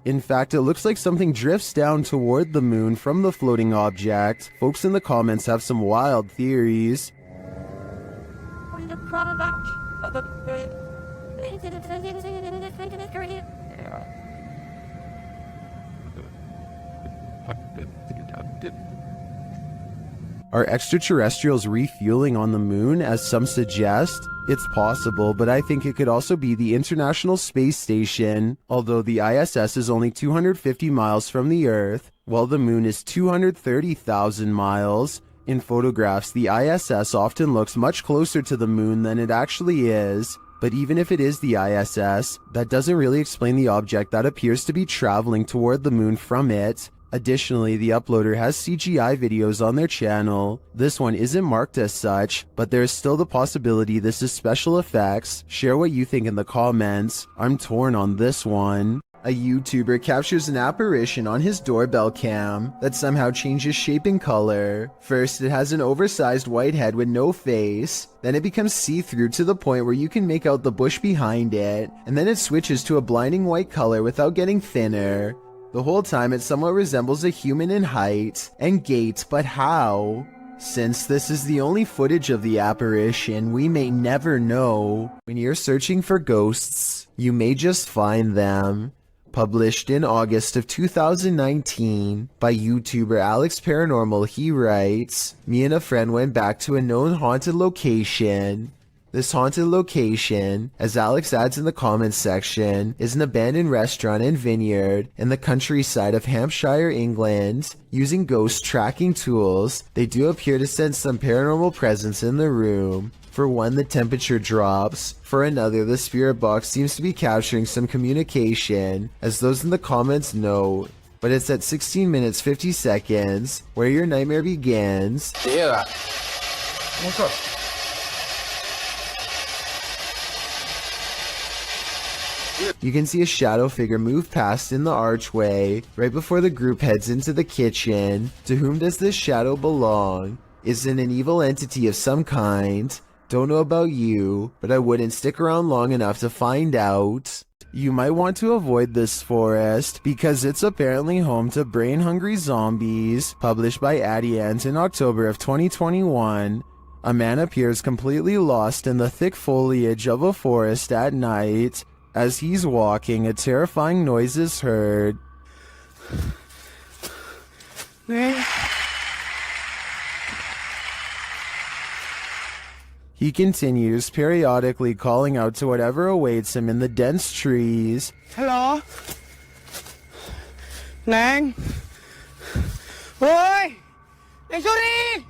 In fact, it looks like something drifts down toward the moon from the floating object. Folks in the comments have some wild theories. Are extraterrestrials refueling on the moon, as some suggest? It's possible, but I think it could also be the International Space Station. Although the ISS is only 250 miles from the Earth, while the moon is 230,000 miles. In photographs, the ISS often looks much closer to the moon than it actually is. But even if it is the ISS, that doesn't really explain the object that appears to be traveling toward the moon from it. Additionally, the uploader has CGI videos on their channel. This one isn't marked as such, but there is still the possibility this is special effects. Share what you think in the comments. I'm torn on this one. A YouTuber captures an apparition on his doorbell cam that somehow changes shape and color. First, it has an oversized white head with no face. Then it becomes see-through to the point where you can make out the bush behind it. And then it switches to a blinding white color without getting thinner. The whole time it somewhat resembles a human in height and gait, but how? Since this is the only footage of the apparition, we may never know. When you're searching for ghosts, you may just find them. Published in August of 2019 by YouTuber Alex Paranormal, he writes, "Me and a friend went back to a known haunted location. This haunted location, as Alex adds in the comments section, is an abandoned restaurant and vineyard in the countryside of Hampshire, England. Using ghost tracking tools, they do appear to sense some paranormal presence in the room. For one, the temperature drops. For another, the spirit box seems to be capturing some communication, as those in the comments note. But it's at 16 minutes 50 seconds where your nightmare begins." Yeah. What's up? You can see a shadow figure move past in the archway right before the group heads into the kitchen. To whom does this shadow belong? Is it an evil entity of some kind? Don't know about you, but I wouldn't stick around long enough to find out. You might want to avoid this forest because it's apparently home to brain-hungry zombies. Published by Addie Ant in October of 2021. A man appears completely lost in the thick foliage of a forest at night. As he's walking, a terrifying noise is heard. He continues, periodically calling out to whatever awaits him in the dense trees. Hello? Nang? Oi! Sorry!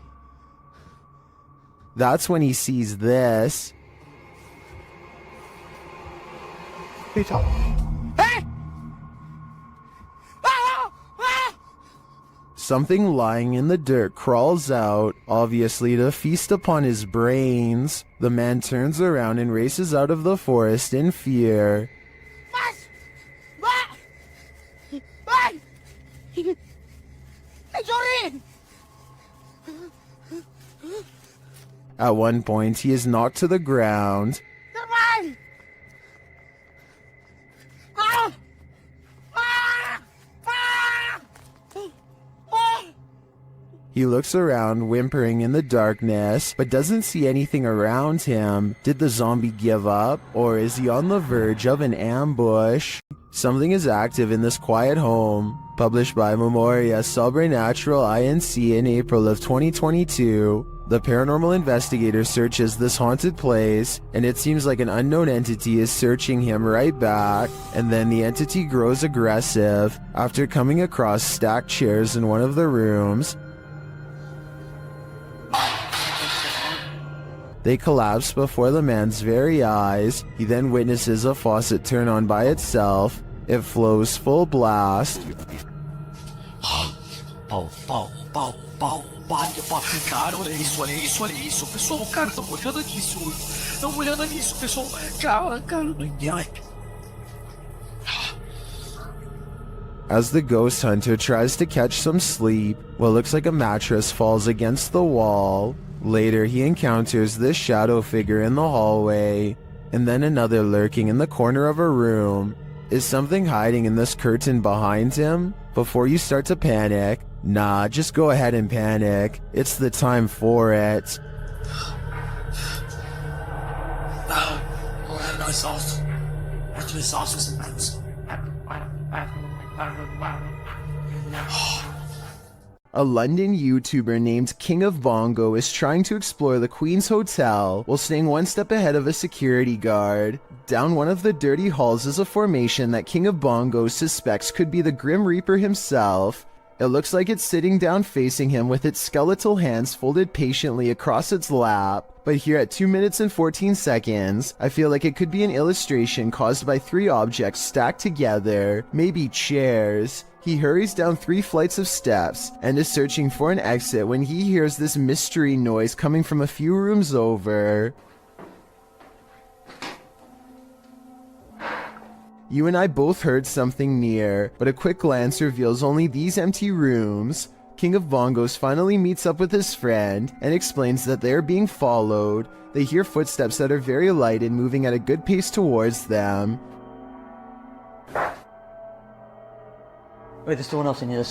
That's when he sees this. Peter. Hey! Something lying in the dirt crawls out, obviously to feast upon his brains. The man turns around and races out of the forest in fear. At one point, he is knocked to the ground. He looks around, whimpering in the darkness, but doesn't see anything around him. Did the zombie give up? Or is he on the verge of an ambush? Something is active in this quiet home. Published by Memoria Sobrenatural Inc. in April of 2022. The paranormal investigator searches this haunted place, and it seems like an unknown entity is searching him right back, and then the entity grows aggressive. After coming across stacked chairs in one of the rooms, they collapse before the man's very eyes. He then witnesses a faucet turn on by itself. It flows full blast. Cara, olha isso, pessoal, cara, dá uma olhada nisso, pessoal, cara, As the ghost hunter tries to catch some sleep, what looks like a mattress falls against the wall. Later, he encounters this shadow figure in the hallway, and then another lurking in the corner of a room. Is something hiding in this curtain behind him? Before you start to panic, nah, just go ahead and panic. It's the time for it. A London YouTuber named King of Bongo is trying to explore the Queen's Hotel while staying one step ahead of a security guard. Down one of the dirty halls is a formation that King of Bongo suspects could be the Grim Reaper himself. It looks like it's sitting down facing him with its skeletal hands folded patiently across its lap. But here at 2 minutes and 14 seconds, I feel like it could be an illustration caused by 3 objects stacked together, maybe chairs. He hurries down 3 flights of steps and is searching for an exit when he hears this mystery noise coming from a few rooms over. You and I both heard something near, but a quick glance reveals only these empty rooms. King of Bongos finally meets up with his friend and explains that they are being followed. They hear footsteps that are very light and moving at a good pace towards them. Wait, there's someone else in here,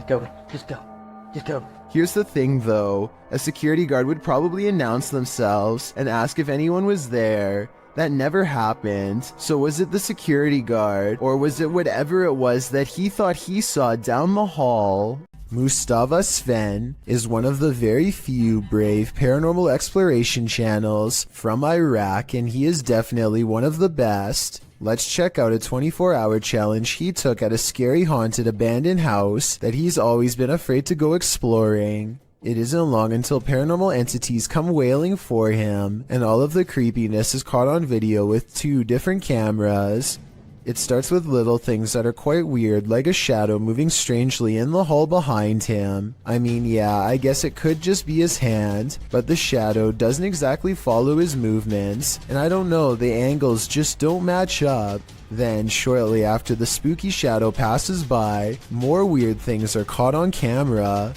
Go, just go. Here's the thing though, a security guard would probably announce themselves and ask if anyone was there. That never happened. So was it the security guard, or was it whatever it was that he thought he saw down the hall? Mustafa Sven is one of the very few brave paranormal exploration channels from Iraq, and he is definitely one of the best. Let's check out a 24-hour challenge he took at a scary haunted abandoned house that he's always been afraid to go exploring. It isn't long until paranormal entities come wailing for him, and all of the creepiness is caught on video with 2 different cameras. It starts with little things that are quite weird, like a shadow moving strangely in the hall behind him. I mean, yeah, I guess it could just be his hand, but the shadow doesn't exactly follow his movements, and I don't know, the angles just don't match up. Then, shortly after the spooky shadow passes by, more weird things are caught on camera.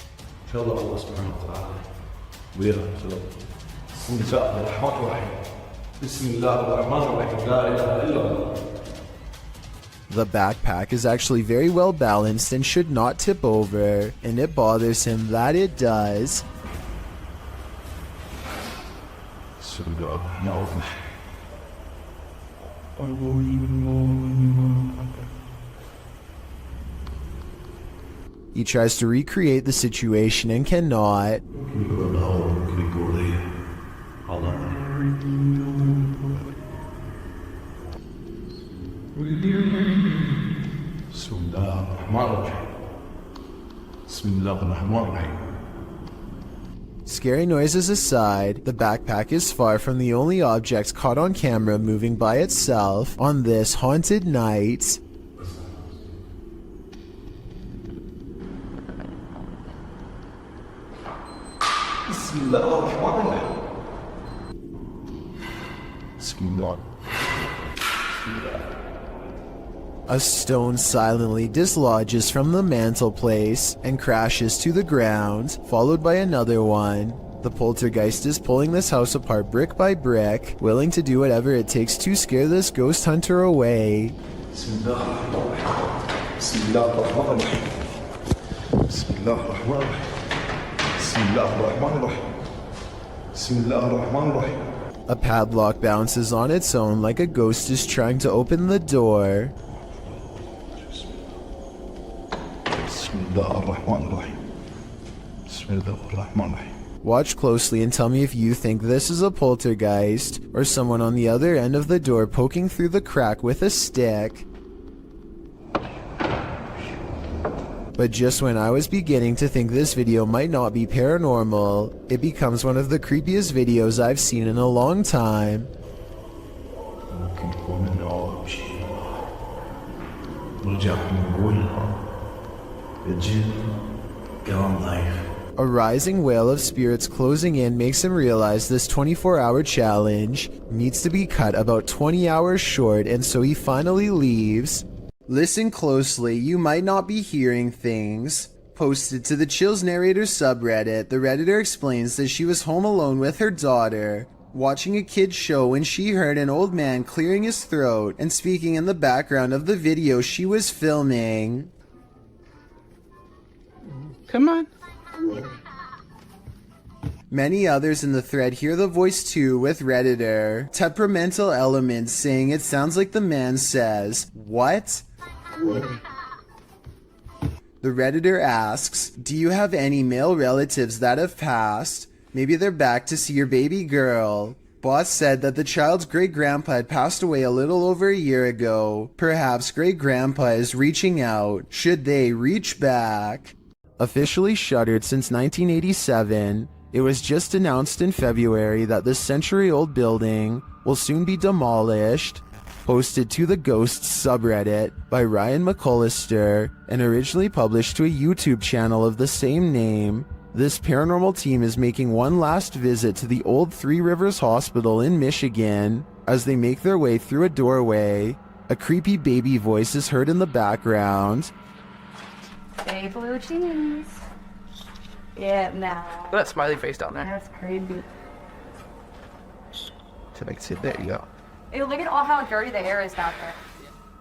The backpack is actually very well balanced and should not tip over, and it bothers him that it does. He tries to recreate the situation and cannot. Scary noises aside, the backpack is far from the only object caught on camera moving by itself on this haunted night. A stone silently dislodges from the mantelpiece and crashes to the ground, followed by another one. The poltergeist is pulling this house apart brick by brick, willing to do whatever it takes to scare this ghost hunter away. A padlock bounces on its own like a ghost is trying to open the door. Watch closely and tell me if you think this is a poltergeist or someone on the other end of the door poking through the crack with a stick. But just when I was beginning to think this video might not be paranormal, it becomes one of the creepiest videos I've seen in a long time. A rising wail of spirits closing in makes him realize this 24-hour challenge needs to be cut about 20 hours short, and so he finally leaves. Listen closely, you might not be hearing things. Posted to the Chills Narrator subreddit, the Redditor explains that she was home alone with her daughter, watching a kid's show when she heard an old man clearing his throat and speaking in the background of the video she was filming. Come on. Many others in the thread hear the voice too, with Redditor temperamental elements saying it sounds like the man says, "What?" The Redditor asks, "Do you have any male relatives that have passed? Maybe they're back to see your baby girl." Boss said that the child's great-grandpa had passed away a little over a year ago. Perhaps great-grandpa is reaching out. Should they reach back? Officially shuttered since 1987, it was just announced in February that this century-old building will soon be demolished. Posted to the Ghosts subreddit by Ryan McCullister and originally published to a YouTube channel of the same name, this paranormal team is making one last visit to the old Three Rivers Hospital in Michigan. As they make their way through a doorway, a creepy baby voice is heard in the background. Hey, blue jeans. Yeah, now. That smiley face down there. That's creepy. So like, sit there, you go. Ew, look at all how dirty the air is down there.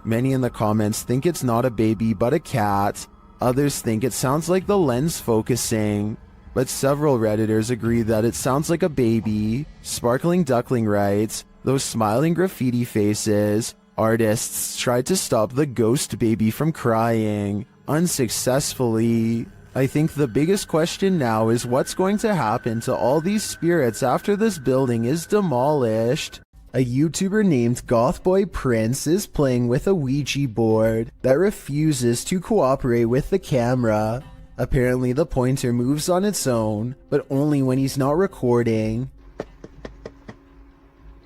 Many in the comments think it's not a baby but a cat. Others think it sounds like the lens focusing. But several Redditors agree that it sounds like a baby. Sparkling Duckling writes, "Those smiling graffiti faces. Artists tried to stop the ghost baby from crying. Unsuccessfully. I think the biggest question now is what's going to happen to all these spirits after this building is demolished." A YouTuber named Gothboy Prince is playing with a Ouija board that refuses to cooperate with the camera. Apparently the pointer moves on its own, but only when he's not recording.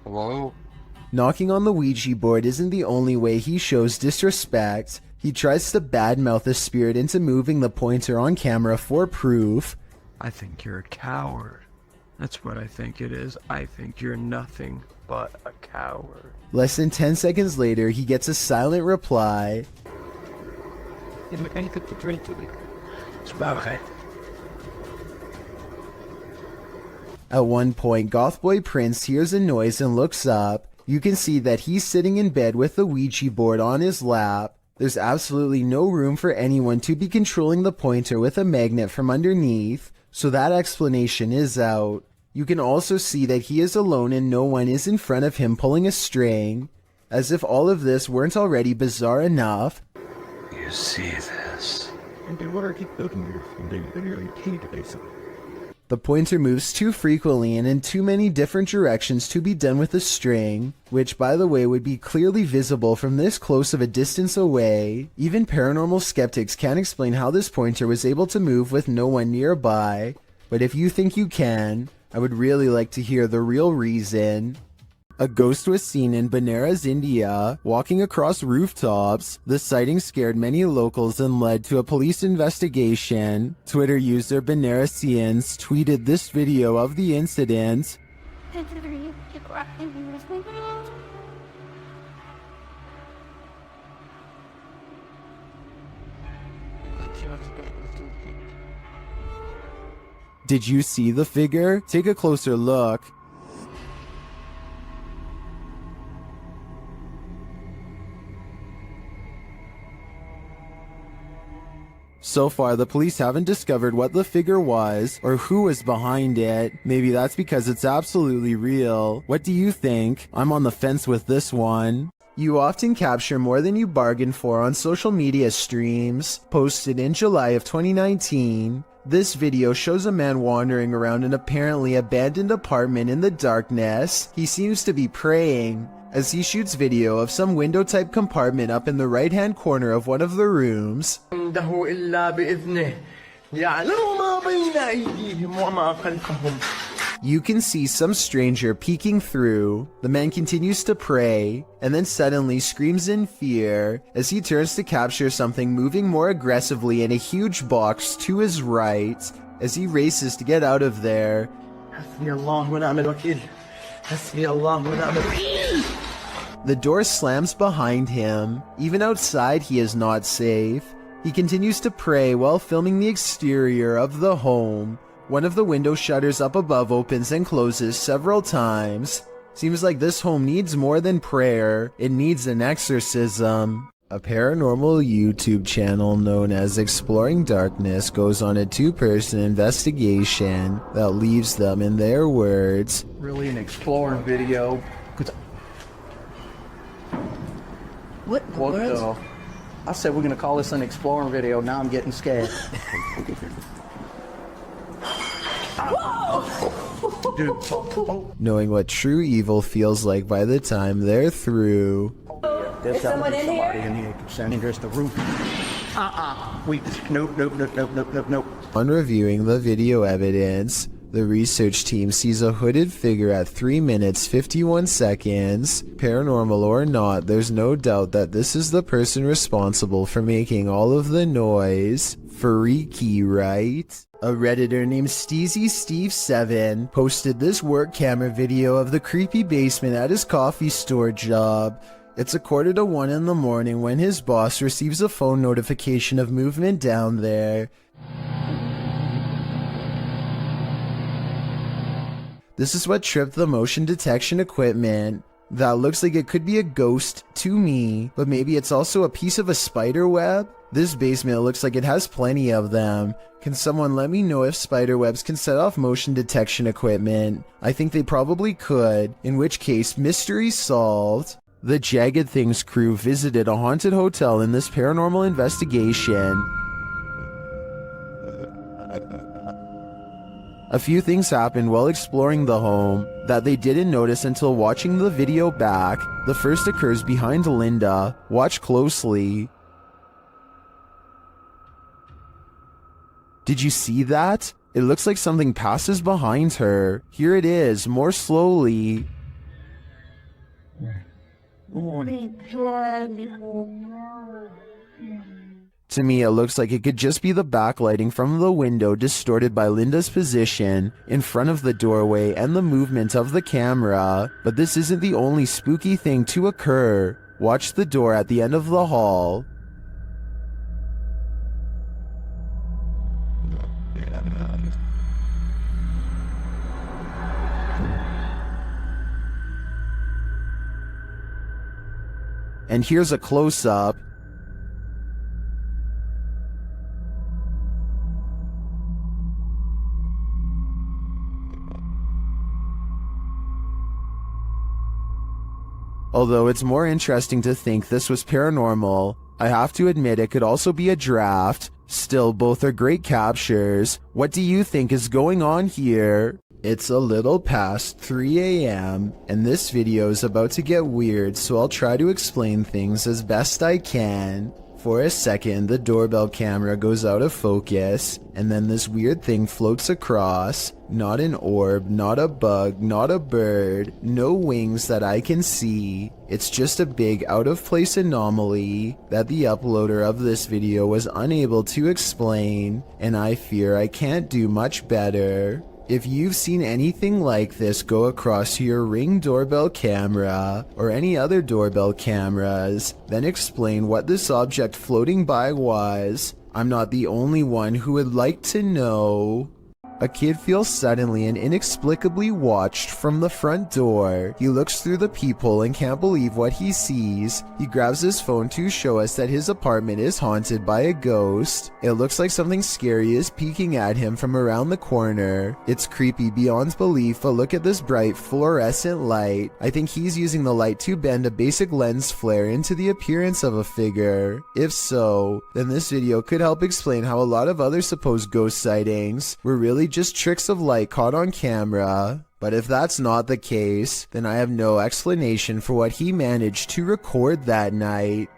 Hello? Knocking on the Ouija board isn't the only way he shows disrespect. He tries to badmouth the spirit into moving the pointer on camera for proof. I think you're a coward. That's what I think it is. I think you're nothing but a coward. Less than 10 seconds later, he gets a silent reply. At one point, Gothboy Prince hears a noise and looks up. You can see that he's sitting in bed with the Ouija board on his lap. There's absolutely no room for anyone to be controlling the pointer with a magnet from underneath, so that explanation is out. You can also see that he is alone and no one is in front of him pulling a string. As if all of this weren't already bizarre enough. You see this? The pointer moves too frequently and in too many different directions to be done with a string, which by the way would be clearly visible from this close of a distance away. Even paranormal skeptics can't explain how this pointer was able to move with no one nearby, but if you think you can, I would really like to hear the real reason. A ghost was seen in Benares, India, walking across rooftops. The sighting scared many locals and led to a police investigation. Twitter user Benaresians tweeted this video of the incident. Did you see the figure? Take a closer look. So far, the police haven't discovered what the figure was or who was behind it. Maybe that's because it's absolutely real. What do you think? I'm on the fence with this one. You often capture more than you bargained for on social media streams. Posted in July of 2019, this video shows a man wandering around an apparently abandoned apartment in the darkness. He seems to be praying, as he shoots video of some window-type compartment up in the right-hand corner of one of the rooms. You can see some stranger peeking through. The man continues to pray, and then suddenly screams in fear as he turns to capture something moving more aggressively in a huge box to his right as he races to get out of there. The door slams behind him. Even outside, he is not safe. He continues to pray while filming the exterior of the home. One of the window shutters up above opens and closes several times. Seems like this home needs more than prayer. It needs an exorcism. A paranormal YouTube channel known as Exploring Darkness goes on a two-person investigation that leaves them, in their words, really an exploring video. What the? I said we're gonna call this an exploring video. Now I'm getting scared. knowing what true evil feels like by the time they're through. There's someone in here? There's the roof. Nope. On reviewing the video evidence, the research team sees a hooded figure at 3 minutes 51 seconds. Paranormal or not, there's no doubt that this is the person responsible for making all of the noise. Freaky, right? A Redditor named SteezySteve7 posted this work camera video of the creepy basement at his coffee store job. It's 1:45 in the morning when his boss receives a phone notification of movement down there. This is what tripped the motion detection equipment. That looks like it could be a ghost to me, but maybe it's also a piece of a spider web? This basement looks like it has plenty of them. Can someone let me know if spider webs can set off motion detection equipment? I think they probably could, in which case mystery solved. The Jagged Things crew visited a haunted hotel in this paranormal investigation. A few things happened while exploring the home that they didn't notice until watching the video back. The first occurs behind Linda. Watch closely. Did you see that? It looks like something passes behind her. Here it is, more slowly. To me, it looks like it could just be the backlighting from the window distorted by Linda's position in front of the doorway and the movement of the camera. But this isn't the only spooky thing to occur. Watch the door at the end of the hall. And here's a close-up. Although it's more interesting to think this was paranormal, I have to admit it could also be a draft. Still, both are great captures. What do you think is going on here? It's a little past 3 a.m. and this video is about to get weird, so I'll try to explain things as best I can. For a second, the doorbell camera goes out of focus, and then this weird thing floats across. Not an orb, not a bug, not a bird, no wings that I can see. It's just a big out-of-place anomaly that the uploader of this video was unable to explain, and I fear I can't do much better. If you've seen anything like this go across your Ring doorbell camera or any other doorbell cameras, then explain what this object floating by was. I'm not the only one who would like to know. A kid feels suddenly and inexplicably watched from the front door. He looks through the peephole and can't believe what he sees. He grabs his phone to show us that his apartment is haunted by a ghost. It looks like something scary is peeking at him from around the corner. It's creepy beyond belief, but look at this bright fluorescent light. I think he's using the light to bend a basic lens flare into the appearance of a figure. If so, then this video could help explain how a lot of other supposed ghost sightings were really just tricks of light caught on camera. But if that's not the case, then I have no explanation for what he managed to record that night.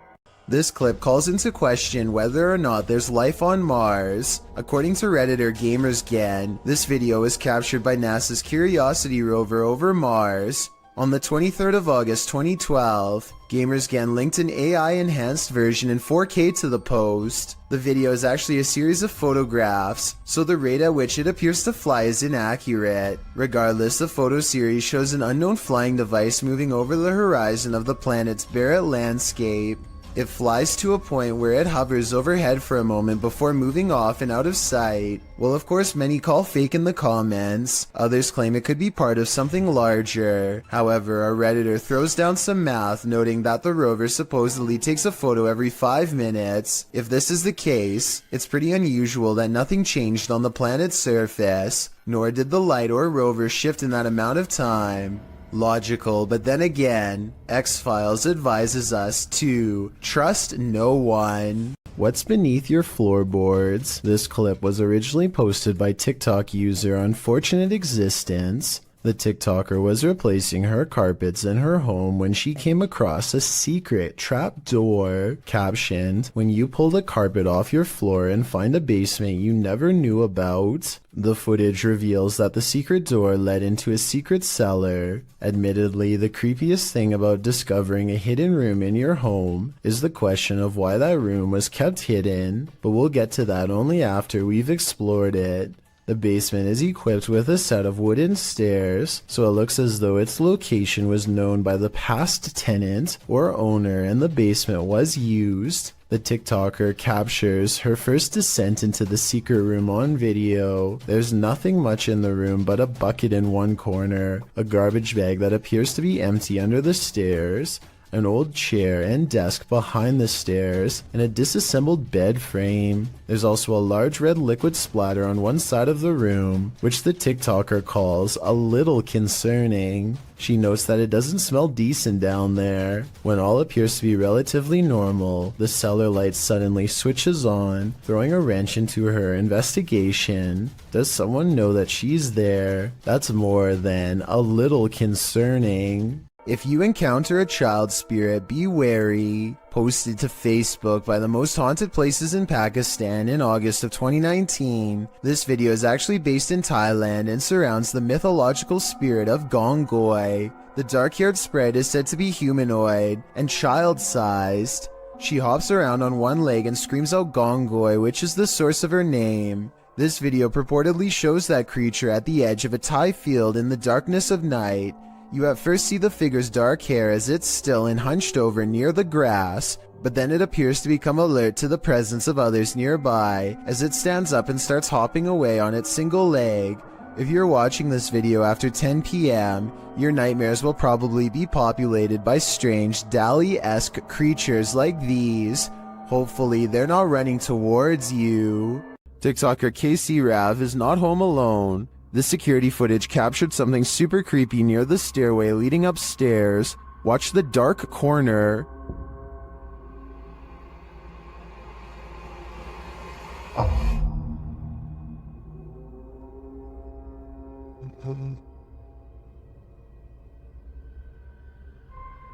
This clip calls into question whether or not there's life on Mars. According to Redditor GamersGen, this video was captured by NASA's Curiosity rover over Mars. On the 23rd of August 2012, GamersGen linked an AI-enhanced version in 4K to the post. The video is actually a series of photographs, so the rate at which it appears to fly is inaccurate. Regardless, the photo series shows an unknown flying device moving over the horizon of the planet's Barrett landscape. It flies to a point where it hovers overhead for a moment before moving off and out of sight. Well, of course, many call fake in the comments. Others claim it could be part of something larger. However, a Redditor throws down some math, noting that the rover supposedly takes a photo every 5 minutes. If this is the case, it's pretty unusual that nothing changed on the planet's surface, nor did the light or rover shift in that amount of time. Logical, but then again, X-Files advises us to trust no one. What's beneath your floorboards? This clip was originally posted by TikTok user Unfortunate Existence. The TikToker was replacing her carpets in her home when she came across a secret trap door captioned, "When you pull the carpet off your floor and find a basement you never knew about." The footage reveals that the secret door led into a secret cellar. Admittedly, the creepiest thing about discovering a hidden room in your home is the question of why that room was kept hidden, but we'll get to that only after we've explored it. The basement is equipped with a set of wooden stairs, so it looks as though its location was known by the past tenant or owner and the basement was used. The TikToker captures her first descent into the secret room on video. There's nothing much in the room but a bucket in one corner, a garbage bag that appears to be empty under the stairs, an old chair and desk behind the stairs, and a disassembled bed frame. There's also a large red liquid splatter on one side of the room, which the TikToker calls a little concerning. She notes that it doesn't smell decent down there. When all appears to be relatively normal, the cellar light suddenly switches on, throwing a wrench into her investigation. Does someone know that she's there? That's more than a little concerning. If you encounter a child spirit, be wary. Posted to Facebook by the most haunted places in Pakistan in August of 2019. This video is actually based in Thailand and surrounds the mythological spirit of Gongoi. The dark-haired sprite is said to be humanoid and child-sized. She hops around on one leg and screams out Gongoi, which is the source of her name. This video purportedly shows that creature at the edge of a Thai field in the darkness of night. You at first see the figure's dark hair as it's still and hunched over near the grass, but then it appears to become alert to the presence of others nearby as it stands up and starts hopping away on its single leg. If you're watching this video after 10 p.m., your nightmares will probably be populated by strange Dali-esque creatures like these. Hopefully they're not running towards you. TikToker KC Rav is not home alone. This security footage captured something super creepy near the stairway leading upstairs. Watch the dark corner.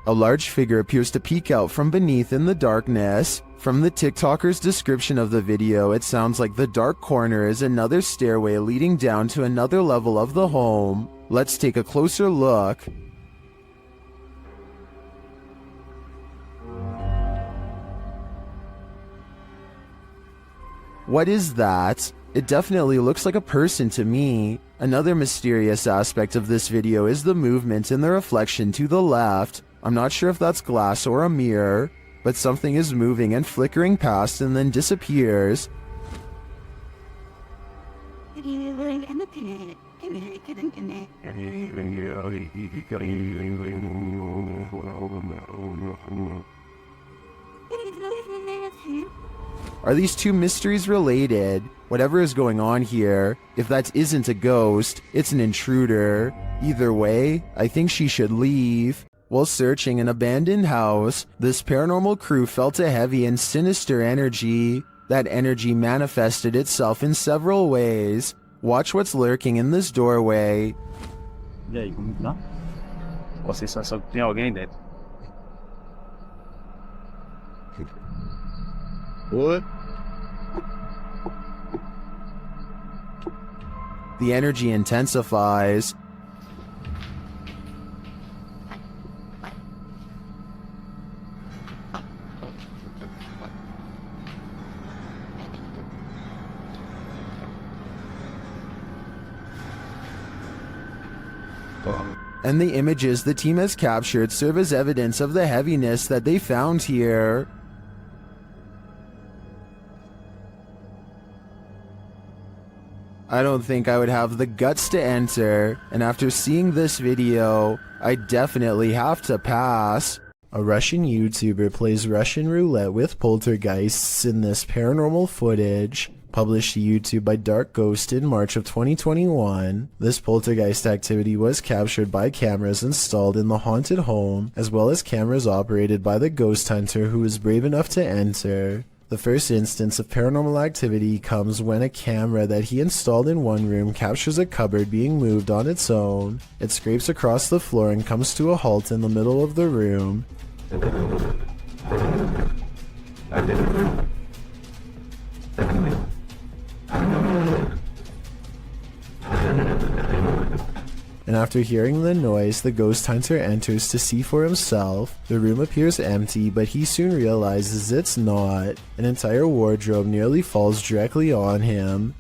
A large figure appears to peek out from beneath in the darkness. From the TikToker's description of the video, it sounds like the dark corner is another stairway leading down to another level of the home. Let's take a closer look. What is that? It definitely looks like a person to me. Another mysterious aspect of this video is the movement in the reflection to the left. I'm not sure if that's glass or a mirror, but something is moving and flickering past and then disappears. In the Are these two mysteries related? Whatever is going on here, if that isn't a ghost, it's an intruder. Either way, I think she should leave. While searching an abandoned house, this paranormal crew felt a heavy and sinister energy. That energy manifested itself in several ways. Watch what's lurking in this doorway. E aí, como tá? Vocês só tem alguém dentro. What? The energy intensifies. And the images the team has captured serve as evidence of the heaviness that they found here. I don't think I would have the guts to enter, and after seeing this video, I definitely have to pass. A Russian YouTuber plays Russian roulette with poltergeists in this paranormal footage. Published to YouTube by Dark Ghost in March of 2021, this poltergeist activity was captured by cameras installed in the haunted home, as well as cameras operated by the ghost hunter who was brave enough to enter. The first instance of paranormal activity comes when a camera that he installed in one room captures a cupboard being moved on its own. It scrapes across the floor and comes to a halt in the middle of the room. And after hearing the noise, the ghost hunter enters to see for himself. The room appears empty, but he soon realizes it's not. An entire wardrobe nearly falls directly on him.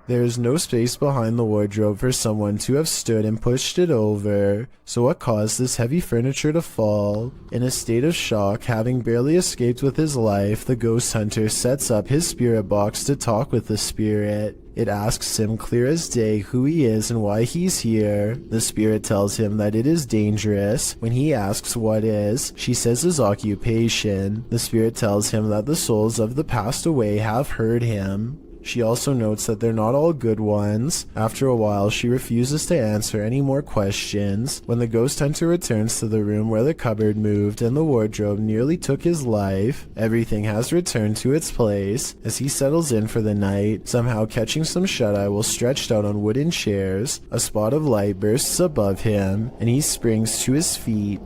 There is no space behind the wardrobe for someone to have stood and pushed it over. So what caused this heavy furniture to fall? In a state of shock, having barely escaped with his life, the ghost hunter sets up his spirit box to talk with the spirit. It asks him clear as day who he is and why he's here. The spirit tells him that it is dangerous. When he asks what is, she says his occupation. The spirit tells him that the souls of the passed away have heard him. She also notes that they're not all good ones. After a while, she refuses to answer any more questions. When the ghost hunter returns to the room where the cupboard moved and the wardrobe nearly took his life, everything has returned to its place. As he settles in for the night, somehow catching some shut-eye while stretched out on wooden chairs, a spot of light bursts above him, and he springs to his feet.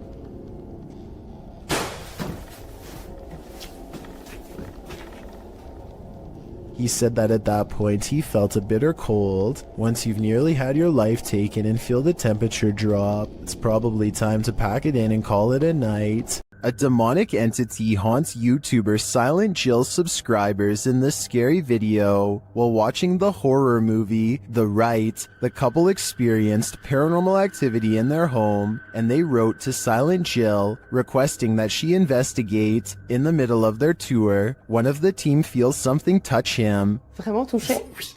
He said that at that point he felt a bitter cold. Once you've nearly had your life taken and feel the temperature drop, it's probably time to pack it in and call it a night. A demonic entity haunts YouTuber Silent Jill's subscribers in this scary video. While watching the horror movie The Rite, the couple experienced paranormal activity in their home, and they wrote to Silent Jill requesting that she investigate. In the middle of their tour, one of the team feels something touch him. Vraiment touché? Oui.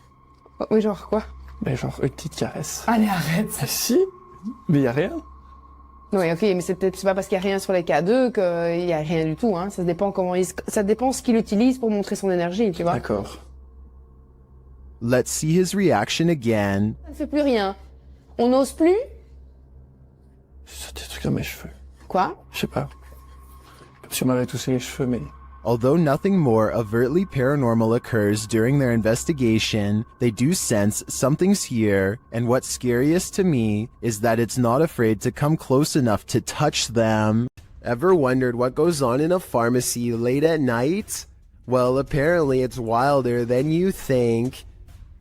Oui, genre quoi? Ben genre une petite caresse. Allez, arrête. Ah si? Mais y a rien. Oui, ok, mais c'est pas parce qu'il y a rien sur les K2 qu'il y a rien du tout, hein. Ça dépend ça dépend ce qu'il utilise pour montrer son énergie, tu vois. D'accord. Let's see his reaction again. Ça ne fait plus rien. On n'ose plus? C'est des trucs dans mes cheveux. Quoi? Je sais pas. Comme si on m'avait touché les cheveux, mais... Although nothing more overtly paranormal occurs during their investigation, they do sense something's here, and what's scariest to me is that it's not afraid to come close enough to touch them. Ever wondered what goes on in a pharmacy late at night? Well, apparently it's wilder than you think.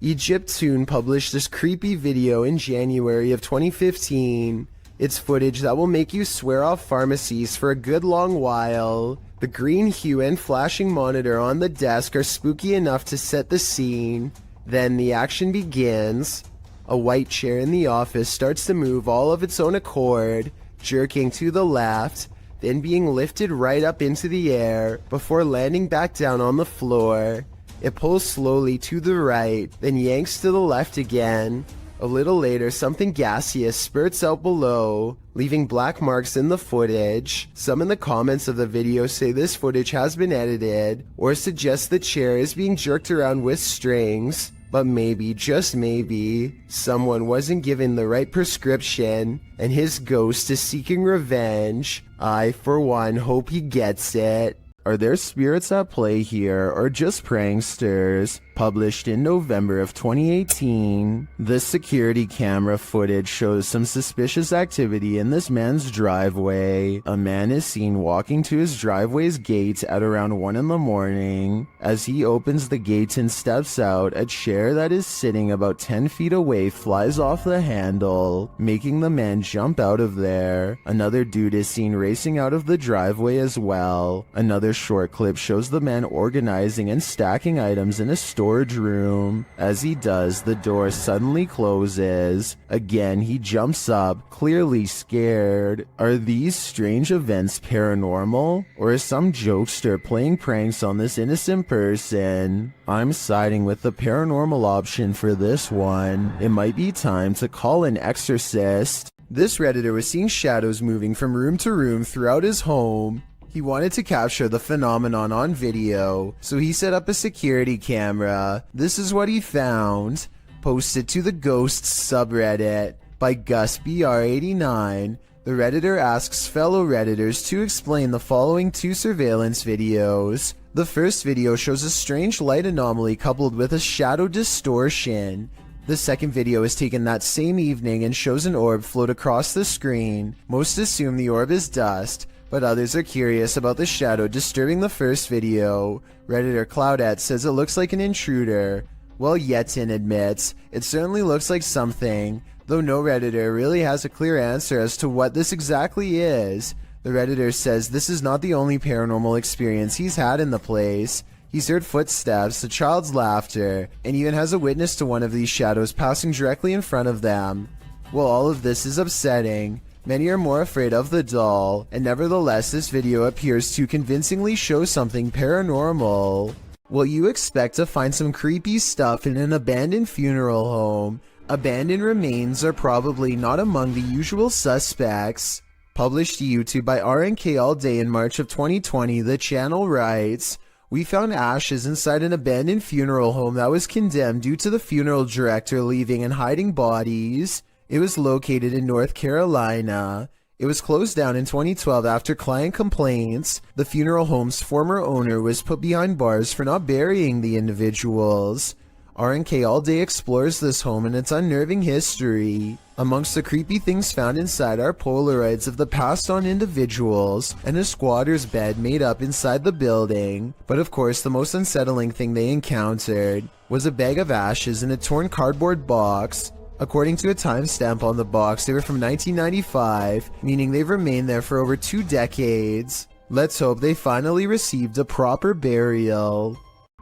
Egyptoon published this creepy video in January of 2015. It's footage that will make you swear off pharmacies for a good long while. The green hue and flashing monitor on the desk are spooky enough to set the scene. Then the action begins. A white chair in the office starts to move all of its own accord, jerking to the left, then being lifted right up into the air before landing back down on the floor. It pulls slowly to the right, then yanks to the left again. A little later, something gaseous spurts out below, leaving black marks in the footage. Some in the comments of the video say this footage has been edited, or suggest the chair is being jerked around with strings. But maybe, just maybe, someone wasn't given the right prescription, and his ghost is seeking revenge. I, for one, hope he gets it. Are there spirits at play here, or just pranksters? Published in November of 2018, this security camera footage shows some suspicious activity in this man's driveway. A man is seen walking to his driveway's gate at around 1 in the morning. As he opens the gate and steps out, a chair that is sitting about 10 feet away flies off the handle, making the man jump out of there. Another dude is seen racing out of the driveway as well. Another short clip shows the man organizing and stacking items in a storage room. As he does, the door suddenly closes. Again, he jumps up, clearly scared. Are these strange events paranormal? Or is some jokester playing pranks on this innocent person? I'm siding with the paranormal option for this one. It might be time to call an exorcist. This Redditor was seeing shadows moving from room to room throughout his home. He wanted to capture the phenomenon on video, so he set up a security camera. This is what he found. Posted to the Ghosts subreddit by GusBR89. The Redditor asks fellow Redditors to explain the following 2 surveillance videos. The first video shows a strange light anomaly coupled with a shadow distortion. The second video is taken that same evening and shows an orb float across the screen. Most assume the orb is dust, but others are curious about the shadow disturbing the first video. Redditor Cloudette says it looks like an intruder, while Yetin admits it certainly looks like something, though no Redditor really has a clear answer as to what this exactly is. The Redditor says this is not the only paranormal experience he's had in the place. He's heard footsteps, a child's laughter, and even has a witness to one of these shadows passing directly in front of them. While all of this is upsetting, many are more afraid of the doll, and nevertheless this video appears to convincingly show something paranormal. Will you expect to find some creepy stuff in an abandoned funeral home? Abandoned remains are probably not among the usual suspects. Published to YouTube by RNK All Day in March of 2020, the channel writes, "We found ashes inside an abandoned funeral home that was condemned due to the funeral director leaving and hiding bodies. It was located in North Carolina. It was closed down in 2012 after client complaints. The funeral home's former owner was put behind bars for not burying the individuals." RNK All Day explores this home and its unnerving history. Amongst the creepy things found inside are Polaroids of the passed on individuals and a squatter's bed made up inside the building. But of course, the most unsettling thing they encountered was a bag of ashes in a torn cardboard box. According to a timestamp on the box, they were from 1995, meaning they've remained there for over 2 decades. Let's hope they finally received a proper burial.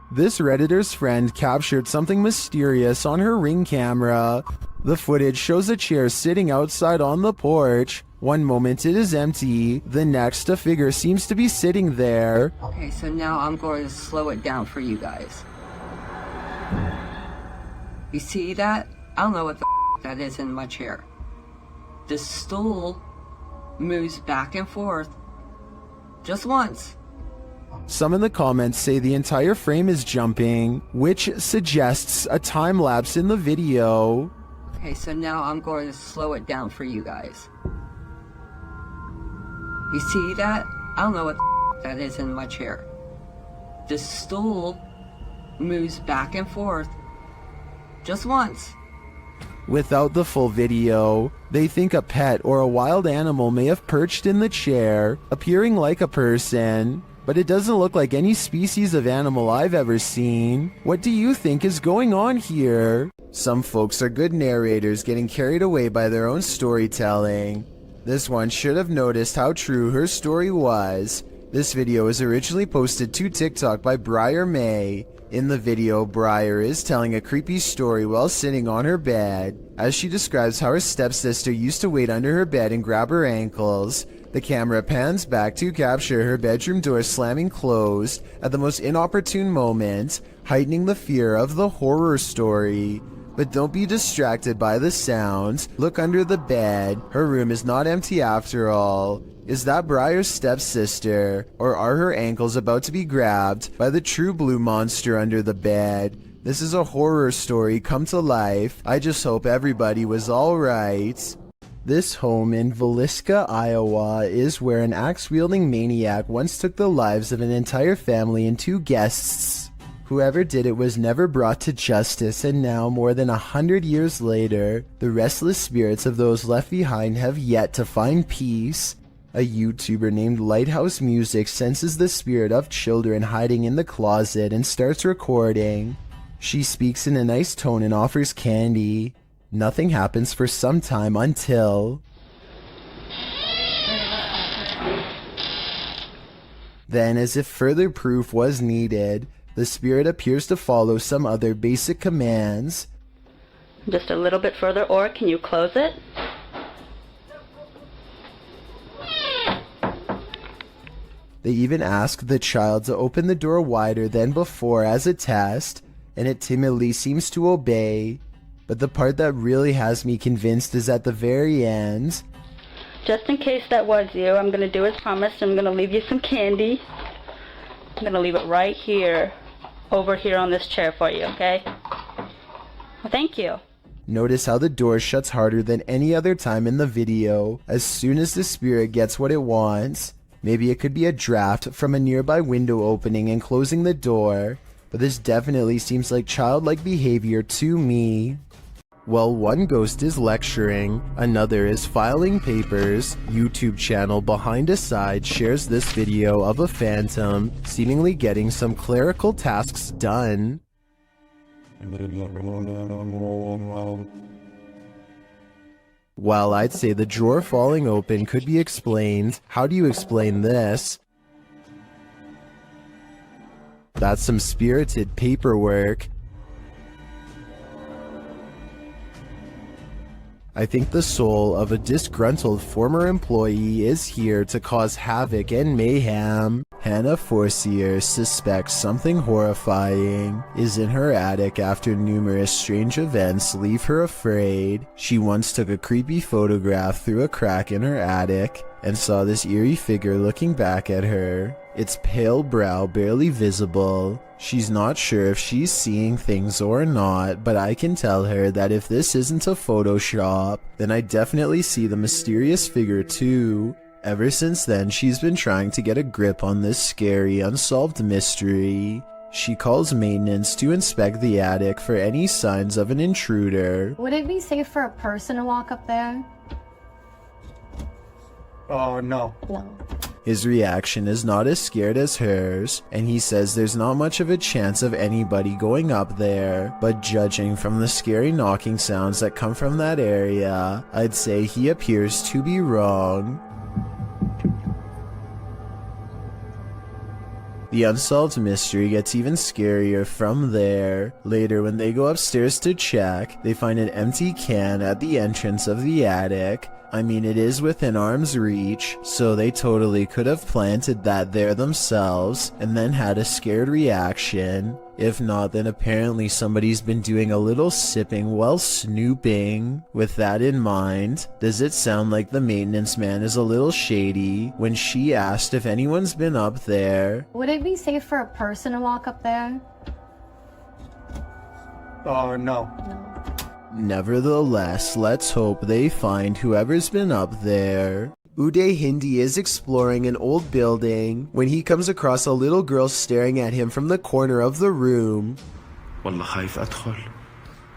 This Redditor's friend captured something mysterious on her Ring camera. The footage shows a chair sitting outside on the porch. One moment it is empty, the next a figure seems to be sitting there. Okay, so now I'm going to slow it down for you guys. You see that? I don't know what the that is in my chair. The stool moves back and forth just once. Some in the comments say the entire frame is jumping, which suggests a time lapse in the video. Okay, so now I'm going to slow it down for you guys. You see that? I don't know what that is in my chair. The stool moves back and forth just once. Without the full video, they think a pet or a wild animal may have perched in the chair, appearing like a person, but it doesn't look like any species of animal I've ever seen. What do you think is going on here? Some folks are good narrators getting carried away by their own storytelling. This one should have noticed how true her story was. This video was originally posted to TikTok by Briar May. In the video, Briar is telling a creepy story while sitting on her bed, as she describes how her stepsister used to wait under her bed and grab her ankles. The camera pans back to capture her bedroom door slamming closed at the most inopportune moment, heightening the fear of the horror story. But don't be distracted by the sounds. Look under the bed. Her room is not empty after all. Is that Briar's stepsister? Or are her ankles about to be grabbed by the true blue monster under the bed? This is a horror story come to life. I just hope everybody was alright. This home in Villisca, Iowa is where an axe-wielding maniac once took the lives of an entire family and 2 guests. Whoever did it was never brought to justice, and now, more than 100 years later, the restless spirits of those left behind have yet to find peace. A YouTuber named Lighthouse Music senses the spirit of children hiding in the closet and starts recording. She speaks in a nice tone and offers candy. Nothing happens for some time until... Then, as if further proof was needed, the spirit appears to follow some other basic commands. Just a little bit further, or can you close it? They even ask the child to open the door wider than before as a test, and it timidly seems to obey. But the part that really has me convinced is at the very end. Just in case that was you, I'm going to do as promised. I'm going to leave you some candy. I'm going to leave it right here, over here on this chair for you, okay? Well, thank you. Notice how the door shuts harder than any other time in the video as soon as the spirit gets what it wants. Maybe it could be a draft from a nearby window opening and closing the door, but this definitely seems like childlike behavior to me. While one ghost is lecturing, another is filing papers. YouTube channel Behind a Side shares this video of a phantom seemingly getting some clerical tasks done. While I'd say the drawer falling open could be explained, how do you explain this? That's some spirited paperwork. I think the soul of a disgruntled former employee is here to cause havoc and mayhem. Hannah Forcier suspects something horrifying is in her attic after numerous strange events leave her afraid. She once took a creepy photograph through a crack in her attic and saw this eerie figure looking back at her. Its pale brow barely visible. She's not sure if she's seeing things or not, but I can tell her that if this isn't a Photoshop, then I definitely see the mysterious figure too. Ever since then, she's been trying to get a grip on this scary, unsolved mystery. She calls maintenance to inspect the attic for any signs of an intruder. Would it be safe for a person to walk up there? Oh, no. No. His reaction is not as scared as hers, and he says there's not much of a chance of anybody going up there, but judging from the scary knocking sounds that come from that area, I'd say he appears to be wrong. The unsolved mystery gets even scarier from there. Later, when they go upstairs to check, they find an empty can at the entrance of the attic. I mean, it is within arm's reach, so they totally could have planted that there themselves and then had a scared reaction. If not, then apparently somebody's been doing a little sipping while snooping. With that in mind, does it sound like the maintenance man is a little shady when she asked if anyone's been up there? Would it be safe for a person to walk up there? Oh, no. Nevertheless, let's hope they find whoever's been up there. Uday Hindi is exploring an old building when he comes across a little girl staring at him from the corner of the room.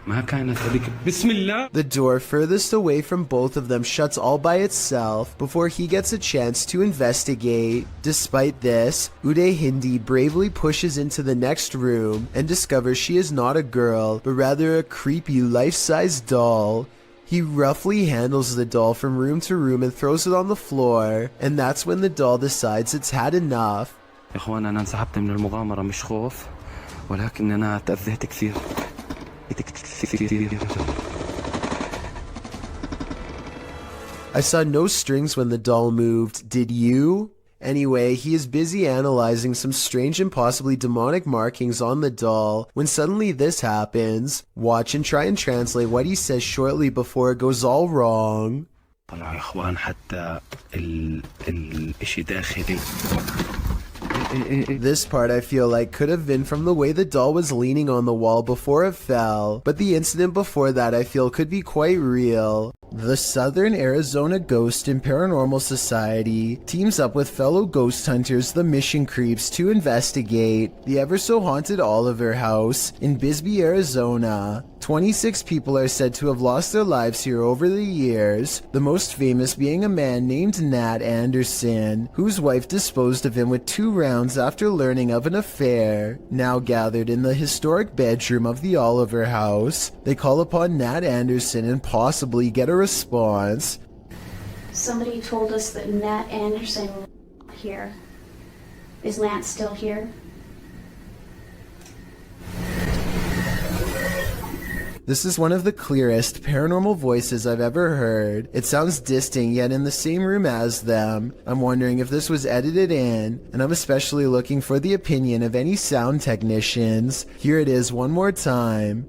The door furthest away from both of them shuts all by itself before he gets a chance to investigate. Despite this, Uday Hindi bravely pushes into the next room and discovers she is not a girl, but rather a creepy life-size doll. He roughly handles the doll from room to room and throws it on the floor, and that's when the doll decides it's had enough. I saw no strings when the doll moved. Did you? Anyway, he is busy analyzing some strange and possibly demonic markings on the doll when suddenly this happens. Watch and try and translate what he says shortly before it goes all wrong. This part I feel like could have been from the way the doll was leaning on the wall before it fell, but the incident before that I feel could be quite real. The Southern Arizona Ghost and Paranormal Society teams up with fellow ghost hunters, the Mission Creeps, to investigate the ever-so-haunted Oliver House in Bisbee, Arizona. 26 people are said to have lost their lives here over the years, the most famous being a man named Nat Anderson, whose wife disposed of him with 2 rounds after learning of an affair. Now gathered in the historic bedroom of the Oliver House, they call upon Nat Anderson and possibly get a response. Somebody told us that Nat Anderson was here. Is Nat still here? This is one of the clearest paranormal voices I've ever heard. It sounds distinct yet in the same room as them. I'm wondering if this was edited in, and I'm especially looking for the opinion of any sound technicians. Here it is one more time.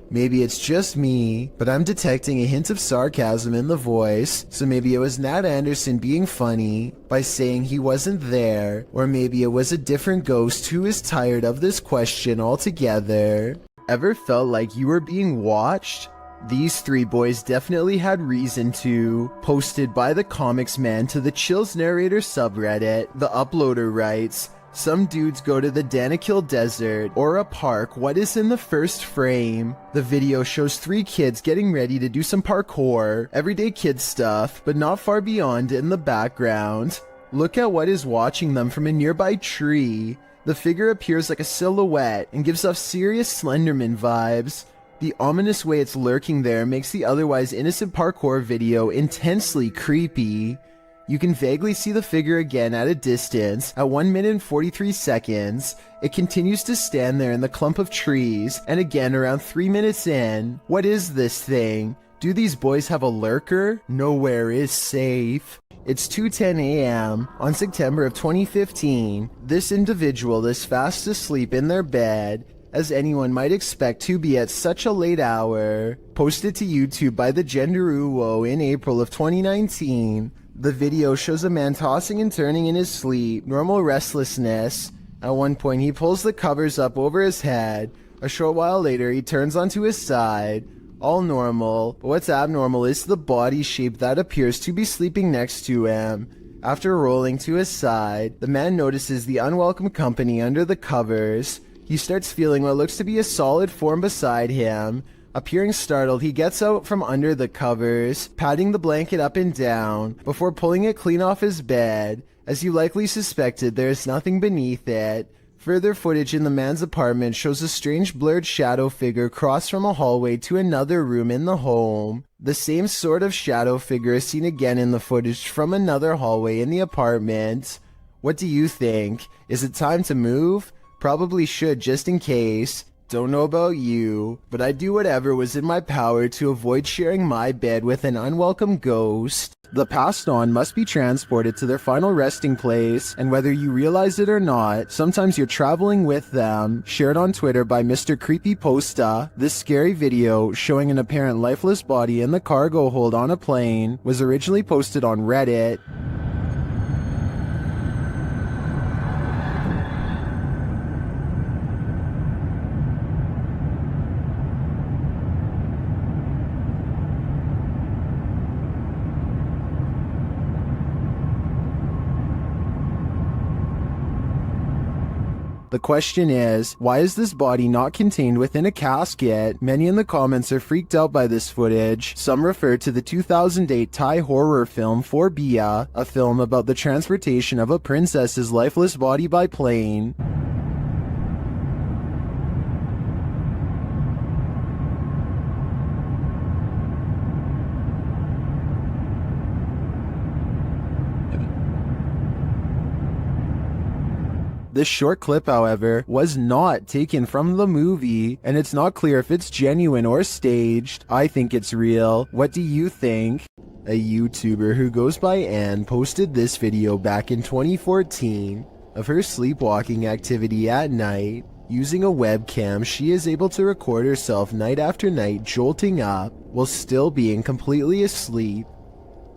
Maybe it's just me, but I'm detecting a hint of sarcasm in the voice, so maybe it was Nat Anderson being funny by saying he wasn't there, or maybe it was a different ghost who is tired of this question altogether. Ever felt like you were being watched? These 3 boys definitely had reason to. Posted by the Comics Man to the Chills Narrator subreddit, the uploader writes, "Some dudes go to the Danakil Desert or a park. What is in the first frame? The video shows 3 kids getting ready to do some parkour, everyday kid stuff, but not far beyond in the background. Look at what is watching them from a nearby tree. The figure appears like a silhouette and gives off serious Slenderman vibes. The ominous way it's lurking there makes the otherwise innocent parkour video intensely creepy. You can vaguely see the figure again at a distance at 1 minute and 43 seconds. It continues to stand there in the clump of trees, and again around 3 minutes in. What is this thing? Do these boys have a lurker? Nowhere is safe." It's 2:10 a.m. on September of 2015. This individual is fast asleep in their bed, as anyone might expect to be at such a late hour. Posted to YouTube by the Genderuwo in April of 2019. The video shows a man tossing and turning in his sleep, normal restlessness. At one point he pulls the covers up over his head. A short while later he turns onto his side. All normal, but what's abnormal is the body shape that appears to be sleeping next to him. After rolling to his side, the man notices the unwelcome company under the covers. He starts feeling what looks to be a solid form beside him. Appearing startled, he gets out from under the covers, patting the blanket up and down, before pulling it clean off his bed. As you likely suspected, there is nothing beneath it. Further footage in the man's apartment shows a strange blurred shadow figure cross from a hallway to another room in the home. The same sort of shadow figure is seen again in the footage from another hallway in the apartment. What do you think? Is it time to move? Probably should, just in case. Don't know about you, but I'd do whatever was in my power to avoid sharing my bed with an unwelcome ghost. The passed on must be transported to their final resting place, and whether you realize it or not, sometimes you're traveling with them. Shared on Twitter by Mr. Creepypasta, this scary video showing an apparent lifeless body in the cargo hold on a plane was originally posted on Reddit. The question is, why is this body not contained within a casket? Many in the comments are freaked out by this footage. Some refer to the 2008 Thai horror film Phobia, a film about the transportation of a princess's lifeless body by plane. This short clip, however, was not taken from the movie, and it's not clear if it's genuine or staged. I think it's real. What do you think? A YouTuber who goes by Anne posted this video back in 2014 of her sleepwalking activity at night. Using a webcam, she is able to record herself night after night jolting up while still being completely asleep.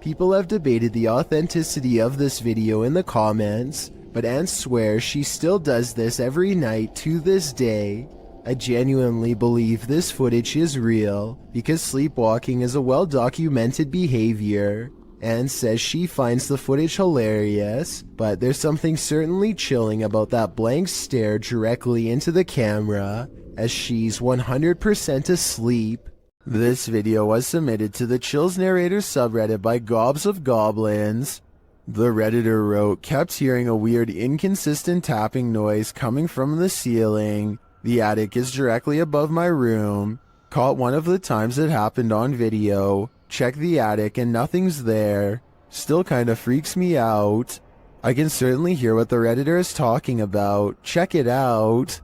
People have debated the authenticity of this video in the comments, but Anne swears she still does this every night to this day. I genuinely believe this footage is real, because sleepwalking is a well-documented behavior. Anne says she finds the footage hilarious, but there's something certainly chilling about that blank stare directly into the camera, as she's 100% asleep. This video was submitted to the Chills Narrator subreddit by Gobs of Goblins. The Redditor wrote, kept hearing a weird inconsistent tapping noise coming from the ceiling. The attic is directly above my room. Caught one of the times it happened on video. Check the attic and nothing's there. Still kinda freaks me out. I can certainly hear what the Redditor is talking about. Check it out.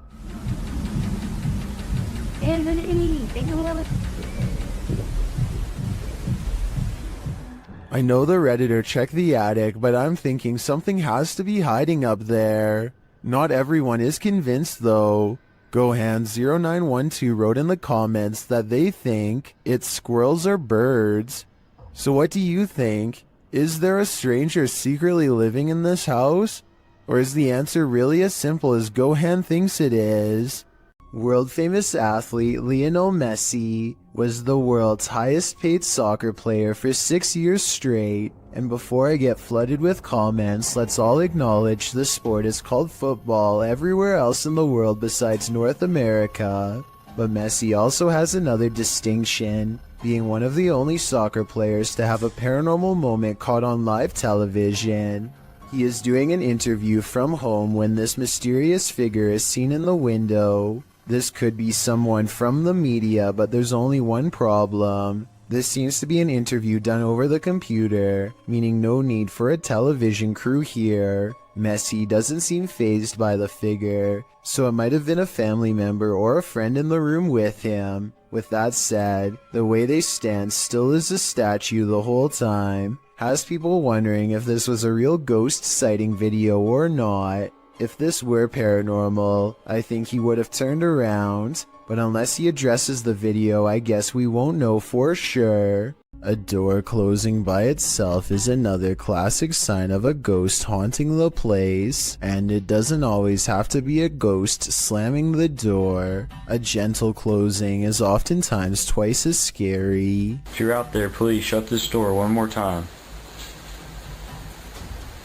I know the Redditor checked the attic, but I'm thinking something has to be hiding up there. Not everyone is convinced though. Gohan0912 wrote in the comments that they think it's squirrels or birds. So what do you think? Is there a stranger secretly living in this house? Or is the answer really as simple as Gohan thinks it is? World-famous athlete Lionel Messi was the world's highest-paid soccer player for 6 years straight. And before I get flooded with comments, let's all acknowledge the sport is called football everywhere else in the world besides North America. But Messi also has another distinction, being one of the only soccer players to have a paranormal moment caught on live television. He is doing an interview from home when this mysterious figure is seen in the window. This could be someone from the media, but there's only one problem. This seems to be an interview done over the computer, meaning no need for a television crew here. Messi doesn't seem fazed by the figure, so it might have been a family member or a friend in the room with him. With that said, the way they stand still as a statue the whole time has people wondering if this was a real ghost sighting video or not. If this were paranormal, I think he would have turned around, but unless he addresses the video, I guess we won't know for sure. A door closing by itself is another classic sign of a ghost haunting the place, and it doesn't always have to be a ghost slamming the door. A gentle closing is oftentimes twice as scary. If you're out there, please shut this door one more time.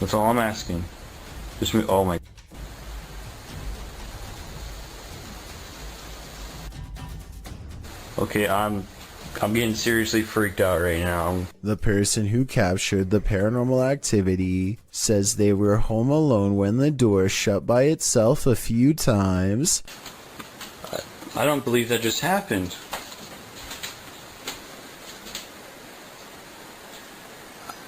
That's all I'm asking. Just move. Oh my. Okay, I'm getting seriously freaked out right now. The person who captured the paranormal activity says they were home alone when the door shut by itself a few times. I don't believe that just happened.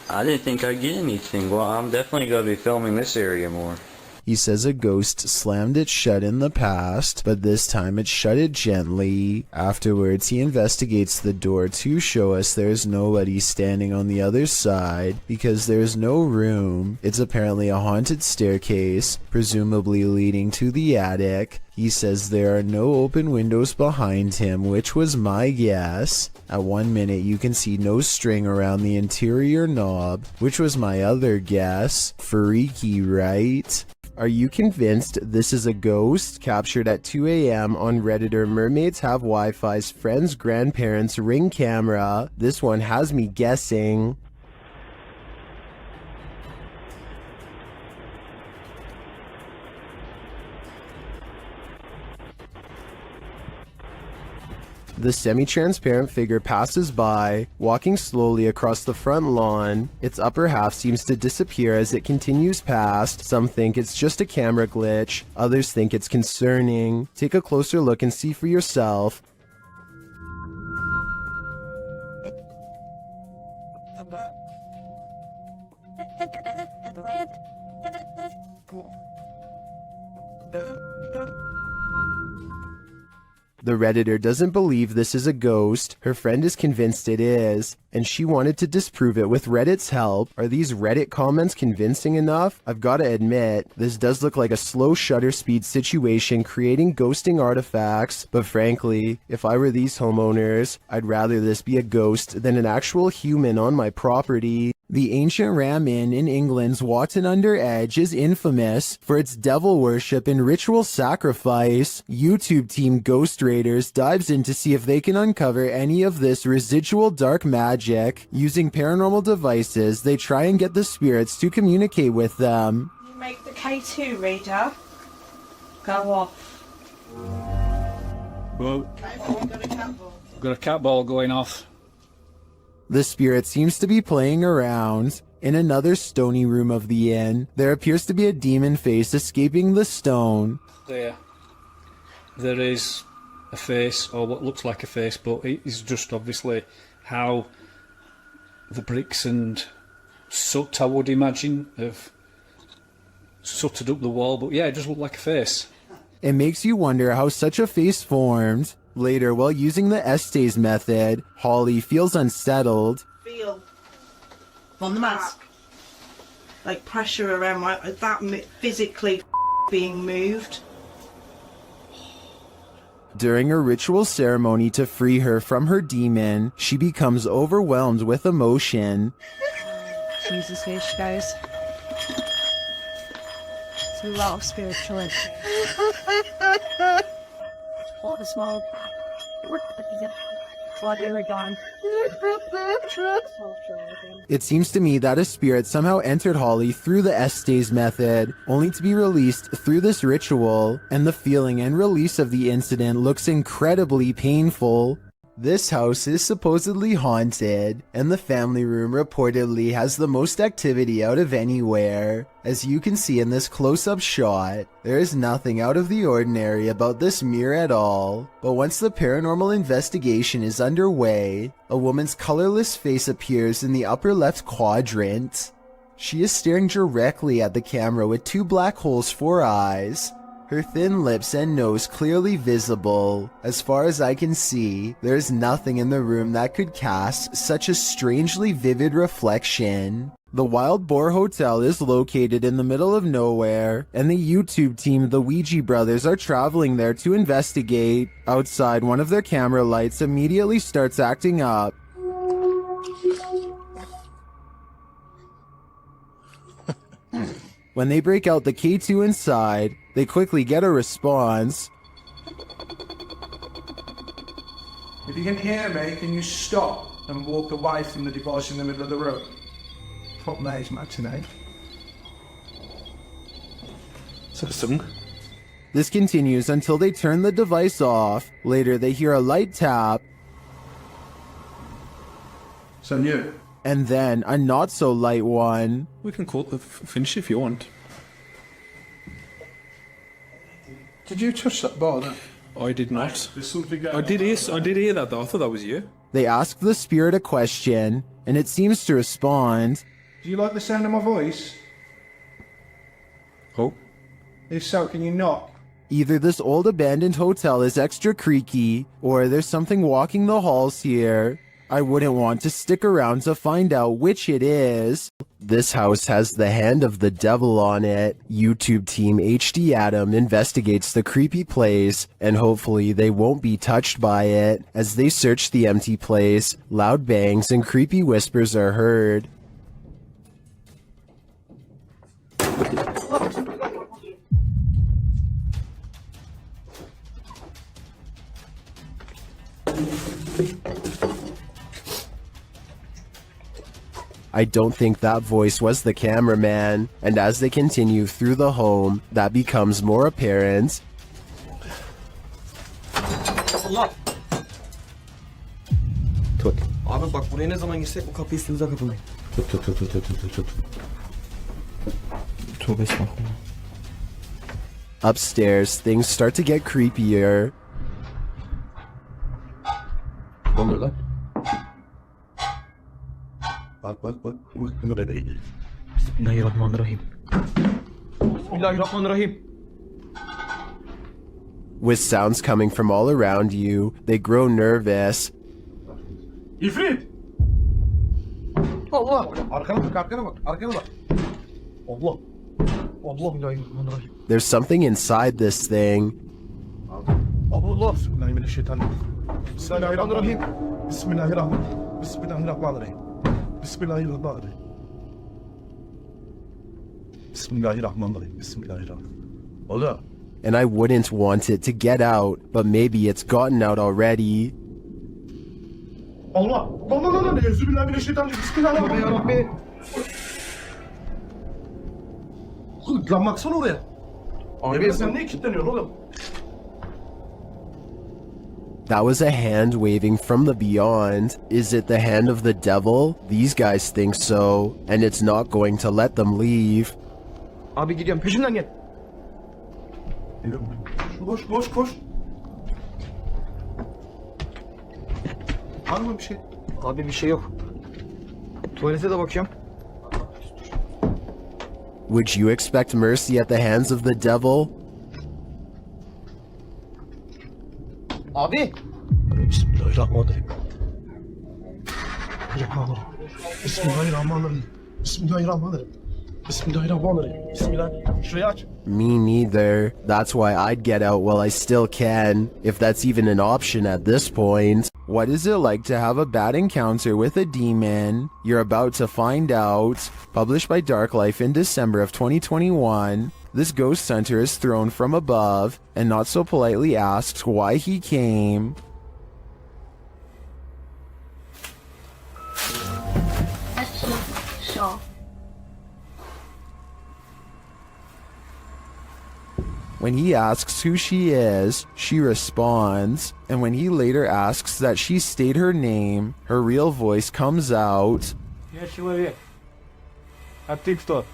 I didn't think I'd get anything. Well, I'm definitely going to be filming this area more. He says a ghost slammed it shut in the past, but this time it shut it gently. Afterwards, he investigates the door to show us there's nobody standing on the other side because there's no room. It's apparently a haunted staircase, presumably leading to the attic. He says there are no open windows behind him, which was my guess. At 1 minute, you can see no string around the interior knob, which was my other guess. Freaky, right? Are you convinced this is a ghost? Captured at 2 a.m. on Redditor Mermaids Have Wi-Fi's friend's grandparents' Ring camera. This one has me guessing. The semi-transparent figure passes by, walking slowly across the front lawn. Its upper half seems to disappear as it continues past. Some think it's just a camera glitch, others think it's concerning. Take a closer look and see for yourself. The Redditor doesn't believe this is a ghost. Her friend is convinced it is, and she wanted to disprove it with Reddit's help. Are these Reddit comments convincing enough? I've gotta admit, this does look like a slow shutter speed situation creating ghosting artifacts, but frankly, if I were these homeowners, I'd rather this be a ghost than an actual human on my property. The ancient Ram Inn in England's Watton-under-Edge is infamous for its devil worship and ritual sacrifice. YouTube team Ghost Raiders dives in to see if they can uncover any of this residual dark magic. Using paranormal devices, they try and get the spirits to communicate with them. You make the K2 reader go off. Well, got a cat ball going off. The spirit seems to be playing around. In another stony room of the inn, there appears to be a demon face escaping the stone. There is a face, or what looks like a face, but it is just obviously how the bricks and soot, I would imagine, have sooted up the wall, but yeah, it does look like a face. It makes you wonder how such a face formed. Later, while using the Estes method, Holly feels unsettled. Feel on the mask, like pressure around that physically being moved. During a ritual ceremony to free her from her demon, she becomes overwhelmed with emotion. Jesus H, guys. It's a lot of spiritual energy. All the smoke. It seems to me that a spirit somehow entered Holly through the Estes method, only to be released through this ritual, and the feeling and release of the incident looks incredibly painful. This house is supposedly haunted, and the family room reportedly has the most activity out of anywhere. As you can see in this close-up shot, there is nothing out of the ordinary about this mirror at all. But once the paranormal investigation is underway, a woman's colorless face appears in the upper left quadrant. She is staring directly at the camera with two black holes for eyes. Her thin lips and nose clearly visible. As far as I can see, there is nothing in the room that could cast such a strangely vivid reflection. The Wild Boar Hotel is located in the middle of nowhere, and the YouTube team, the Ouija brothers, are traveling there to investigate. Outside, one of their camera lights immediately starts acting up. When they break out the K2 inside, they quickly get a response. If you can hear me, can you stop and walk away from the device in the middle of the room? Fuck me, it's matinee. Is that a song? This continues until they turn the device off. Later, they hear a light tap. So new. And then a not-so-light one. We can call the finish if you want. Did you touch that bar then? I did not. There's something going I did hear that though. I thought that was you. They ask the spirit a question, and it seems to respond. Do you like the sound of my voice? Oh. If so, can you knock? Either this old abandoned hotel is extra creaky, or there's something walking the halls here. I wouldn't want to stick around to find out which it is. This house has the hand of the devil on it. YouTube team HD Adam investigates the creepy place, and hopefully they won't be touched by it. As they search the empty place, loud bangs and creepy whispers are heard. I don't think that voice was the cameraman, and as they continue through the home, that becomes more apparent. Tut. Abi bak buraya ne zaman girsek bu kapıyı üstümüze kapamayın. Tut. Tövbe estağfurullah. Upstairs, things start to get creepier. Ne oluyor lan? Bak. Bunu da değil. Bismillahirrahmanirrahim. Bismillahirrahmanirrahim. With sounds coming from all around you, they grow nervous. İfrit! Allah! Arkana bak, arkana bak, arkana bak. Allah! Allah bismillahirrahmanirrahim. There's something inside this thing. Allah! Bismillahirrahmanirrahim. Bismillahirrahmanirrahim. Bismillahirrahmanirrahim. Bismillahirrahmanirrahim. Bismillahirrahmanirrahim. Bismillahirrahmanirrahim. Bismillahirrahmanirrahim. Allah! And I wouldn't want it to get out, but maybe it's gotten out already. Allah! Allah! Euzubillahimineşşeytanirracim. Bismillahirrahmanirrahim. Lan baksana oraya. Abi sen niye kilitleniyorsun oğlum? That was a hand waving from the beyond. Is it the hand of the devil? These guys think so, and it's not going to let them leave. Abi gidiyorum, peşimden gel. Koş, koş, koş. Var mı bir şey? Abi bir şey yok. Tuvalete de bakıyorum. Would you expect mercy at the hands of the devil? Abi! Bismillahirrahmanirrahim. Bismillahirrahmanirrahim. Bismillahirrahmanirrahim. Bismillahirrahmanirrahim. Bismillahirrahmanirrahim. Şurayı aç. Me neither. That's why I'd get out while I still can, if that's even an option at this point. What is it like to have a bad encounter with a demon? You're about to find out. Published by Dark Life in December of 2021, this ghost hunter is thrown from above and not so politely asks why he came. Sure. When he asks who she is, she responds, and when he later asks that she state her name, her real voice comes out. Я человек. А ты кто?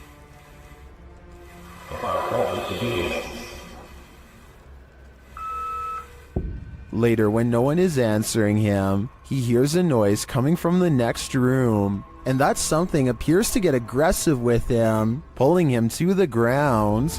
Later, when no one is answering him, he hears a noise coming from the next room, and that something appears to get aggressive with him, pulling him to the ground.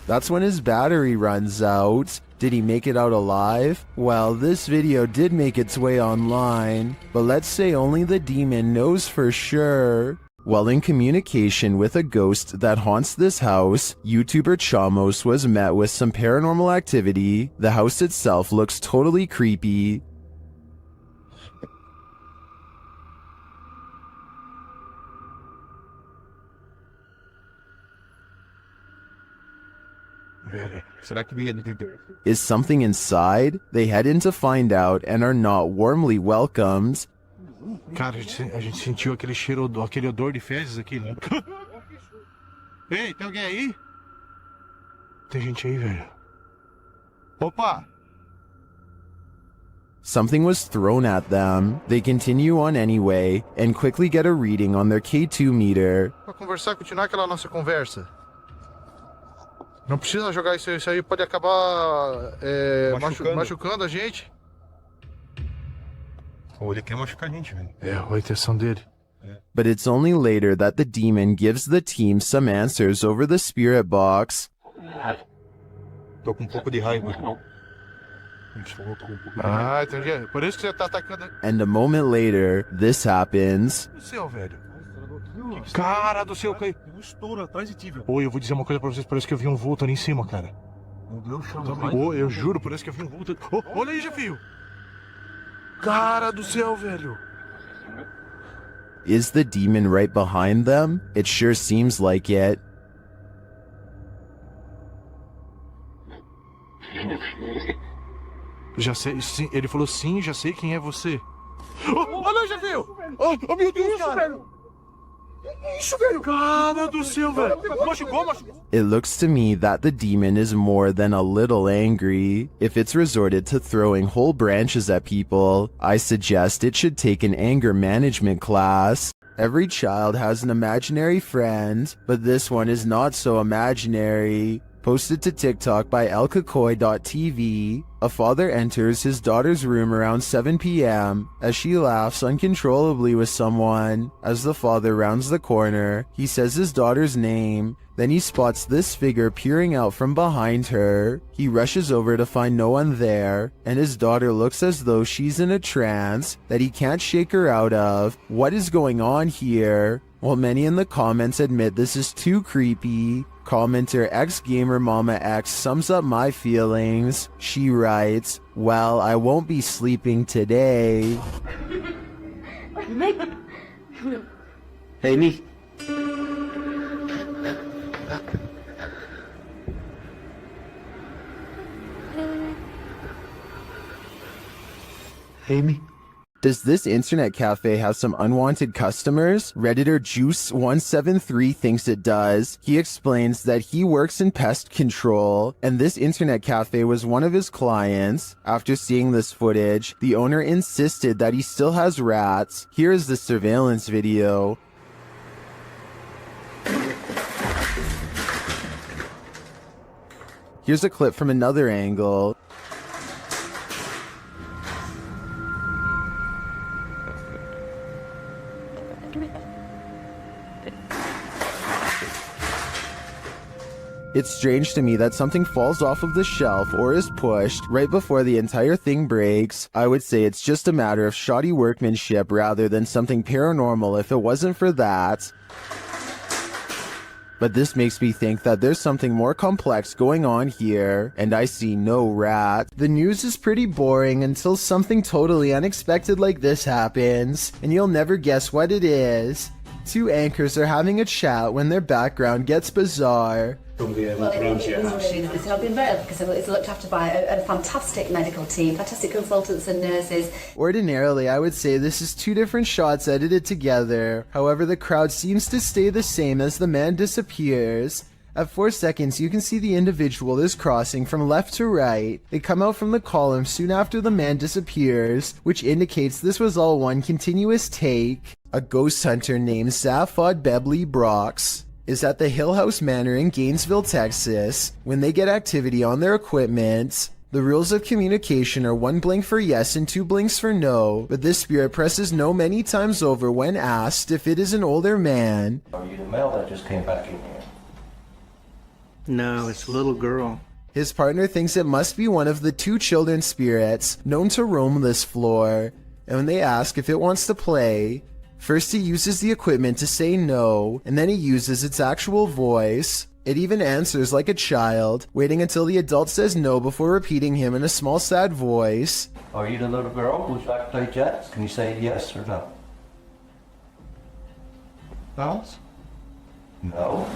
That's when his battery runs out. Did he make it out alive? Well, this video did make its way online, but let's say only the demon knows for sure. While in communication with a ghost that haunts this house, YouTuber Chamos was met with some paranormal activity. The house itself looks totally creepy. Is something inside? They head in to find out and are not warmly welcomed. Cara, a gente sentiu aquele cheiro, aquele odor de fezes aqui, né? Ei, tem alguém aí? Tem gente aí, velho. Opa! Something was thrown at them. They continue on anyway and quickly get a reading on their K2 meter. Pra conversar, continuar aquela nossa conversa. Não precisa jogar isso aí pode acabar machucando a gente. Ou ele quer machucar a gente, velho. É, a intenção dele. But it's only later that the demon gives the team some answers over the spirit box. Tô com um pouco de raiva. Ah, entendi. Por isso que você tá atacando. And a moment later, this happens. O céu, velho. Cara do céu, caiu. Um estouro atrás de ti, velho. Oi, eu vou dizer uma coisa pra vocês, parece que eu vi um vulto ali em cima, cara. Meu Deus, chama. Oi, eu juro, parece que eu vi um vulto. Oh, olha aí, Jefio. Cara do céu, velho. Is the demon right behind them? It sure seems like it. Já sei, sim, ele falou sim, já sei quem é você. Olha, Jefio. Oh, meu Deus, cara. Isso, velho! Cara do céu, velho! Machucou. It looks to me that the demon is more than a little angry. If it's resorted to throwing whole branches at people, I suggest it should take an anger management class. Every child has an imaginary friend, but this one is not so imaginary. Posted to TikTok by elkakoi.tv, a father enters his daughter's room around 7 p.m. as she laughs uncontrollably with someone. As the father rounds the corner, he says his daughter's name. Then he spots this figure peering out from behind her. He rushes over to find no one there, and his daughter looks as though she's in a trance that he can't shake her out of. What is going on here? While many in the comments admit this is too creepy, commenter xgamermamax sums up my feelings. She writes, "Well, I won't be sleeping today." Hey, me. Hey, me. Does this internet cafe have some unwanted customers? Redditor Juice173 thinks it does. He explains that he works in pest control, and this internet cafe was one of his clients. After seeing this footage, the owner insisted that he still has rats. Here is the surveillance video. Here's a clip from another angle. It's strange to me that something falls off of the shelf or is pushed right before the entire thing breaks. I would say it's just a matter of shoddy workmanship rather than something paranormal if it wasn't for that. But this makes me think that there's something more complex going on here, and I see no rat. The news is pretty boring until something totally unexpected like this happens, and you'll never guess what it is. Two anchors are having a chat when their background gets bizarre. Well, it was really nice, and I've been very lucky because it's looked after by a fantastic medical team, fantastic consultants and nurses. Ordinarily, I would say this is two different shots edited together. However, the crowd seems to stay the same as the man disappears. At 4 seconds, you can see the individual is crossing from left to right. They come out from the column soon after the man disappears, which indicates this was all one continuous take. A ghost hunter named Zaphod Bebley Brox is at the Hill House Manor in Gainesville, Texas. When they get activity on their equipment, the rules of communication are 1 blink for yes and 2 blinks for no, but this spirit presses no many times over when asked if it is an older man. Are you the male that just came back in here? No, it's a little girl. His partner thinks it must be one of the 2 children spirits known to roam this floor, and when they ask if it wants to play, first he uses the equipment to say no, and then he uses its actual voice. It even answers like a child, waiting until the adult says no before repeating him in a small sad voice. Are you the little girl who's back to play jets? Can you say yes or no? Balls? No.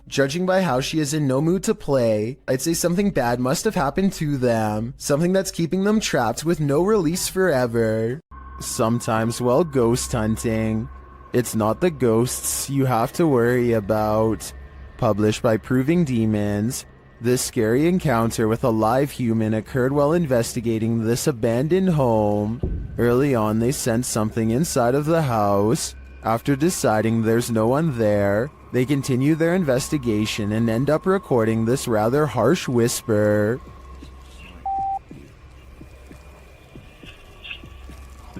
Judging by how she is in no mood to play, I'd say something bad must have happened to them, something that's keeping them trapped with no release forever. Sometimes while ghost hunting, it's not the ghosts you have to worry about. Published by Proving Demons, this scary encounter with a live human occurred while investigating this abandoned home. Early on, they sense something inside of the house. After deciding there's no one there, they continue their investigation and end up recording this rather harsh whisper.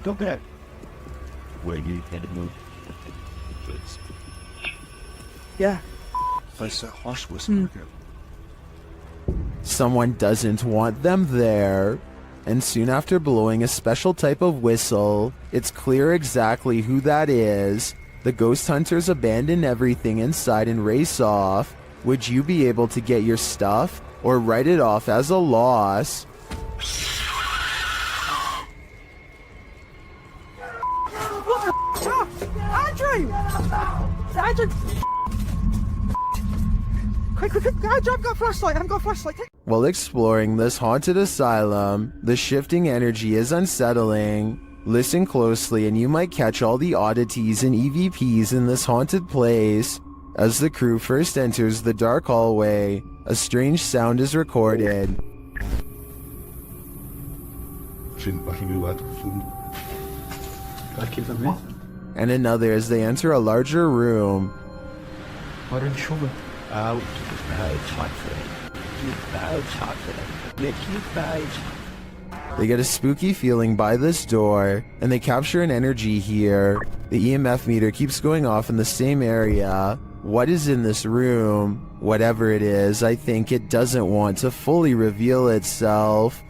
Go get. Where you headed, move? Yeah. That's that harsh whisper. Someone doesn't want them there. And soon after blowing a special type of whistle, it's clear exactly who that is. The ghost hunters abandon everything inside and race off. Would you be able to get your stuff or write it off as a loss? Andrew! Quick, Andrew, I've got a flashlight, While exploring this haunted asylum, the shifting energy is unsettling. Listen closely and you might catch all the oddities and EVPs in this haunted place. As the crew first enters the dark hallway, a strange sound is recorded. And another as they enter a larger room. out chocolate. Keep out chocolate. Keep out. They get a spooky feeling by this door, and they capture an energy here. The EMF meter keeps going off in the same area. What is in this room? Whatever it is, I think it doesn't want to fully reveal itself.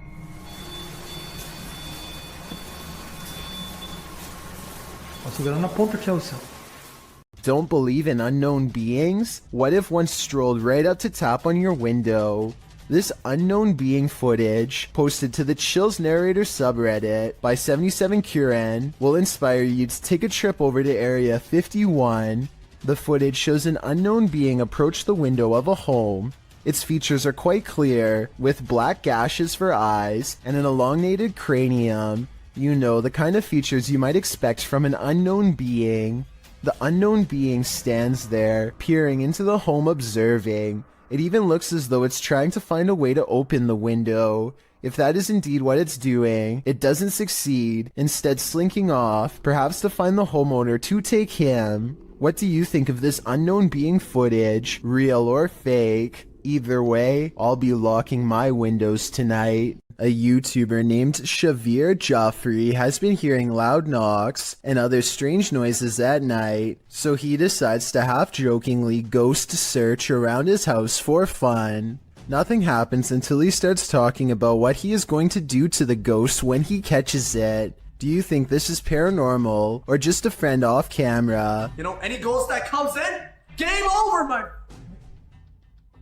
Don't believe in unknown beings? What if one strolled right up to tap on your window? This unknown being footage, posted to the Chills Narrator subreddit by 77Kuren, will inspire you to take a trip over to Area 51. The footage shows an unknown being approach the window of a home. Its features are quite clear, with black gashes for eyes and an elongated cranium. You know, the kind of features you might expect from an unknown being. The unknown being stands there, peering into the home, observing. It even looks as though it's trying to find a way to open the window. If that is indeed what it's doing, it doesn't succeed, instead slinking off, perhaps to find the homeowner to take him. What do you think of this unknown being footage, real or fake? Either way, I'll be locking my windows tonight. A YouTuber named Shavir Joffrey has been hearing loud knocks and other strange noises at night, so he decides to half-jokingly ghost search around his house for fun. Nothing happens until he starts talking about what he is going to do to the ghost when he catches it. Do you think this is paranormal, or just a friend off camera? You know, any ghost that comes in, game over, my...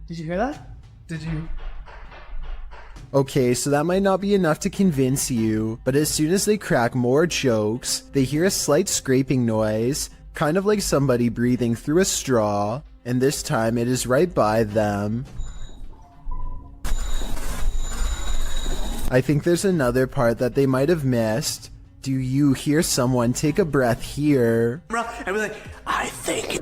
Did you hear that? Did you... Okay, so that might not be enough to convince you, but as soon as they crack more jokes, they hear a slight scraping noise, kind of like somebody breathing through a straw, and this time it is right by them. I think there's another part that they might have missed. Do you hear someone take a breath here? And we're like, I think...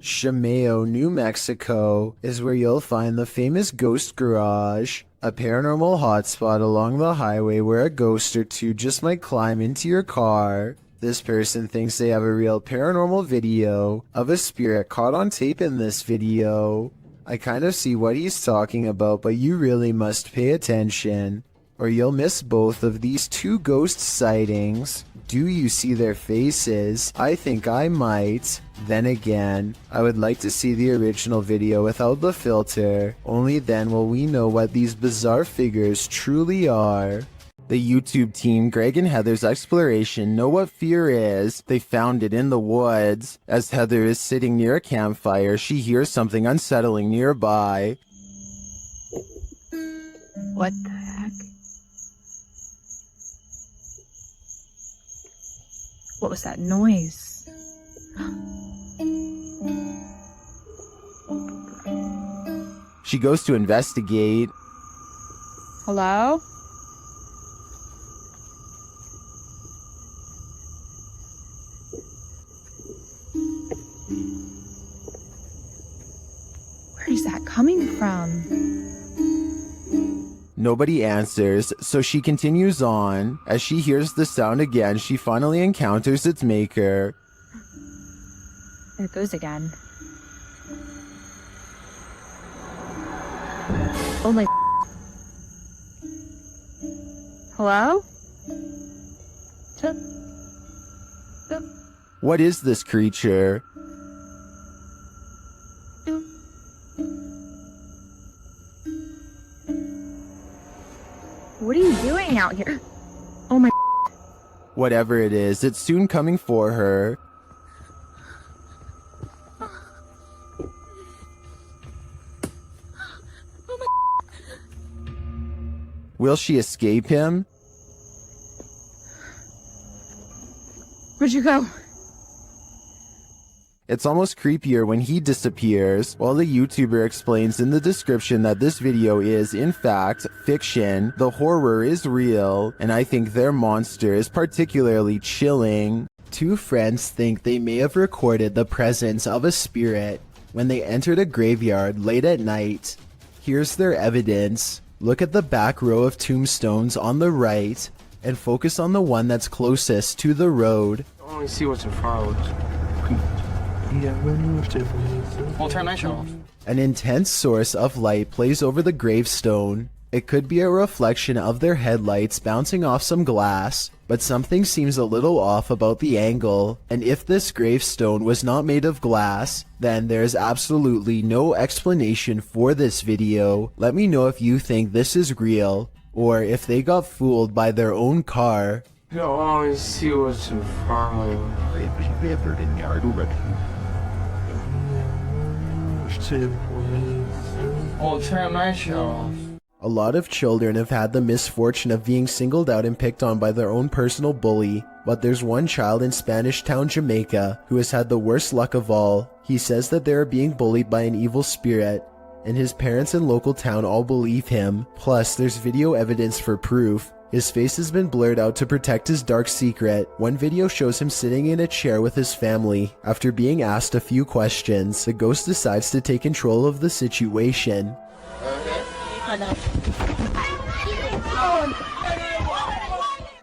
Chameo, New Mexico is where you'll find the famous Ghost Garage, a paranormal hotspot along the highway where a ghost or two just might climb into your car. This person thinks they have a real paranormal video of a spirit caught on tape in this video. I kind of see what he's talking about, but you really must pay attention, or you'll miss both of these two ghost sightings. Do you see their faces? I think I might. Then again, I would like to see the original video without the filter. Only then will we know what these bizarre figures truly are. The YouTube team Greg and Heather's Exploration know what fear is. They found it in the woods. As Heather is sitting near a campfire, she hears something unsettling nearby. What the heck? What was that noise? She goes to investigate. Hello? Where is that coming from? Nobody answers, so she continues on. As she hears the sound again, she finally encounters its maker. There it goes again. Oh my... Hello? What is this creature? What are you doing out here? Oh my... Whatever it is, it's soon coming for her. Will she escape him? Where'd you go? It's almost creepier when he disappears, while the YouTuber explains in the description that this video is, in fact, fiction. The horror is real, and I think their monster is particularly chilling. Two friends think they may have recorded the presence of a spirit when they entered a graveyard late at night. Here's their evidence. Look at the back row of tombstones on the right, and focus on the one that's closest to the road. Only see what's in front of us. We'll turn my show off. An intense source of light plays over the gravestone. It could be a reflection of their headlights bouncing off some glass, but something seems a little off about the angle, and if this gravestone was not made of glass, then there's absolutely no explanation for this video. Let me know if you think this is real, or if they got fooled by their own car. You don't always see what's in front of you. Oh, turn my show off. A lot of children have had the misfortune of being singled out and picked on by their own personal bully, but there's one child in Spanish Town, Jamaica, who has had the worst luck of all. He says that they are being bullied by an evil spirit, and his parents and local town all believe him. Plus, there's video evidence for proof. His face has been blurred out to protect his dark secret. One video shows him sitting in a chair with his family. After being asked a few questions, the ghost decides to take control of the situation.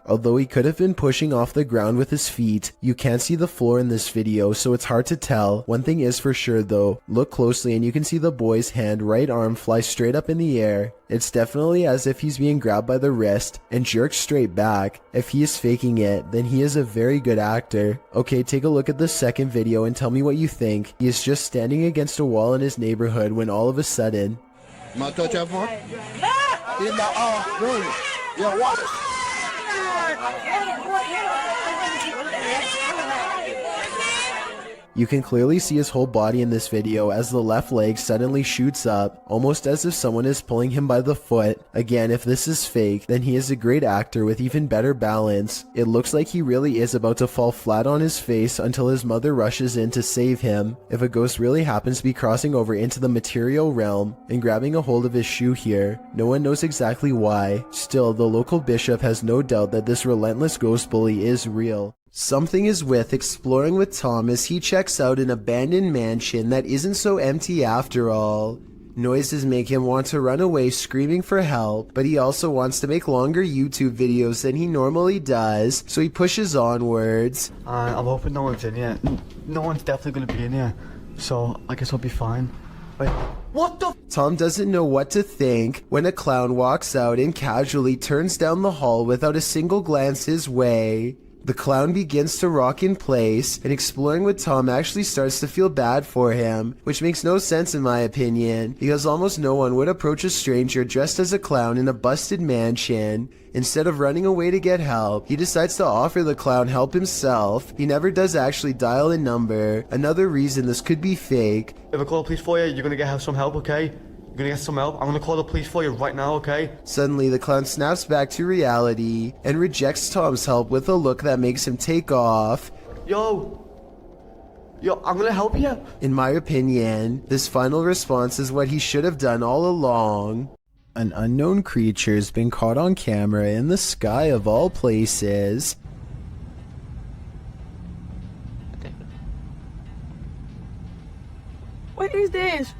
Although he could have been pushing off the ground with his feet, you can't see the floor in this video, so it's hard to tell. One thing is for sure though, look closely and you can see the boy's right arm fly straight up in the air. It's definitely as if he's being grabbed by the wrist and jerked straight back. If he is faking it, then he is a very good actor. Okay, take a look at the second video and tell me what you think. He is just standing against a wall in his neighborhood when all of a sudden... My touch that phone? In the room. Yeah, what? You can clearly see his whole body in this video as the left leg suddenly shoots up, almost as if someone is pulling him by the foot. Again, if this is fake, then he is a great actor with even better balance. It looks like he really is about to fall flat on his face until his mother rushes in to save him. If a ghost really happens to be crossing over into the material realm and grabbing a hold of his shoe here, no one knows exactly why. Still, the local bishop has no doubt that this relentless ghost bully is real. Something is with exploring with Tom as he checks out an abandoned mansion that isn't so empty after all. Noises make him want to run away screaming for help, but he also wants to make longer YouTube videos than he normally does, so he pushes onwards. I'm hoping no one's in here. No one's definitely gonna be in here, so I guess I'll be fine. Wait, what the? Tom doesn't know what to think when a clown walks out and casually turns down the hall without a single glance his way. The clown begins to rock in place, and exploring with Tom actually starts to feel bad for him, which makes no sense in my opinion, because almost no one would approach a stranger dressed as a clown in a busted mansion. Instead of running away to get help, he decides to offer the clown help himself. He never does actually dial a number. Another reason this could be fake. If I call the police for you, you're gonna get some help, okay? You're gonna get some help. I'm gonna call the police for you right now, okay? Suddenly, the clown snaps back to reality and rejects Tom's help with a look that makes him take off. Yo, I'm gonna help you. In my opinion, this final response is what he should have done all along. An unknown creature's been caught on camera in the sky of all places. What is this?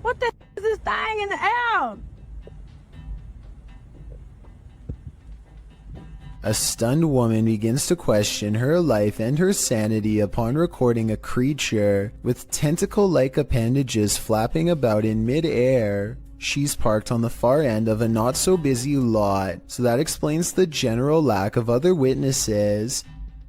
What the is this thing in the air? A stunned woman begins to question her life and her sanity upon recording a creature with tentacle-like appendages flapping about in mid-air. She's parked on the far end of a not-so-busy lot, so that explains the general lack of other witnesses.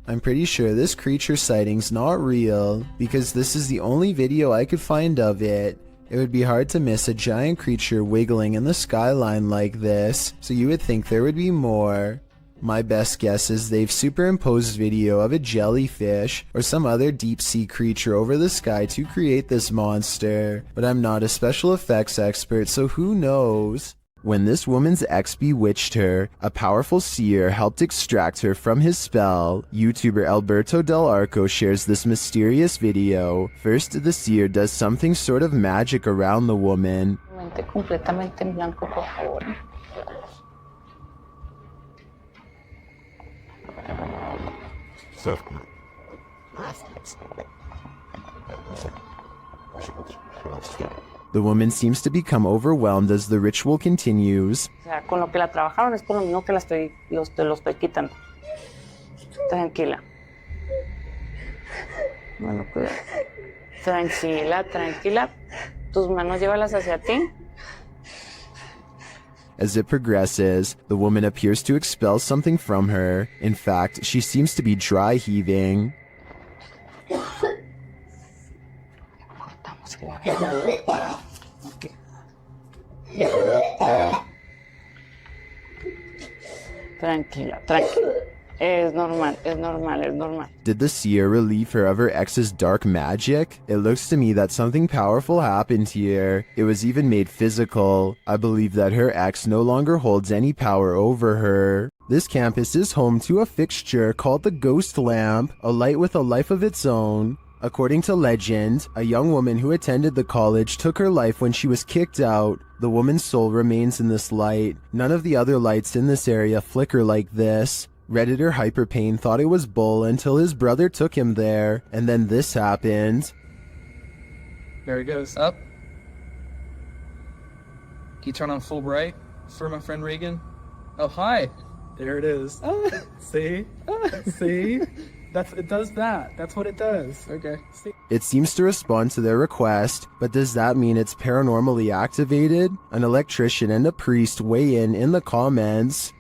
I'm pretty sure this creature sighting's not real, because this is the only video I could find of it. It would be hard to miss a giant creature wiggling in the skyline like this, so you would think there would be more. My best guess is they've superimposed video of a jellyfish or some other deep-sea creature over the sky to create this monster, but I'm not a special effects expert, so who knows? When this woman's ex bewitched her, a powerful seer helped extract her from his spell. YouTuber Alberto Del Arco shares this mysterious video. First, the seer does something sort of magic around the woman. Completamente en blanco, por favor. The woman seems to become overwhelmed as the ritual continues. O sea, con lo que la trabajaron es con lo mismo que lo estoy quitando. Tranquila. Bueno, cuidado. Tranquila. Tus manos llévalas hacia ti. As it progresses, the woman appears to expel something from her. In fact, she seems to be dry heaving. Tranquila, tranquila. Es normal, es normal, es normal. Did the seer relieve her of her ex's dark magic? It looks to me that something powerful happened here. It was even made physical. I believe that her ex no longer holds any power over her. This campus is home to a fixture called the Ghost Lamp, a light with a life of its own. According to legend, a young woman who attended the college took her life when she was kicked out. The woman's soul remains in this light. None of the other lights in this area flicker like this. Redditor Hyperpain thought it was bull until his brother took him there, and then this happened. There he goes. Up. Can you turn on full bright for my friend Regan? Oh, hi. There it is. See? See? It does that. That's what it does. Okay. See? It seems to respond to their request, but does that mean it's paranormally activated? An electrician and a priest weigh in the comments.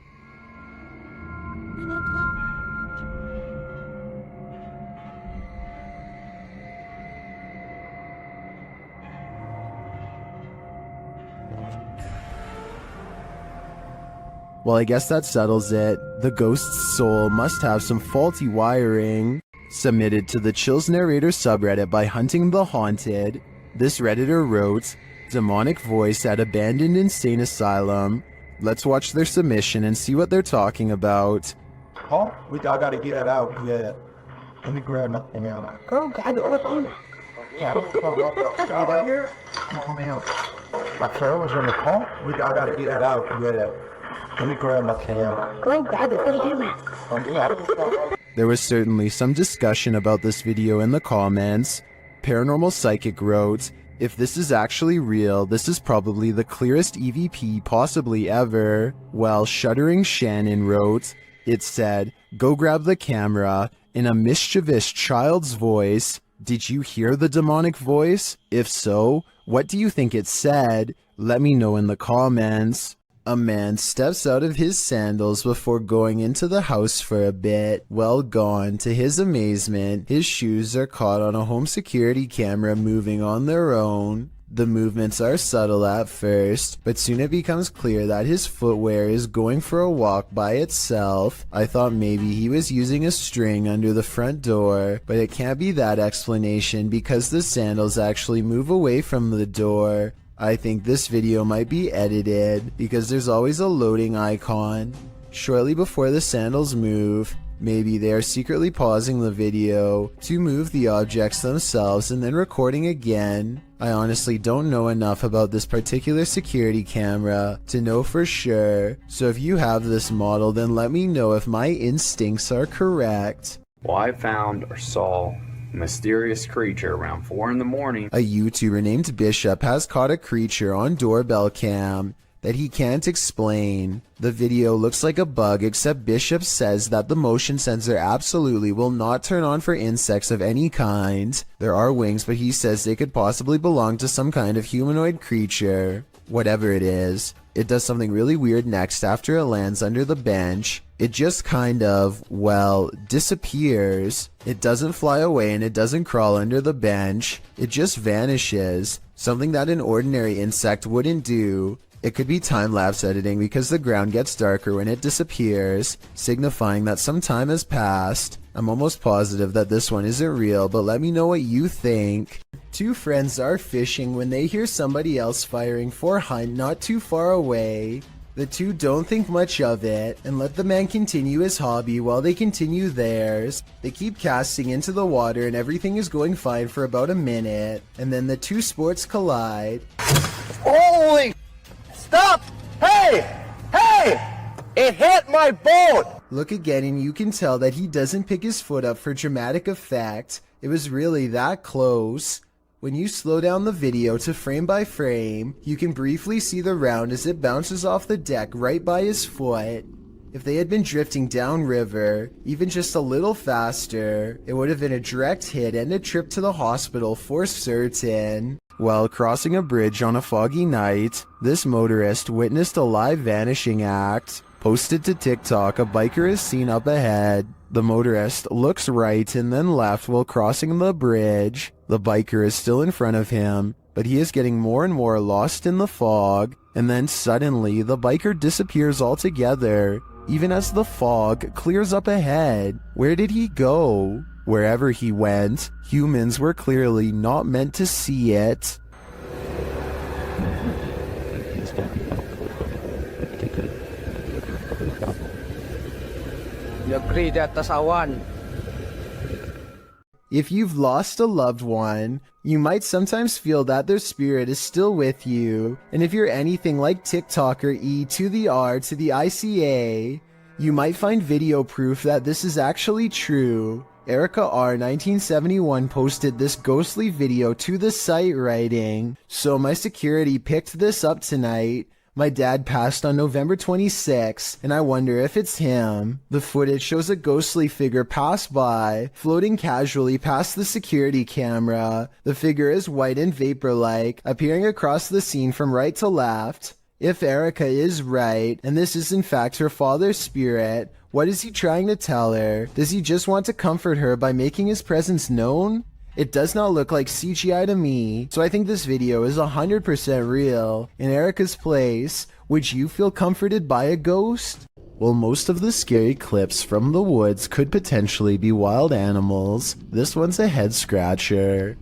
Well, I guess that settles it. The ghost's soul must have some faulty wiring. Submitted to the Chills Narrator subreddit by Hunting the Haunted. This redditor wrote, "Demonic voice at abandoned insane asylum." Let's watch their submission and see what they're talking about. Oh, I gotta get that out. Yeah. Let me grab nothing out. Go, God, yeah, right here. Come on, my trail was in the car. I gotta get that out. Yeah. Let me grab my camera. Go, God, There was certainly some discussion about this video in the comments. Paranormal Psychic wrote, "If this is actually real, this is probably the clearest EVP possibly ever." While Shuddering Shannon wrote, it said, "Go grab the camera," in a mischievous child's voice. Did you hear the demonic voice? If so, what do you think it said? Let me know in the comments. A man steps out of his sandals before going into the house for a bit. Well gone. To his amazement, his shoes are caught on a home security camera moving on their own. The movements are subtle at first, but soon it becomes clear that his footwear is going for a walk by itself. I thought maybe he was using a string under the front door, but it can't be that explanation because the sandals actually move away from the door. I think this video might be edited because there's always a loading icon. Shortly before the sandals move, maybe they are secretly pausing the video to move the objects themselves and then recording again. I honestly don't know enough about this particular security camera to know for sure, so if you have this model then let me know if my instincts are correct. Well, I found or saw a mysterious creature around 4 in the morning. A YouTuber named Bishop has caught a creature on doorbell cam that he can't explain. The video looks like a bug, except Bishop says that the motion sensor absolutely will not turn on for insects of any kind. There are wings, but he says they could possibly belong to some kind of humanoid creature. Whatever it is, it does something really weird next after it lands under the bench. It just kind of, well, disappears. It doesn't fly away and it doesn't crawl under the bench. It just vanishes. Something that an ordinary insect wouldn't do. It could be time-lapse editing because the ground gets darker when it disappears, signifying that some time has passed. I'm almost positive that this one isn't real, but let me know what you think. Two friends are fishing when they hear somebody else firing for hunt not too far away. The two don't think much of it and let the man continue his hobby while they continue theirs. They keep casting into the water and everything is going fine for about a minute, and then the two sports collide. Holy! Stop! Hey! Hey! It hit my boat! Look again and you can tell that he doesn't pick his foot up for dramatic effect. It was really that close. When you slow down the video to frame by frame, you can briefly see the round as it bounces off the deck right by his foot. If they had been drifting downriver, even just a little faster, it would have been a direct hit and a trip to the hospital for certain. While crossing a bridge on a foggy night, this motorist witnessed a live vanishing act. Posted to TikTok, a biker is seen up ahead. The motorist looks right and then left while crossing the bridge. The biker is still in front of him, but he is getting more and more lost in the fog. And then suddenly, the biker disappears altogether, even as the fog clears up ahead. Where did he go? Wherever he went, humans were clearly not meant to see it. If you've lost a loved one, you might sometimes feel that their spirit is still with you. And if you're anything like TikToker E to the R to the ICA, you might find video proof that this is actually true. Erica R 1971 posted this ghostly video to the site writing, "So my security picked this up tonight. My dad passed on November 26, and I wonder if it's him." The footage shows a ghostly figure pass by, floating casually past the security camera. The figure is white and vapor-like, appearing across the scene from right to left. If Erica is right, and this is in fact her father's spirit, what is he trying to tell her? Does he just want to comfort her by making his presence known? It does not look like CGI to me, so I think this video is 100% real. In Erica's place, would you feel comforted by a ghost? While most of the scary clips from the woods could potentially be wild animals, this one's a head scratcher.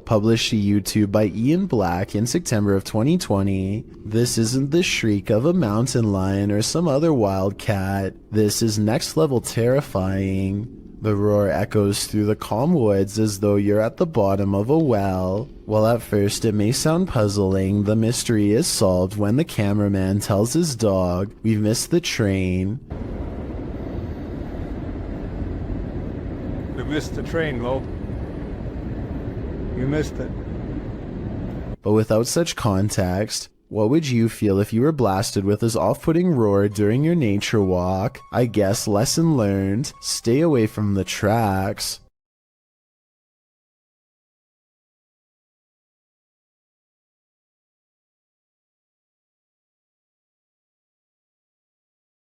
Published to YouTube by Ian Black in September of 2020. This isn't the shriek of a mountain lion or some other wild cat. This is next level terrifying. The roar echoes through the calm woods as though you're at the bottom of a well. While at first it may sound puzzling, the mystery is solved when the cameraman tells his dog, "We've missed the train." We missed the train, Lo. You missed it. But without such context, what would you feel if you were blasted with this off-putting roar during your nature walk? I guess lesson learned, stay away from the tracks.